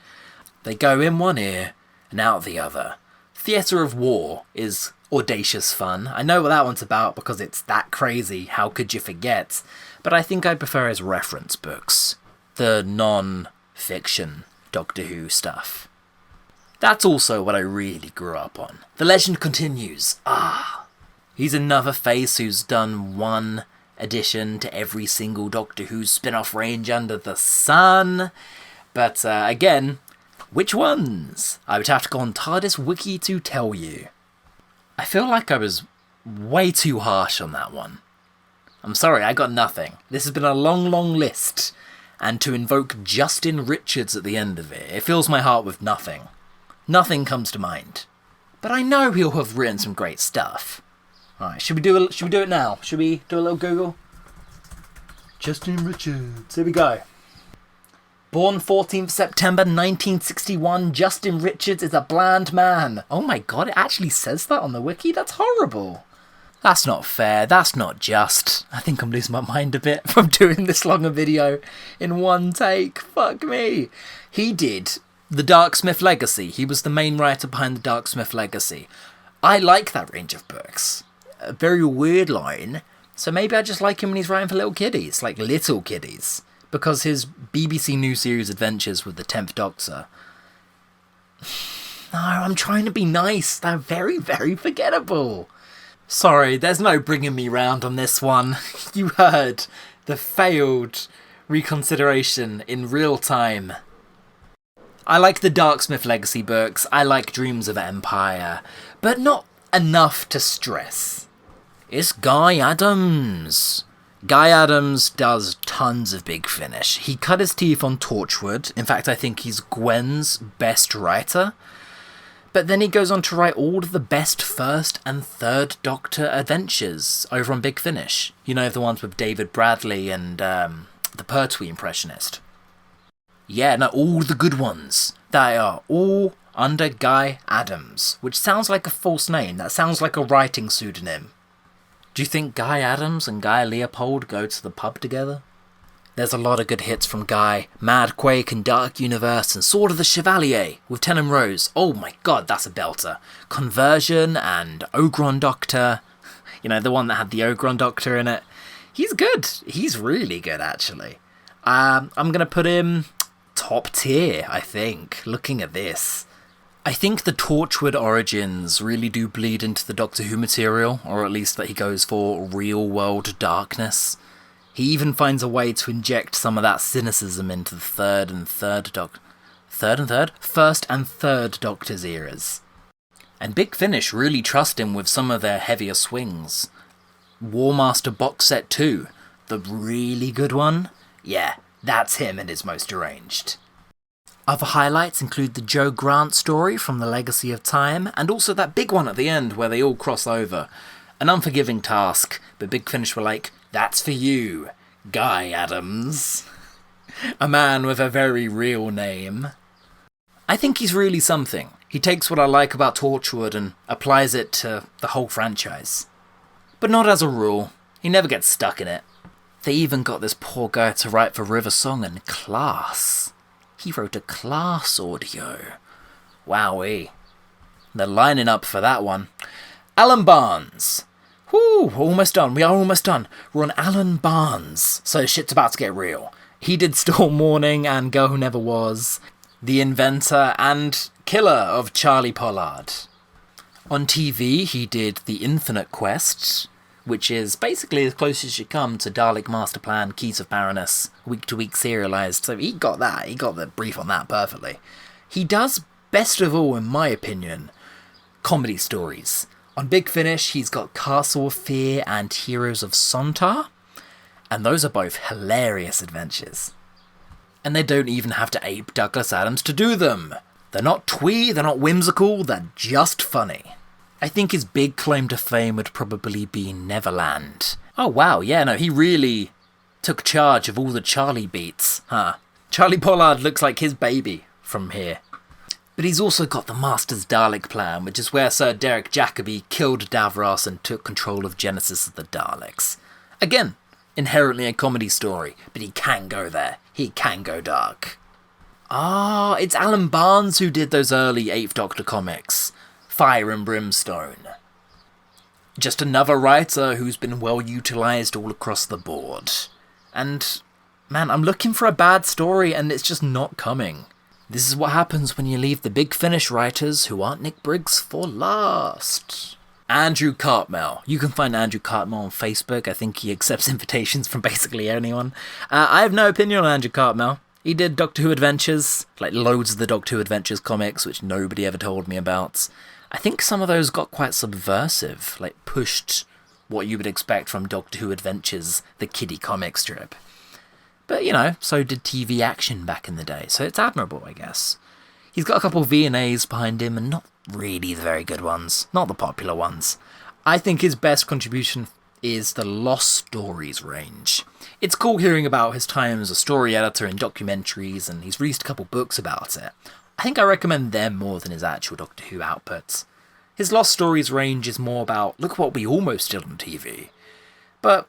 They go in one ear and out the other. Theatre of War is audacious fun. I know what that one's about because it's that crazy, how could you forget? But I think I prefer his reference books. The non-fiction Doctor Who stuff. That's also what I really grew up on. The legend continues. He's another face who's done one addition to every single Doctor Who spin-off range under the sun. But again, which ones? I would have to go on TARDIS Wiki to tell you. I feel like I was way too harsh on that one. I'm sorry, I got nothing. This has been a long, long list. And to invoke Justin Richards at the end of it, it fills my heart with nothing. Nothing comes to mind. But I know he'll have written some great stuff. Alright, should we do it now? Should we do a little Google? Justin Richards. Here we go. Born 14th September 1961, Justin Richards is a bland man. Oh my god, it actually says that on the wiki? That's horrible. That's not fair, that's not just. I think I'm losing my mind a bit from doing this long a video in one take. Fuck me. He did The Darksmith Legacy. He was the main writer behind the Darksmith Legacy. I like that range of books. A very weird line. So maybe I just like him when he's writing for little kiddies, like little kiddies. Because his BBC new series adventures with the 10th Doctor... No, I'm trying to be nice. They're very, very forgettable. Sorry, there's no bringing me round on this one. You heard the failed reconsideration in real time. I like the Darksmith Legacy books, I like Dreams of Empire, but not enough to stress. It's Guy Adams. Guy Adams does tons of Big Finish. He cut his teeth on Torchwood. In fact, I think he's Gwen's best writer. But then he goes on to write all of the best first and third Doctor adventures over on Big Finish. You know, the ones with David Bradley and the Pertwee impressionist. Yeah, no, all the good ones. They are all under Guy Adams, which sounds like a false name. That sounds like a writing pseudonym. Do you think Guy Adams and Guy Leopold go to the pub together? There's a lot of good hits from Guy. Mad Quake and Dark Universe and Sword of the Chevalier with Tennant Rose. Oh my god, that's a belter. Conversion and Ogron Doctor. You know, the one that had the Ogron Doctor in it. He's good. He's really good, actually. I'm going to put him top tier, I think, looking at this. I think the Torchwood origins really do bleed into the Doctor Who material, or at least that he goes for real-world darkness. He even finds a way to inject some of that cynicism into the first and third Doctor's eras. And Big Finish really trust him with some of their heavier swings. War Master Box Set 2, the really good one? Yeah, that's him at his most deranged. Other highlights include the Joe Grant story from The Legacy of Time, and also that big one at the end where they all cross over. An unforgiving task, but Big Finish were like, that's for you, Guy Adams. A man with a very real name. I think he's really something. He takes what I like about Torchwood and applies it to the whole franchise. But not as a rule. He never gets stuck in it. They even got this poor guy to write for River Song and Class. He wrote a Class audio. Wowee. They're lining up for that one. Alan Barnes. Whew, almost done. We are almost done. We're on Alan Barnes. So shit's about to get real. He did Storm Morning and Girl Who Never Was, the inventor and killer of Charlie Pollard. On TV, he did The Infinite Quest, which is basically as close as you come to Dalek Master Plan, Keys of Baroness, week-to-week serialised, so he got that, he got the brief on that perfectly. He does, best of all in my opinion, comedy stories. On Big Finish, he's got Castle of Fear and Heroes of Sontar, and those are both hilarious adventures. And they don't even have to ape Douglas Adams to do them. They're not twee, they're not whimsical, they're just funny. I think his big claim to fame would probably be Neverland. Oh wow, yeah, no, he really took charge of all the Charlie beats, huh? Charlie Pollard looks like his baby from here. But he's also got the Master's Dalek plan, which is where Sir Derek Jacobi killed Davros and took control of Genesis of the Daleks. Again, inherently a comedy story, but he can go there. He can go dark. Ah, it's Alan Barnes who did those early 8th Doctor comics. Fire and Brimstone. Just another writer who's been well utilised all across the board. And, man, I'm looking for a bad story and it's just not coming. This is what happens when you leave the Big Finish writers who aren't Nick Briggs for last. Andrew Cartmel. You can find Andrew Cartmel on Facebook. I think he accepts invitations from basically anyone. I have no opinion on Andrew Cartmel. He did Doctor Who Adventures, like loads of the Doctor Who Adventures comics, which nobody ever told me about. I think some of those got quite subversive, like pushed what you would expect from Doctor Who Adventures, the kiddie comic strip. But, you know, so did TV Action back in the day, so it's admirable, I guess. He's got a couple of V&As behind him, and not really the very good ones, not the popular ones. I think his best contribution is the Lost Stories range. It's cool hearing about his time as a story editor in documentaries, and he's released a couple books about it. I think I recommend them more than his actual Doctor Who outputs. His Lost Stories range is more about, look what we almost did on TV. But,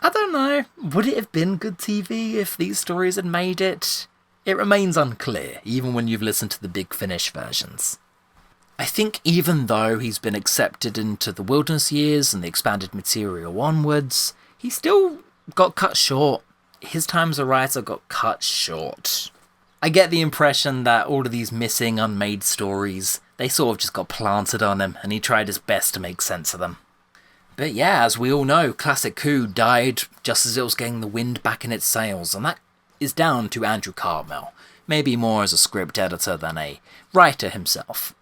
I don't know, would it have been good TV if these stories had made it? It remains unclear, even when you've listened to the Big Finish versions. I think even though he's been accepted into the Wilderness Years and the expanded material onwards, he still got cut short. His time as a writer got cut short. I get the impression that all of these missing, unmade stories, they sort of just got planted on him, and he tried his best to make sense of them. But yeah, as we all know, Classic Who died just as it was getting the wind back in its sails, and that is down to Andrew Cartmel, maybe more as a script editor than a writer himself.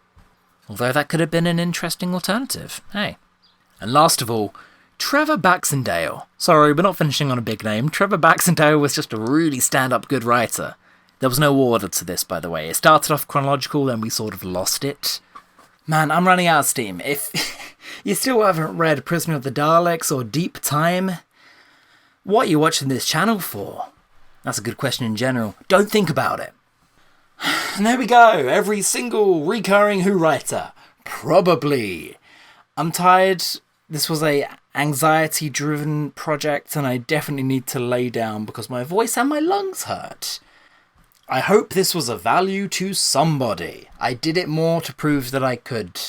Although that could have been an interesting alternative, hey. And last of all, Trevor Baxendale. Sorry, we're not finishing on a big name. Trevor Baxendale was just a really stand-up good writer. There was no order to this, by the way. It started off chronological, then we sort of lost it. Man, I'm running out of steam. If you still haven't read Prisoner of the Daleks or Deep Time, what are you watching this channel for? That's a good question in general. Don't think about it. And there we go. Every single recurring Who writer. Probably. I'm tired. This was a anxiety-driven project, and I definitely need to lay down because my voice and my lungs hurt. I hope this was of value to somebody. I did it more to prove that I could